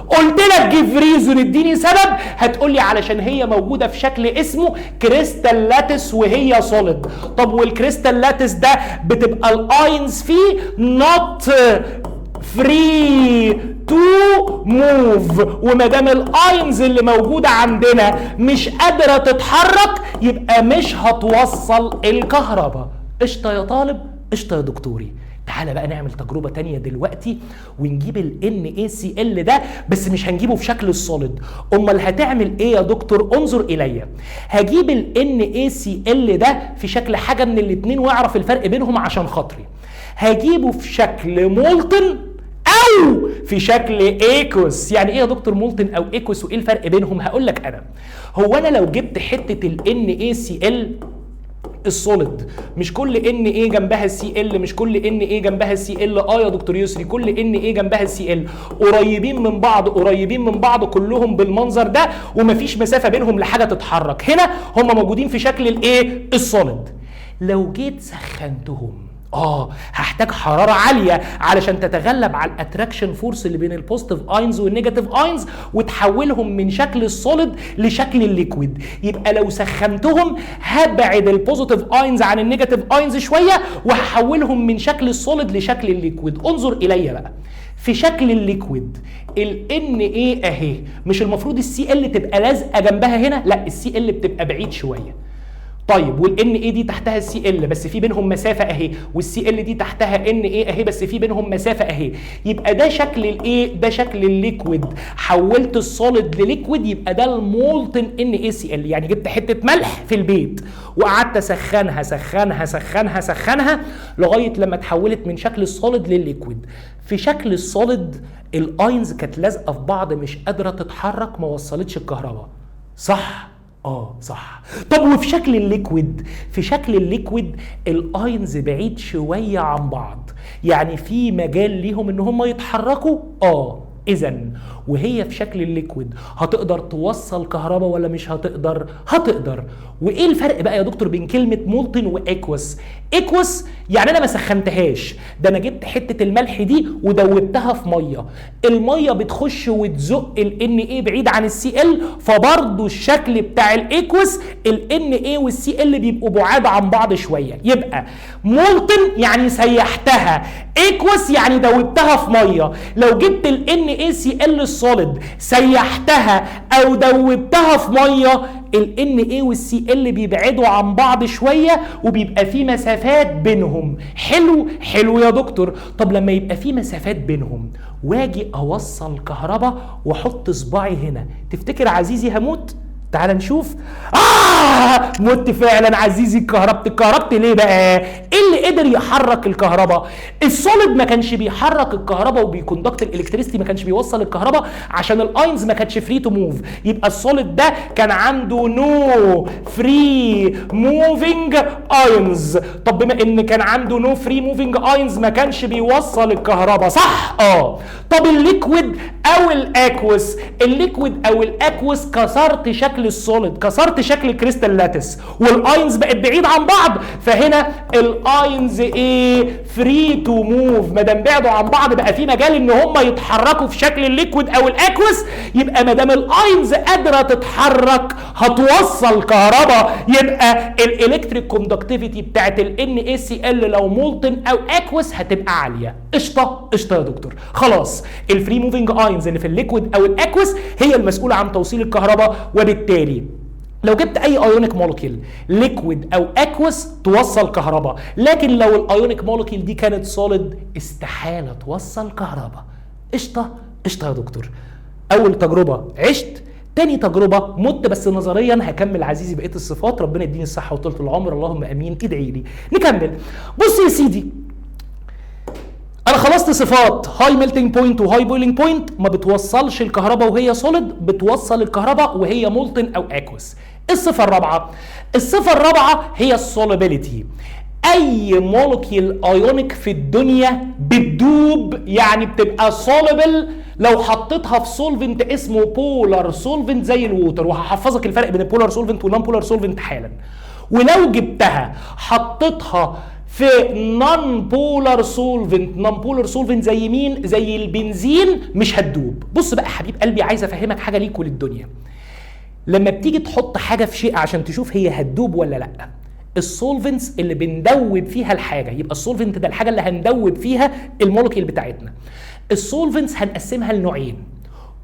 قلت لك جيف ريزون، اديني سبب. هتقول لي علشان هي موجوده في شكل اسمه كريستال لاتس وهي سوليد. طب والكريستال لاتس ده بتبقى الاينز فيه not free to move، وما دام الاينز اللي موجوده عندنا مش قادره تتحرك يبقى مش هتوصل الكهرباء. قشطه يا طالب، قشطه يا دكتوري. تعالى بقى نعمل تجربة تانية دلوقتي ونجيب ال NaCl ده، بس مش هنجيبه في شكل السوليد. امال هتعمل ايه يا دكتور؟ انظر الي. هجيب ال NaCl ده في شكل حاجة من الاتنين واعرف الفرق بينهم عشان خاطري. هجيبه في شكل مولتن او في شكل ايكوس. يعني ايه يا دكتور مولتن او ايكوس وايه الفرق بينهم؟ هقول لك انا. هو انا لو جبت حتة ال NaCl السوليد مش كل ان ايه جنبها سي ال، مش كل ان ايه جنبها سي ال. يا دكتور يسري كل ان ايه جنبها سي ال قريبين من بعض، قريبين من بعض كلهم بالمنظر ده ومفيش مسافه بينهم لحاجه تتحرك. هنا هم موجودين في شكل الايه؟ السوليد. لو جيت سخنتهم هحتاج حراره عاليه علشان تتغلب على الاتراكشن فورس اللي بين البوزيتيف اينز والنيجاتيف اينز وتحولهم من شكل السوليد لشكل الليكويد. يبقى لو سخنتهم هبعد البوزيتيف اينز عن النيجاتيف اينز شويه وهحولهم من شكل السوليد لشكل الليكويد. انظر الي بقى في شكل الليكويد. ال Na اهي، مش المفروض السي ال تبقى لازقه جنبها هنا؟ لا، السي ال بتبقى بعيد شويه. طيب والان اي دي تحتها السي ال بس في بينهم مسافه اهي، والسي ال دي تحتها ان اي اهي بس في بينهم مسافه اهي. يبقى ده شكل الايه؟ ده شكل الليكويد. حولت السوليد لليكويد، يبقى ده المولتن ان اي سي ال. يعني جبت حته ملح في البيت وقعدت اسخنها سخنها سخنها سخنها لغايه لما اتحولت من شكل السوليد للليكويد. في شكل السوليد الاينز كانت لازقه في بعض مش قادره تتحرك، ما وصلتش الكهرباء، صح؟ صح. طب وفي شكل الليكويد؟ في شكل الليكويد الاينز بعيد شويه عن بعض، يعني في مجال ليهم ان هم يتحركوا. اذا وهي في شكل الليكويد هتقدر توصل كهرباء ولا مش هتقدر؟ هتقدر. وايه الفرق بقى يا دكتور بين كلمه مولتن واكوس؟ اكوس يعني انا ما سخنتهاش، ده انا جبت حته الملح دي ودوبتها في ميه، الميه بتخش وتزق الان اي بعيد عن السي ال، فبرضه الشكل بتاع الاكوس الان اي والسي ال بيبقوا بعاد عن بعض شويه. يبقى مولتن يعني سيحتها، اكوس يعني دوبتها في ميه. لو جبت الان اي سي ال السوليد سيحتها او دوبتها في ميه، الان اي والسي ال بيبعدوا عن بعض شويه وبيبقى في مسافات بينهم. حلو يا دكتور. طب لما يبقى في مسافات بينهم واجي اوصل كهرباء واحط صباعي هنا، تفتكر عزيزي هموت؟ تعال نشوف. مت فعلا عزيزي. اتكهربت ليه بقى؟ ايه اللي قدر يحرك الكهرباء؟ السوليد ما كانش بيحرك الكهرباء وبيكوندكت الالكتريستي، ما كانش بيوصل الكهرباء عشان الاينز ما كانتش فري تو موف. يبقى السوليد ده كان عنده نو فري موفينج اينز. طب بما ان كان عنده نو فري موفينج اينز ما كانش بيوصل الكهرباء، صح؟ طب الليكويد او الاكوس؟ الليكويد او الاكوس كسرت شكل السوليد، كسرت شكل الكريستال لاتس، والاينز بقت بعيد عن بعض، فهنا الاينز فري تو موف. ما دام بعدوا عن بعض بقى في مجال ان هم يتحركوا في شكل الليكويد او الاكوس. يبقى ما دام الاينز قادره تتحرك هتوصل كهرباء، يبقى الالكتريك كوندكتيفيتي بتاعت الان اي سي ال لو مولتن او اكوس هتبقى عاليه. قشطه يا دكتور. خلاص الفري موفينج اينز اللي في الليكويد او الاكوس هي المسؤوله عن توصيل الكهرباء، وبالتالي لو جبت اي ايونيك مولكيول ليكويد او اكوس توصل كهرباء، لكن لو الايونيك مولكيول دي كانت سوليد استحاله توصل كهرباء. قشطه يا دكتور. اول تجربه عشت، تاني تجربه مت، بس نظريا هكمل عزيزي بقيه الصفات. ربنا يديني الصحه وطولة العمر، اللهم امين. ادعي لي. نكمل. بص يا سيدي، انا خلصت صفات هاي ميلتنج بوينت وهاي بويلنج بوينت، ما بتوصلش الكهرباء وهي سوليد، بتوصل الكهرباء وهي مولتن او اكوس. الصفه الرابعه هي السوليبيليتي. اي مولكيول ايونيك في الدنيا بتدوب، يعني بتبقى سوليبل لو حطيتها في سولفنت اسمه بولار سولفنت زي الووتر، وهحفظك الفرق بين البولار سولفنت والنون بولار سولفنت حالا. ولو جبتها حطيتها في نون بولار سولفنت زي مين؟ زي البنزين، مش هتدوب. بص بقى حبيب قلبي، عايز افهمك حاجه ليك وللدنيا. لما بتيجي تحط حاجه في شيء عشان تشوف هي هتدوب ولا لا، السولفنتس اللي بندوب فيها الحاجه، يبقى السولفنت ده الحاجه اللي هندوب فيها المولكيول بتاعتنا. السولفنتس هنقسمها لنوعين: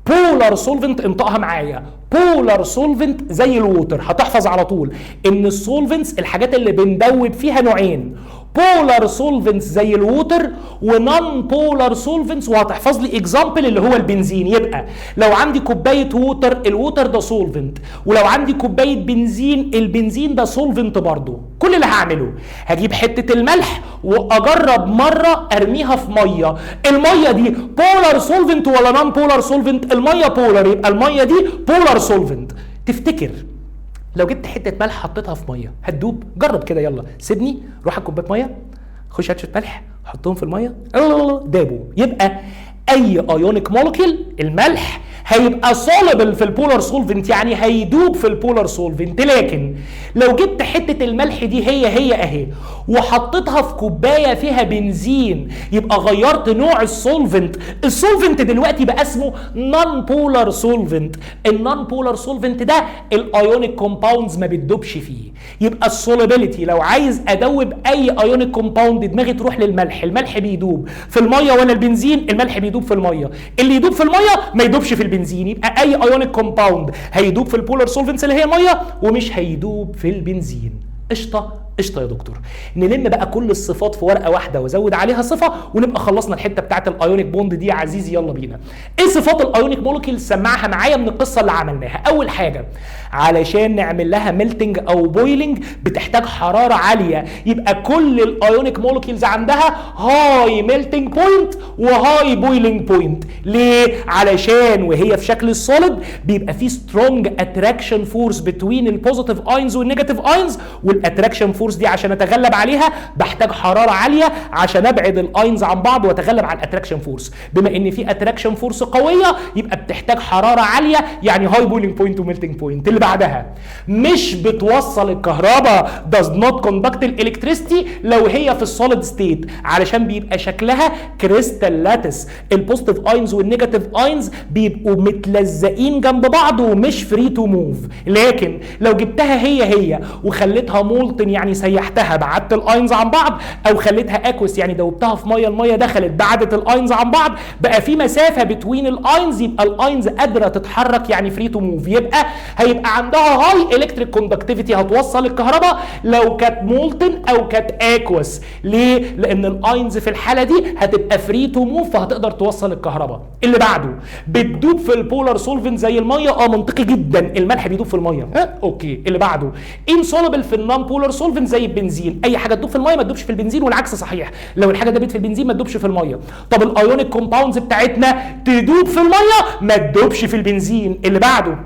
بولار سولفنت، انطقها معايا، بولار سولفنت زي الووتر. هتحفظ على طول ان السولفنتس الحاجات اللي بندوب فيها نوعين: بولار سولفنتس زي الووتر ونون بولار سولفنتس. وهتحفظ لي اكزامبل اللي هو البنزين. يبقى لو عندي كوبايه ووتر، الووتر ده سولفنت، ولو عندي كوبايه بنزين، البنزين ده سولفنت برضه. كل اللي هعمله هجيب حته الملح واجرب مره ارميها في ميه، الميه دي بولار سولفنت ولا نون بولار سولفنت؟ الميه بولار، يبقى الميه دي بولار سولفنت. تفتكر لو جبت حته ملح حطيتها في ميه هتدوب؟ جرب كده، يلا سيبني، روح على كوبايه ميه، خش هات شويه ملح حطهم في الميه، دابوا. يبقى اي ايونيك مولكيول الملح هيبقى سوليبل في البولار سولفنت، يعني هيدوب في البولار سولفنت. لكن لو جبت حته الملح دي هي اهي وحطيتها في كوبايه فيها بنزين، يبقى غيرت نوع السولفنت. السولفنت دلوقتي بقى اسمه نون بولار سولفنت. النون بولار سولفنت ده الايونيك كومباوندز ما بتدوبش فيه. يبقى السوليبيليتي لو عايز ادوب اي ايونيك كومباوند دماغي تروح للملح. الملح بيدوب في الميه، وانا البنزين الملح بيدوب في الميه. اللي يدوب في الميه ما يدوبش في البنزين. يبقى اي ايونيك كومباوند هيدوب في البولار سولفنتس اللي هي الميه، ومش هيدوب في البنزين. قشطه قشطه يا دكتور. نلم بقى كل الصفات في ورقه واحده وازود عليها صفه ونبقى خلصنا الحته بتاعت الايونيك بوند دي يا عزيزي. يلا بينا. ايه صفات الايونيك مولكيول؟ سمعها معايا من القصه اللي عملناها. اول حاجه علشان نعمل لها ميلتنج او بويلنج بتحتاج حراره عاليه، يبقى كل الايونيك مولكيولز عندها هاي ميلتنج بوينت وهاي بويلنج بوينت. ليه؟ علشان وهي في شكل السوليد بيبقى في سترونج اتراكشن فورس بتوين البوزيتيف اينز والنيجاتيف اينز، والاتراكشن فورس دي عشان اتغلب عليها بحتاج حراره عاليه عشان ابعد الاينز عن بعض واتغلب على الاتراكشن فورس. بما ان في اتراكشن فورس قويه يبقى بتحتاج حراره عاليه، يعني هاي بويلنج بوينت وميلتنج بوينت. اللي بعدها مش بتوصل الكهرباء does not conduct الالكتريستي لو هي في السوليد ستيت، علشان بيبقى شكلها كريستال لاتس. البوزيتيف اينز والنيجاتيف اينز بيبقوا متلزقين جنب بعض ومش فري تو موف. لكن لو جبتها هي وخليتها مولتن يعني سيحتها بعدت الاينز عن بعض، او خليتها اكوس يعني دوبتها في ميه، الميه دخلت بعدت الاينز عن بعض، بقى في مسافه بتوين الاينز، يبقى الاينز قادره تتحرك يعني فري تو موف. يبقى هيبقى عندها هاي الكتريك كوندكتيفيتي هتوصل الكهرباء لو كانت مولتن او كانت اكوس. ليه؟ لان الاينز في الحاله دي هتبقى فري تو موف فهتقدر توصل الكهرباء. اللي بعده بتدوب في البولار سولفنت زي الميه. منطقي جدا، الملح بيدوب في الميه. اوكي. اللي بعده انسولبل في النون بولار سولفنت زي البنزين. اي حاجه تدوب في الميه ما تدوبش في البنزين، والعكس صحيح، لو الحاجه دابت في البنزين ما تدوبش في الميه. طب الايونيك كومباوندز بتاعتنا تدوب في الميه ما تدوبش في البنزين. اللي بعده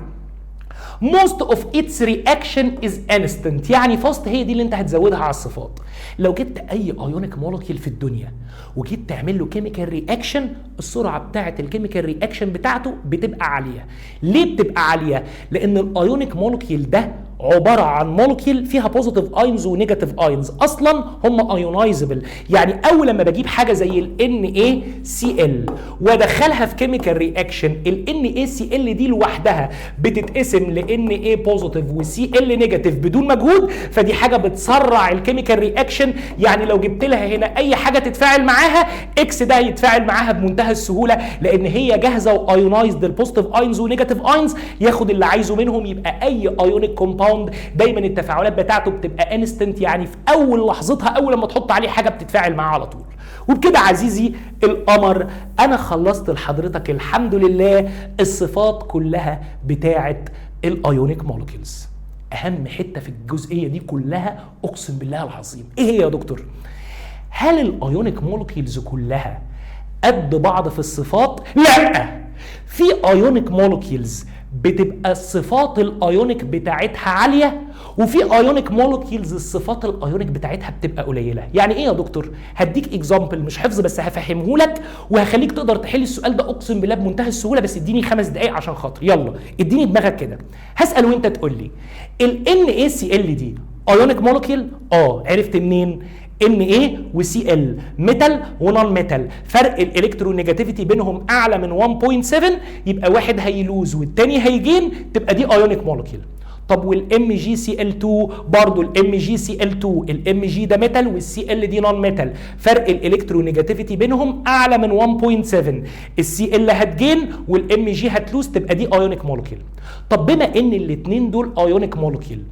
most of its reaction is instant، يعني فاست هي دي اللي انت هتزودها على الصفات. لو جبت اي ايونيك مولكيول في الدنيا وجيت تعمل له كيميكال رياكشن، السرعه بتاعه الكيميكال رياكشن بتاعته بتبقى عاليه. ليه بتبقى عاليه؟ لان الايونيك مولكيول ده عباره عن مولكيول فيها بوزيتيف اينز ونيجاتيف اينز، اصلا هم ايونايزبل. يعني اول لما بجيب حاجه زي ال NaCl وادخلها في كيميكال رياكشن، ال NaCl دي لوحدها بتتقسم ل Na بوزيتيف و Cl نيجاتيف بدون مجهود، فدي حاجه بتسرع الكيميكال رياكشن. يعني لو جبت لها هنا اي حاجه تتفاعل معاها، اكس ده هيتفاعل معاها بمنتهى السهوله لان هي جاهزه وايونايزد البوزيتيف اينز ونيجاتيف اينز، ياخد اللي عايزه منهم. يبقى اي ايونيك كومباوند دايما التفاعلات بتاعته بتبقى انستنت، يعني في اول لحظتها اول لما تحط عليه حاجه بتتفاعل معاه على طول. وبكده عزيزي القمر انا خلصت لحضرتك الحمد لله الصفات كلها بتاعه الايونيك مولكيولز. اهم حته في الجزئيه دي كلها اقسم بالله العظيم ايه هي يا دكتور؟ هل الايونيك مولكيولز كلها قد بعض في الصفات؟ لا، في ايونيك مولكيولز بتبقى الصفات الايونيك بتاعتها عاليه، وفي ايونيك مولكيولز الصفات الايونيك بتاعتها بتبقى قليله. يعني ايه يا دكتور؟ هديك اكزامبل مش حفظ بس هفهمه لك وهخليك تقدر تحل السؤال ده اقسم بالله بمنتهى السهوله، بس اديني 5 دقائق عشان خاطر. يلا اديني دماغك كده. هسال وانت تقول لي ال NaCl دي ايونيك مولكيول؟ عرفت منين؟ Na و Cl ميتال ونون ميتال، فرق الالكترونيجاتيفيتي بينهم اعلى من 1.7، يبقى واحد هيلوز والتاني هيجين، تبقى دي ايونيك مولكيول. طب والام جي سي ال 2 برضه الام جي سي ال 2، الام جي ده ميتال والسي ال دي نون ميتال، فرق الالكترونيجاتيفيتي بينهم اعلى من 1.7، السي ال هتجين والام جي هتلوز، تبقى دي ايونيك مولكيول. طب بما ان الاثنين دول ايونيك مولكيول،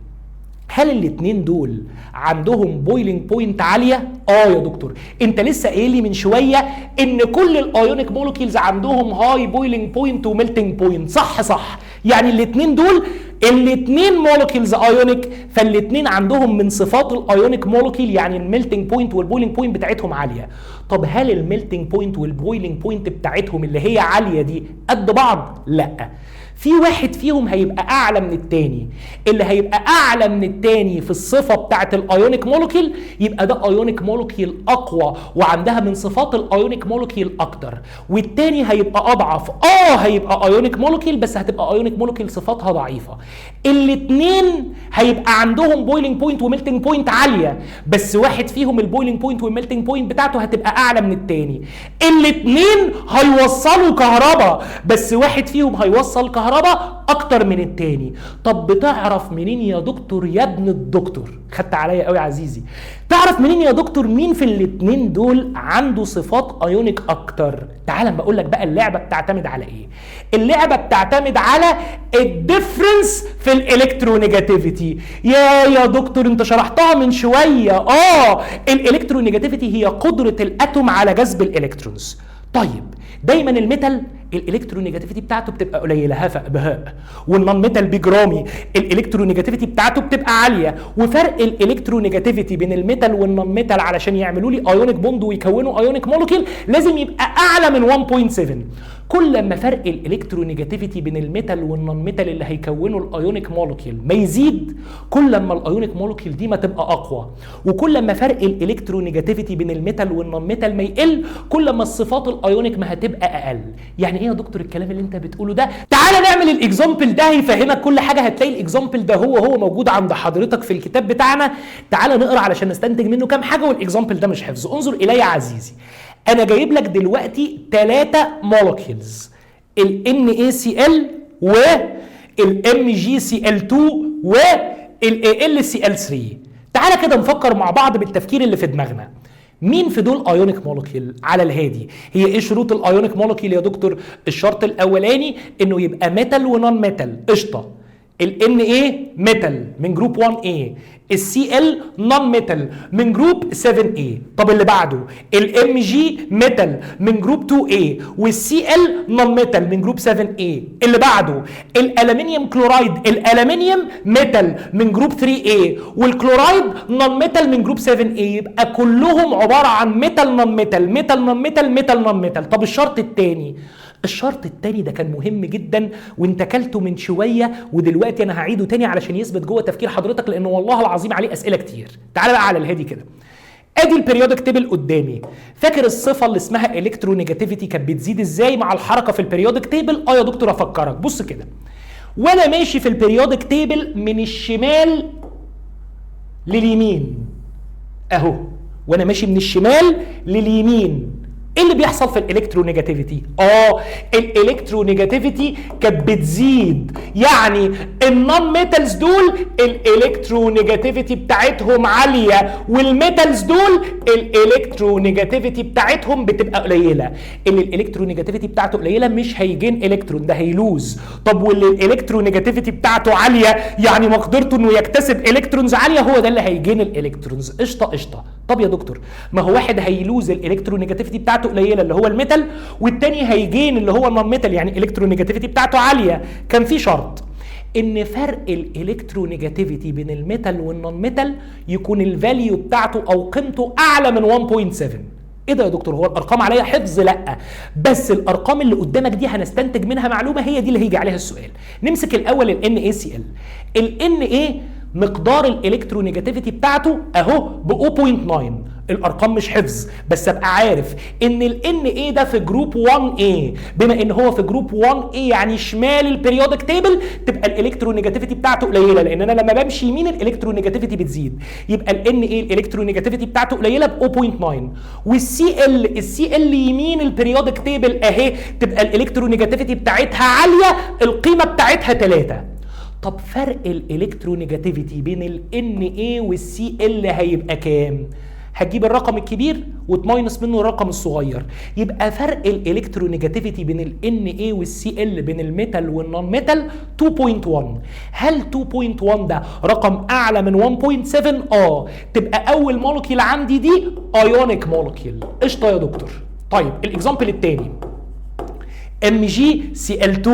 هل الاثنين دول عندهم بويلنج بوينت عاليه؟ يا دكتور انت لسه قايل لي من شويه ان كل الايونيك مولكيولز عندهم هاي بويلنج بوينت وميلتنج بوينت. صح، يعني الاثنين دول الاثنين مولكيولز ايونيك، فالاثنين عندهم من صفات الايونيك مولكيول يعني الميلتنج بوينت والبويلنج بوينت بتاعتهم عاليه. طب هل الميلتنج بوينت والبويلنج بوينت بتاعتهم اللي هي عاليه دي قد بعض؟ لا، في واحد فيهم هيبقى اعلى من التاني. اللي هيبقى اعلى من التاني في الصفه بتاعه الايونيك مولكيول يبقى ده ايونيك مولكيول اقوى وعندها من صفات الايونيك مولكيول اكتر، والتاني هيبقى اضعف. هيبقى ايونيك مولكيول بس هتبقى ايونيك مولكيول صفاتها ضعيفه. الاثنين هيبقى عندهم بويلنج بوينت وميلتنج بوينت عاليه، بس واحد فيهم البويلنج بوينت والميلتنج بوينت بتاعته هتبقى اعلى من التاني. الاثنين هيوصلوا كهرباء بس واحد فيهم هيوصل كهرباء اكتر من التاني. طب بتعرف منين يا دكتور يا ابن الدكتور؟ خدت عليا قوي يا عزيزي. تعرف منين يا دكتور مين في الاتنين دول عنده صفات ايونيك اكتر؟ تعال بقول لك بقى اللعبه بتعتمد على ايه. اللعبه بتعتمد على الديفرنس في الالكترونيجاتيفيتي. يا دكتور انت شرحتها من شويه. الالكترونيجاتيفيتي هي قدره الاتوم على جذب الالكترونز. طيب دايما الميتال الالكترونيجاتيفيتي بتاعته بتبقى قليله، هفق بهاء، والنون ميتال بجرامي الالكترونيجاتيفيتي بتاعته بتبقى عاليه. وفرق الالكترونيجاتيفيتي بين الميتال والنون ميتال علشان يعملوا لي ايونيك بوند ويكونوا ايونيك مولكيول لازم يبقى اعلى من 1.7. كل ما فرق الالكترونيجاتيفيتي بين الميتال والنون ميتال اللي هيكونوا الايونيك مولكيول ما يزيد، كل ما الايونيك مولكيول دي ما تبقى اقوى. وكل ما فرق الالكترونيجاتيفيتي بين الميتال والنون ميتال ما يقل، كل ما الصفات الايونيك ما هتبقى اقل. يعني ايه يا دكتور الكلام اللي انت بتقوله ده؟ تعالى نعمل الاكزامبل ده هيفهمك كل حاجه. هتلاقي الاكزامبل ده هو موجود عند حضرتك في الكتاب بتاعنا. تعالى نقرا علشان نستنتج منه كام حاجه، والاكزامبل ده مش حفظ. انظر الي يا عزيزي، انا جايب لك دلوقتي 3 مولكيولز، ال NaCl وال MgCl2 وال AlCl3. تعالى كده نفكر مع بعض بالتفكير اللي في دماغنا. مين في دول ايونيك مولكيول على الهادي؟ هي ايه شروط الايونيك مولكيول يا دكتور؟ الشرط الاولاني انه يبقى ميتال ونون ميتال، قشطه. ال Na ميتال من جروب 1A، الCl نون ميتال من جروب 7A. طب اللي بعده ال Mg ميتال من جروب 2A، والCl نون ميتال من جروب 7A. اللي بعده الالومنيوم كلورايد، الالومنيوم ميتال من جروب 3A، والكلورايد نون ميتال من جروب 7A. يبقى كلهم عباره عن ميتال نون ميتال، ميتال نون ميتال، ميتال نون ميتال. طب الشرط الثاني، الشرط التاني ده كان مهم جدا وانت كلته من شويه، ودلوقتي انا هعيده تاني علشان يثبت جوه تفكير حضرتك، لانه والله العظيم عليه اسئله كتير. تعال بقى على الهادي كده. ادي البريودك تيبل قدامي. فاكر الصفه اللي اسمها الكترونيجاتيفيتي كانت بتزيد ازاي مع الحركه في البريودك تيبل؟ يا دكتور افكرك. بص كده، وانا ماشي في البريودك تيبل من الشمال لليمين اهو، وانا ماشي من الشمال لليمين، ايه اللي بيحصل في الالكترونيجاتيفيتي؟ الالكترونيجاتيفيتي كانت بتزيد. يعني النون ميتالز دول الالكترونيجاتيفيتي بتاعتهم عاليه، والميتالز دول الالكترونيجاتيفيتي بتاعتهم بتبقى قليله. اللي الالكترونيجاتيفيتي بتاعته قليله مش هيجين الكترون، ده هيلوز. طب واللي الالكترونيجاتيفيتي بتاعته عاليه يعني مقدرته انه يكتسب الكترونز عاليه، هو ده اللي هيجين الالكترونز. قشطه قشطه. طب يا دكتور ما هو واحد هيلوز الالكترونيجاتيفيتي بتاعته قليله اللي هو الميتال، والتاني هيجين اللي هو النون ميتال يعني الالكترونيجاتيفيتي بتاعته عاليه. كان في شرط ان فرق الالكترونيجاتيفيتي بين الميتال والنون ميتال يكون الفاليو بتاعته او قيمته اعلى من 1.7. ايه ده يا دكتور هو الارقام عليها حفظ؟ لا، بس الارقام اللي قدامك دي هنستنتج منها معلومه، هي دي اللي هيجي عليها السؤال. نمسك الاول ال NaCl. ال Na مقدار الالكترونيجاتيفيتي بتاعته اهو ب 0.9. الارقام مش حفظ، بس ابقى عارف ان ال Na ده في جروب 1A. بما ان هو في جروب 1A يعني شمال البريودك تيبل، تبقى الالكترونيجاتيفيتي بتاعته قليله، لان انا لما بمشي يمين الالكترونيجاتيفيتي بتزيد. يبقى ال Na الالكترونيجاتيفيتي بتاعته قليله ب 0.9. والCl يمين البريودك تيبل اهي، تبقى الالكترونيجاتيفيتي بتاعتها عاليه، القيمه بتاعتها 3. طب فرق الالكترونيجاتيفيتي بين ال Na والCl هيبقى كام؟ هتجيب الرقم الكبير وتماينس منه الرقم الصغير، يبقى فرق الالكترونيجاتيفيتي بين ال Na والCl بين الميتال والنون ميتال 2.1. هل 2.1 ده رقم اعلى من 1.7؟ تبقى اول مولكيول عندي دي ايونيك مولكيول. قشطه يا دكتور. طيب الاكزامبل الثاني MgCl2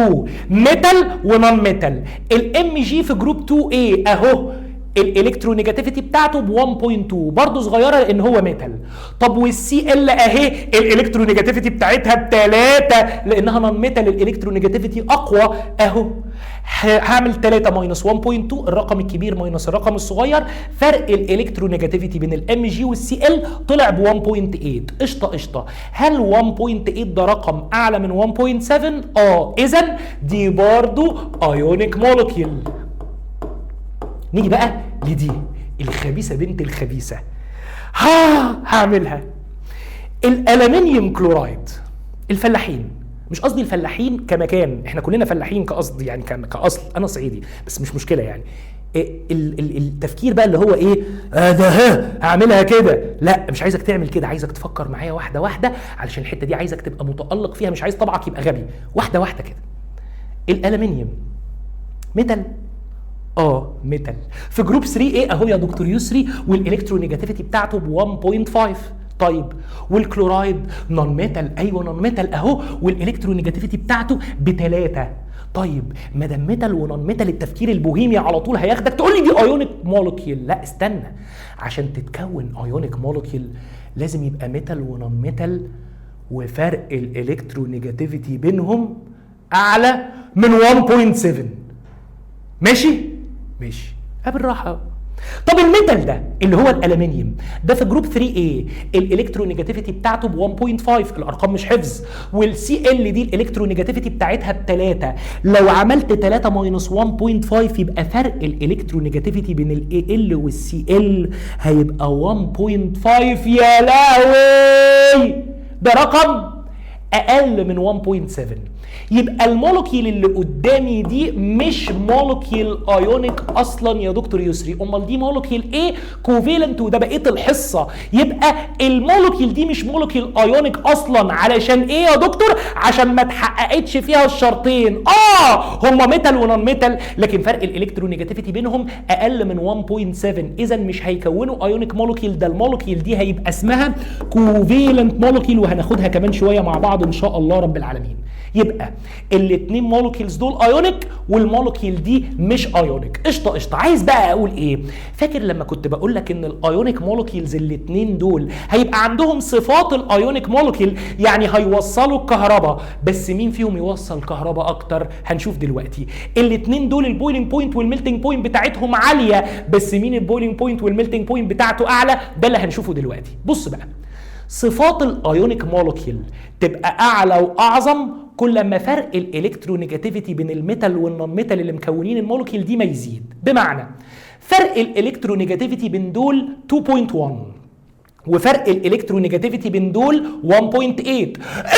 ميتال ونون ميتال. ال Mg في جروب 2A اهو الالكترونيجاتيفيتي بتاعته ب 1.2، برضه صغيره لان هو ميتال. طب والCl اهي الالكترونيجاتيفيتي بتاعتها ب 3 لانها نون ميتال، الالكترونيجاتيفيتي اقوى اهو. هعمل 3 ماينس 1.2، الرقم الكبير ماينس الرقم الصغير، فرق الالكترونيجاتيفيتي بين ال Mg والCl طلع ب 1.8. قشطه قشطه. هل 1.8 ده رقم اعلى من 1.7؟ اذا دي برضه ايونيك مولكيول. نيجي بقى لدي الخبيثه بنت الخبيثه. هعملها الالومنيوم كلورايد. الفلاحين، مش قصدي الفلاحين كمكان، احنا كلنا فلاحين كقصد يعني كاصل، انا صعيدي بس مش مشكله يعني. التفكير بقى اللي هو ايه ده هعملها كده، لا مش عايزك تعمل كده، عايزك تفكر معايا واحده واحده علشان الحته دي عايزك تبقى متالق فيها، مش عايز طبعك يبقى غبي. واحده واحده كده. الالومنيوم ميتال، ميتال. في جروب 3A اهو يا دكتور يسري، والالكترونيجاتيفيتي بتاعته ب 1.5. طيب والكلورايد نون ميتال، ايوه نون ميتال اهو، والالكترونيجاتيفيتي بتاعته ب3. طيب ما دام ميتال ونون ميتال، التفكير البوهيمي على طول هياخدك تقول لي دي ايونيك مولكيول. لا استنى، عشان تتكون ايونيك مولكيول لازم يبقى ميتال ونون ميتال وفرق الالكترونيجاتيفيتي بينهم اعلى من 1.7. ماشي؟ ماشي. بالراحه. طب الميتال ده اللي هو الالومنيوم ده في جروب 3A الالكترونيجاتيفيتي بتاعته ب 1.5، الارقام مش حفظ، والسي ال دي الالكترونيجاتيفيتي بتاعتها ب3. لو عملت 3 ماينس 1.5 يبقى فرق الالكترونيجاتيفيتي بين الاي ال والسي ال هيبقى 1.5. يا لهوي، ده رقم اقل من 1.7. يبقى المولكيول اللي قدامي دي مش مولكيول ايونيك اصلا يا دكتور يسري، امال دي مولكيول ايه؟ كوفالنت، وده بقيه الحصه. يبقى المولكيول دي مش مولكيول ايونيك اصلا. علشان ايه يا دكتور؟ عشان ما اتحققتش فيها الشرطين. هما ميتال ونون ميتال، لكن فرق الالكترونيجاتيفيتي بينهم اقل من 1.7، اذا مش هيكونوا ايونيك مولكيول. ده المولكيول دي هيبقى اسمها كوفالنت مولكيول، وهناخدها كمان شويه مع بعض ان شاء الله رب العالمين. يبقى الاثنين مولكيولز دول ايونيك والمولكيول دي مش ايونيك. قشطه قشطه. عايز بقى اقول ايه؟ فاكر لما كنت بقول لك ان الايونيك مولكيولز الاثنين دول هيبقى عندهم صفات الايونيك مولكيول، يعني هيوصلوا الكهرباء، بس مين فيهم يوصل كهرباء اكتر؟ هنشوف دلوقتي. الاثنين دول البويلينج بوينت والميلتنج بوينت بتاعتهم عاليه، بس مين البويلينج بوينت والميلتنج بوينت بتاعته اعلى؟ ده اللي هنشوفه دلوقتي. بص بقى، صفات الايونيك مولكيول تبقى اعلى واعظم كل ما فرق الالكترونيجاتيفيتي بين الميتال والنون ميتال اللي مكونين المولكيول دي ما يزيد. بمعنى فرق الالكترونيجاتيفيتي بين دول 2.1 وفرق الالكترونيجاتيفيتي بين دول 1.8،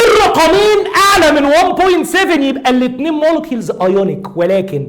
الرقمين اعلى من 1.7، يبقى الاثنين مولكيولز ايونيك. ولكن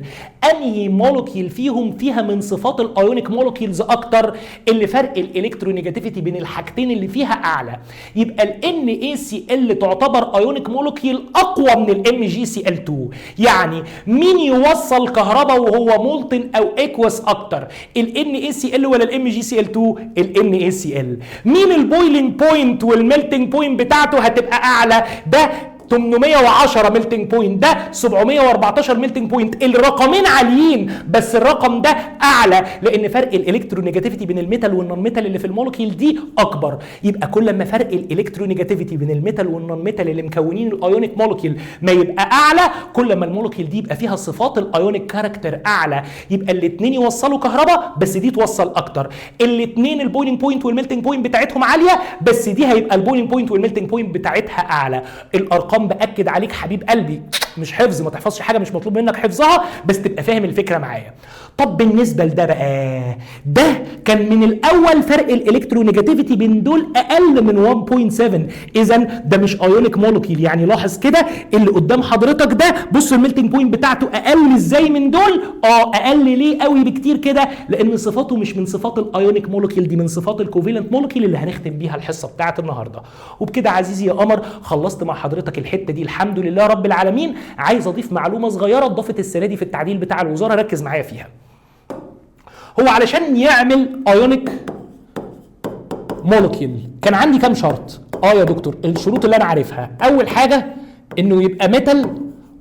انهي مولكيول فيهم فيها من صفات الايونيك مولكيولز اكتر؟ اللي فرق الالكترونيجاتيفيتي بين الحاجتين اللي فيها اعلى. يبقى ال NaCl تعتبر ايونيك مولكيول اقوى من ال MgCl2. يعني مين يوصل كهرباء وهو مولتن او اكوس اكتر، ال NaCl ولا ال MgCl2؟ ال NaCl. مين البويلينج بوينت والميلتنج بوينت بتاعته هتبقى اعلى؟ ده 810 ميلتنج بوينت، ده 714 ميلتنج بوينت. الرقمين عاليين بس الرقم ده اعلى، لان فرق الالكترونيجاتيفيتي بين الميتال والنون ميتال اللي في المولكيول دي اكبر. يبقى كل ما فرق الالكترونيجاتيفيتي بين الميتال والنون ميتال اللي مكونين الايونيك مولكيول ما يبقى اعلى، كل ما المولكيول دي يبقى فيها صفات الايونيك كاركتر اعلى. يبقى الاثنين يوصلوا كهرباء بس دي توصل اكتر. الاثنين البويلينج بوينت والميلتنج بوينت بتاعتهم عاليه، بس دي هيبقى البويلينج بوينت والميلتنج بوينت بتاعتها اعلى. الارقام باكد عليك حبيب قلبي، مش حفظ، ما تحفظش حاجه مش مطلوب منك حفظها، بس تبقى فاهم الفكره معايا. طب بالنسبه لده بقى، ده كان من الاول فرق الالكترونيجاتيفيتي بين دول اقل من 1.7، اذا ده مش ايونيك مولكيول. يعني لاحظ كده اللي قدام حضرتك ده، بص الميلتنج بوينت بتاعته اقل ازاي من دول. اقل ليه؟ قوي بكتير كده، لان صفاته مش من صفات الايونيك مولكيول، دي من صفات الكوفالنت مولكيول اللي هنختم بيها الحصه بتاعت النهارده. وبكده عزيزي يا قمر خلصت مع حضرتك الحته دي الحمد لله رب العالمين. عايز اضيف معلومه صغيره اتضافت السنه دي في التعديل بتاع الوزاره، ركز معايا فيها. هو علشان يعمل ايونيك مولكيول كان عندي كام شرط؟ يا دكتور الشروط اللي انا عارفها، اول حاجه انه يبقى ميتال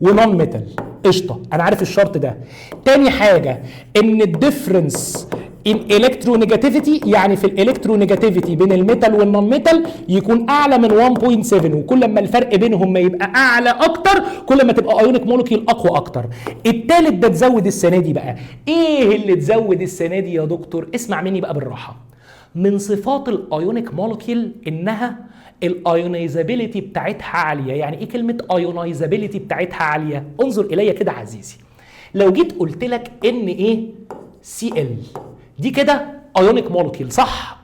ونون ميتال. قشطه، انا عارف الشرط ده. تاني حاجه ان الديفرنس ان الكترونيجاتيفيتي، يعني في الالكترونيجاتيفيتي بين الميتال والنون ميتال يكون اعلى من 1.7، وكل ما الفرق بينهم ما يبقى اعلى اكتر كل ما تبقى ايونيك مولكيول اقوى اكتر. التالت ده تزود السنه دي بقى. ايه اللي تزود السنه دي يا دكتور؟ اسمع مني بقى بالراحه. من صفات الايونيك مولكيول انها الايونيزابيليتي بتاعتها عاليه. يعني ايه كلمه ايونيزابيليتي بتاعتها عاليه؟ انظر الي كده عزيزي، لو جيت قلت لك ان ايه Cl دي كده ايونيك مولكيول، صح؟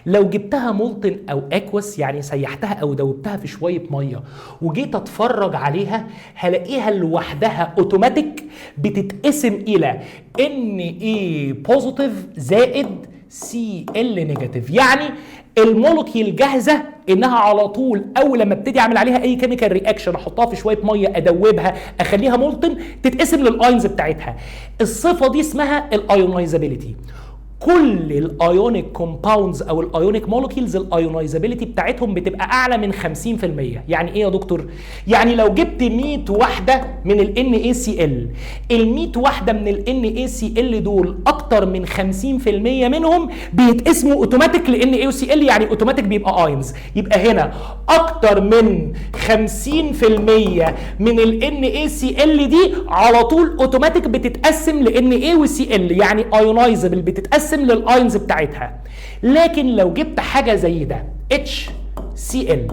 لو جبتها مولتن او اكوس يعني سيحتها او دوبتها في شويه ميه وجيت اتفرج عليها هلاقيها لوحدها اوتوماتيك بتتقسم الى Na بوزيتيف زائد Cl نيجاتيف. يعني المولكيول جاهزه انها على طول اول لما ابتدي اعمل عليها اي كيميكال رياكشن احطها في شويه ميه ادوبها اخليها مولتن تتقسم للاينز بتاعتها. الصفه دي اسمها الايونايزابيلتي. كل الايونيك كومباوندز او الايونيك مولكيولز الايونايزابيلتي بتاعتهم بتبقى اعلى من 50%. يعني ايه يا دكتور؟ يعني لو جبت 100 واحده من ال NaCl، ال 100 واحده من ال NaCl دول اكتر من 50% منهم بيتقسموا اوتوماتيك ل NaCl، يعني اوتوماتيك بيبقى اينز. يبقى هنا اكتر من 50% من ال NaCl دي على طول اوتوماتيك بتتقسم ل Na وCl، يعني ايونايزابل بتتقسم للاينز بتاعتها. لكن لو جبت حاجه زي ده HCl،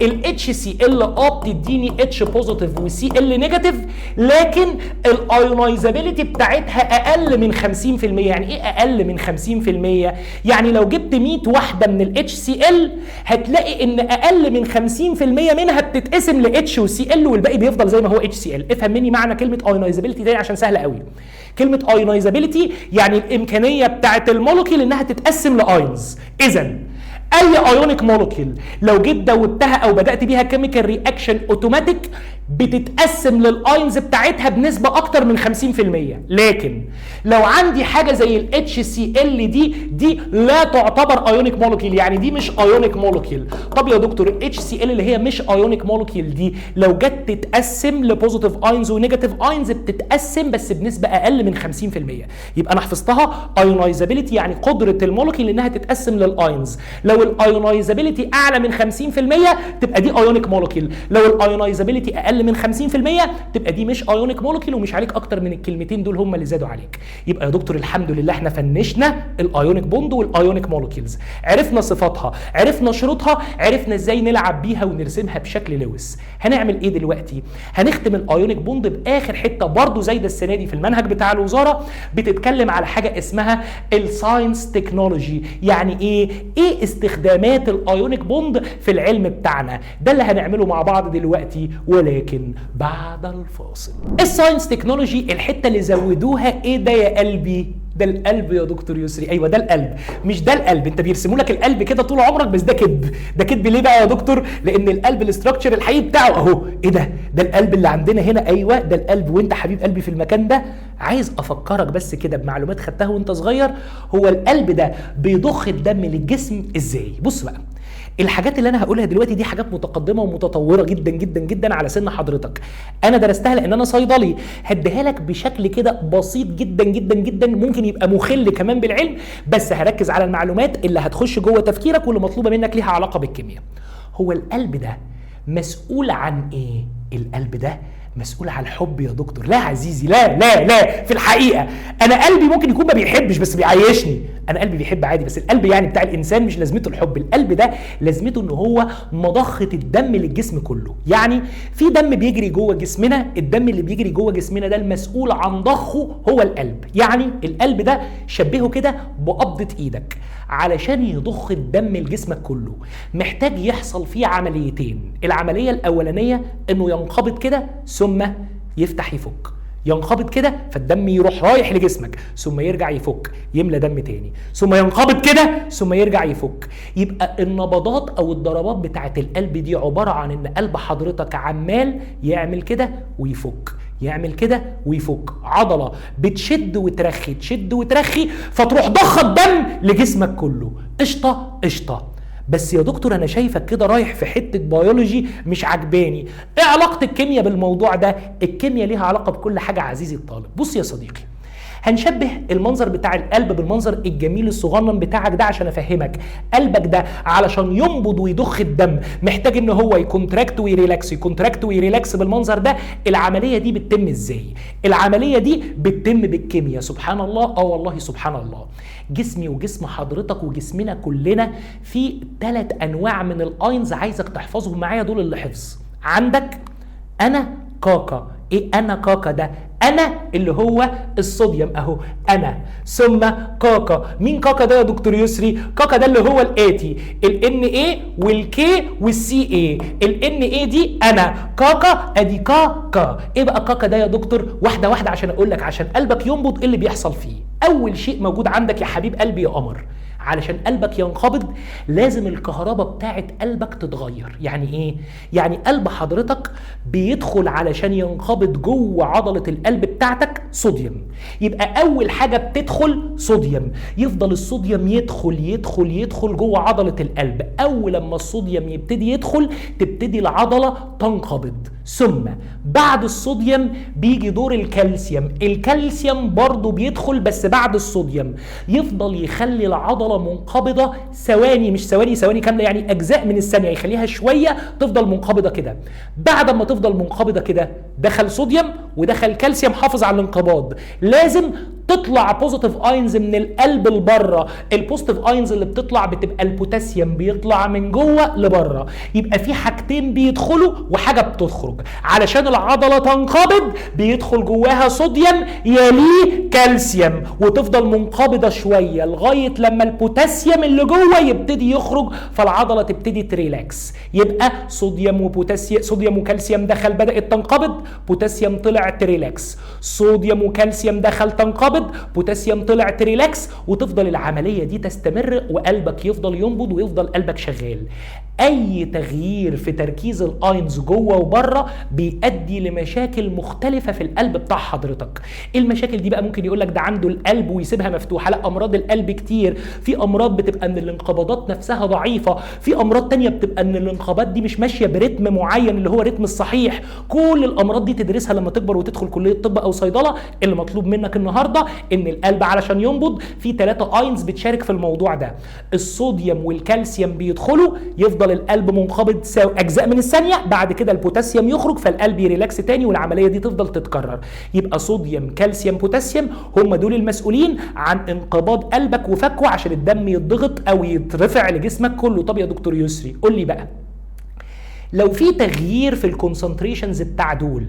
ال HCl بتديني H بوزيتيف و Cl نيجاتيف، لكن الايونايزابيلتي بتاعتها اقل من 50%. يعني ايه اقل من 50%؟ يعني لو جبت 100 واحده من ال HCl هتلاقي ان اقل من 50% منها بتتقسم ل H و Cl والباقي بيفضل زي ما هو HCl. افهم مني معنى كلمه ايونايزابيلتي دي عشان سهله قوي. كلمه ايونايزابيلتي يعني الامكانيه بتاعت المولكيول انها تتقسم لاينز. اذا اي ايونيك مولكيول لو جيت دوبتها او بدات بيها كيميكال رياكشن اوتوماتيك بتتقسم للاينز بتاعتها بنسبه اكتر من 50%. لكن لو عندي حاجه زي ال HCl دي لا تعتبر ايونيك مولكيول، يعني دي مش ايونيك مولكيول. طب يا دكتور ال HCl اللي هي مش ايونيك مولكيول دي لو جت تتقسم لبوزيتيف اينز ونيجاتيف اينز بتتقسم بس بنسبه اقل من 50%. يبقى انا حفظتها ايونايزابيلتي يعني قدره المولكيول انها تتقسم للاينز. لو الايونايزابيلتي اعلى من 50% تبقى دي ايونيك مولكيول، لو الايونايزابيلتي اقل من 50% تبقى دي مش ايونيك مولكيول. ومش عليك اكتر من الكلمتين دول هم اللي زادوا عليك. يبقى يا دكتور الحمد لله احنا فنشنا الايونيك بوند والايونيك مولكيولز، عرفنا صفاتها، عرفنا شروطها، عرفنا ازاي نلعب بيها ونرسمها بشكل لويس. هنعمل ايه دلوقتي؟ هنختم الايونيك بوند باخر حته برضو زايده السنه دي في المنهج بتاع الوزاره، بتتكلم على حاجه اسمها الساينس تكنولوجي. يعني ايه استخدامات الايونيك بوند في العلم بتاعنا؟ ده اللي هنعمله مع بعض دلوقتي ولكن بعد الفاصل. الساينس تكنولوجي الحته اللي زودوها ايه ده يا قلبي؟ ده القلب يا دكتور يسري. ايوه ده القلب، مش ده القلب. انت بيرسموا لك القلب كده طول عمرك بس ده كذب. ده كذب ليه بقى يا دكتور؟ لان القلب الاستراكشر الحقيقي بتاعه اهو. ايه ده؟ ده القلب اللي عندنا هنا. ايوه ده القلب. وانت حبيب قلبي في المكان ده عايز افكرك بس كده بمعلومات خدتها وانت صغير. هو القلب ده بيضخ الدم للجسم ازاي؟ بص بقى، الحاجات اللي انا هقولها دلوقتي دي حاجات متقدمه ومتطوره جدا جدا جدا على سن حضرتك. انا درستها لان انا صيدلي. هديها لك بشكل كده بسيط جدا جدا جدا، ممكن يبقى مخل كمان بالعلم، بس هركز على المعلومات اللي هتخش جوه تفكيرك واللي مطلوبه منك ليها علاقه بالكيمياء. هو القلب ده مسؤول عن ايه؟ القلب ده مسؤول عن الحب يا دكتور. لا عزيزي، لا لا لا. في الحقيقه انا قلبي ممكن يكون ما بيحبش بس بيعيشني. انا قلبي بيحب عادي، بس القلب يعني بتاع الانسان مش لازمته الحب. القلب ده لازمته ان هو مضخه الدم للجسم كله. يعني في دم بيجري جوه جسمنا، الدم اللي بيجري جوه جسمنا ده المسؤول عن ضخه هو القلب. يعني القلب ده شبهه كده بقبضه ايدك. علشان يضخ الدم لجسمك كله محتاج يحصل فيه عمليتين. العمليه الاولانيه انه ينقبض كده ثم يفتح يفك. ينقبض كده فالدم يروح رايح لجسمك ثم يرجع يفك يملى دم تاني، ثم ينقبض كده ثم يرجع يفك. يبقى النبضات او الضربات بتاعت القلب دي عباره عن ان قلب حضرتك عمال يعمل كده ويفك، يعمل كده ويفك. عضله بتشد وترخي تشد وترخي فتروح ضخ الدم لجسمك كله. قشطه قشطه. بس يا دكتور انا شايفك كده رايح في حته بيولوجي مش عجباني. ايه علاقه الكيمياء بالموضوع ده؟ الكيمياء ليها علاقه بكل حاجه عزيزي الطالب. بص يا صديقي، هنشبه المنظر بتاع القلب بالمنظر الجميل الصغنن بتاعك ده عشان افهمك. قلبك ده علشان ينبض ويضخ الدم محتاج ان هو يكونتراكت ويريلاكس، يكونتراكت ويريلاكس بالمنظر ده. العمليه دي بتتم ازاي؟ العمليه دي بتتم بالكيمياء. سبحان الله، والله سبحان الله. جسمي وجسم حضرتك وجسمنا كلنا في 3 انواع من الاينز عايزك تحفظهم معايا. دول اللي حفظ عندك انا كاكا ايه انا كاكا ده؟ انا اللي هو الصوديوم اهو انا، ثم كاكا. مين كاكا ده يا دكتور يسري؟ كاكا ده اللي هو الاتي، Na والكي والسي اي. Na دي انا، كاكا ادي كاكا. ايه بقى كاكا ده يا دكتور؟ واحده واحده عشان اقول لك، عشان قلبك ينبض ايه اللي بيحصل فيه. اول شيء موجود عندك يا حبيب قلبي يا قمر، علشان قلبك ينقبض لازم الكهرباء بتاعت قلبك تتغير. يعني ايه؟ يعني قلب حضرتك بيدخل علشان ينقبض جوه عضلة القلب بتاعتك صوديوم. يبقى اول حاجة بتدخل صوديوم، يفضل الصوديوم يدخل يدخل يدخل جوه عضلة القلب. اول لما الصوديوم يبتدي يدخل تبتدي العضلة تنقبض. ثم بعد الصوديوم بيجي دور الكالسيوم. الكالسيوم برضو بيدخل بس بعد الصوديوم، يفضل يخلي العضلة منقبضة ثواني، مش ثواني كاملة، يعني أجزاء من الثانية، يخليها شوية تفضل منقبضة كده. بعد ما تفضل منقبضة كده دخل صوديوم ودخل كالسيوم حافظ على الانقباض، لازم تطلع بوزيتيف اينز من القلب لبره. البوزيتيف اينز اللي بتطلع بتبقى البوتاسيوم، بيطلع من جوه لبره. يبقى في حاجتين بيدخلوا وحاجه بتخرج. علشان العضله تنقبض بيدخل جواها صوديوم يليه كالسيوم، وتفضل منقبضه شويه لغايه لما البوتاسيوم اللي جوه يبتدي يخرج، فالعضله تبتدي تريلاكس. يبقى صوديوم وبوتاسيوم، صوديوم وكالسيوم دخل بدات تنقبض، بوتاسيوم طلع تريلاكس. صوديوم وكالسيوم دخل تنقبض، بوتاسيوم طلع تريلاكس، وتفضل العمليه دي تستمر وقلبك يفضل ينبض ويفضل قلبك شغال. اي تغيير في تركيز الاينز جوه وبره بيؤدي لمشاكل مختلفه في القلب بتاع حضرتك. المشاكل دي بقى ممكن يقول لك ده عنده القلب ويسيبها مفتوحه، لا، امراض القلب كتير. في امراض بتبقى ان الانقباضات نفسها ضعيفه، في امراض تانية بتبقى ان الانقباضات دي مش ماشيه برتم معين اللي هو رتم الصحيح. كل الامراض دي تدرسها لما تكبر وتدخل كليه طب او صيدله. اللي مطلوب منك النهارده ان القلب علشان ينبض في 3 اينز بتشارك في الموضوع ده. الصوديوم والكالسيوم بيدخلوا، يفضل القلب منقبض اجزاء من الثانيه، بعد كده البوتاسيوم يخرج فالقلب يريلاكس تاني، والعمليه دي تفضل تتكرر. يبقى صوديوم كالسيوم بوتاسيوم هم دول المسؤولين عن انقباض قلبك وفكه عشان الدم يتضغط او يترفع لجسمك كله. طب يا دكتور يسري قول لي بقى، لو في تغيير في الكونسنتريشنز بتاع دول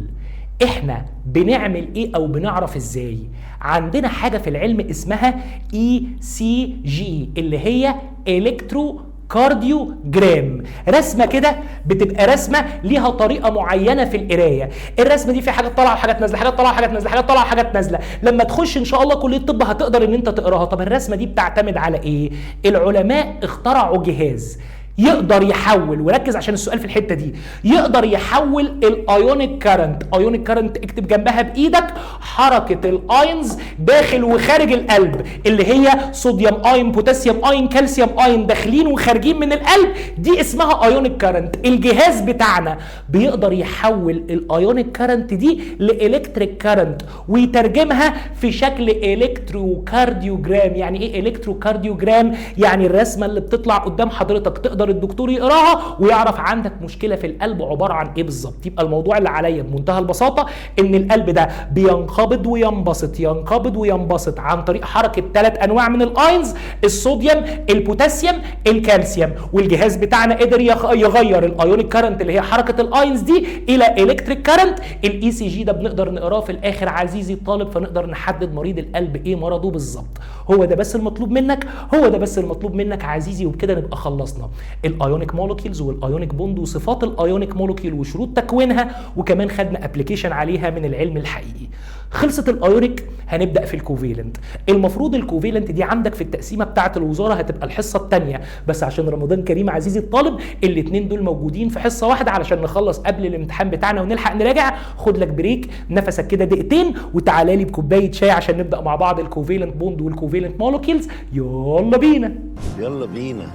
احنا بنعمل ايه او بنعرف ازاي؟ عندنا حاجه في العلم اسمها ECG اللي هي الكترو كارديوجرام. رسمه كده بتبقى رسمه ليها طريقه معينه في القرايه. الرسمه دي في حاجات طالعه وحاجات نازله، حاجات طالعه وحاجات نازله، حاجات طالعه وحاجات نازله. لما تخش ان شاء الله كليه الطب هتقدر ان انت تقراها. طب الرسمه دي بتعتمد على ايه؟ العلماء اخترعوا جهاز يقدر يحول، وركز عشان السؤال في الحته دي، يقدر يحول الايونيك كارنت. ايونيك كارنت اكتب جنبها بايدك حركه الاينز داخل وخارج القلب، اللي هي صوديوم اين، بوتاسيوم اين، كالسيوم اين داخلين وخارجين من القلب، دي اسمها ايونيك كارنت. الجهاز بتاعنا بيقدر يحول الايونيك كارنت دي لالكتريك كارنت ويترجمها في شكل الكتروكارديوجرام. يعني ايه الكتروكارديوجرام؟ يعني الرسمه اللي بتطلع قدام حضرتك تقدر الدكتور يقراها ويعرف عندك مشكله في القلب عباره عن ايه بالظبط. يبقى الموضوع اللي عليا بمنتهى البساطه ان القلب ده بينقبض وينبسط، ينقبض وينبسط عن طريق حركه 3 انواع من الاينز، الصوديوم، البوتاسيوم، الكالسيوم. والجهاز بتاعنا قدر يغير الايونيك كارنت اللي هي حركه الاينز دي الى الكتريك كارنت. الاي سي جي ده بنقدر نقراه في الاخر عزيزي الطالب، فنقدر نحدد مريض القلب ايه مرضه بالظبط. هو ده بس المطلوب منك، هو ده بس المطلوب منك عزيزي، وبكده نبقى خلصنا الايونيك مولكيولز والايونيك بوند وصفات الايونيك مولكيول وشروط تكوينها، وكمان خدنا ابلكيشن عليها من العلم الحقيقي. خلصت الايونيك، هنبدا في الكوفيلنت. المفروض الكوفيلنت دي عندك في التقسيمه بتاعه الوزاره هتبقى الحصه الثانيه، بس عشان رمضان كريم عزيزي الطالب الاثنين دول موجودين في حصه واحده علشان نخلص قبل الامتحان بتاعنا ونلحق نراجع. خد لك بريك نفسك كده دقيقتين وتعالى لي بكوبايه شاي عشان نبدا مع بعض الكوفيلنت بوند والكوفيلنت مولكيولز. يلا بينا. يلا بينا.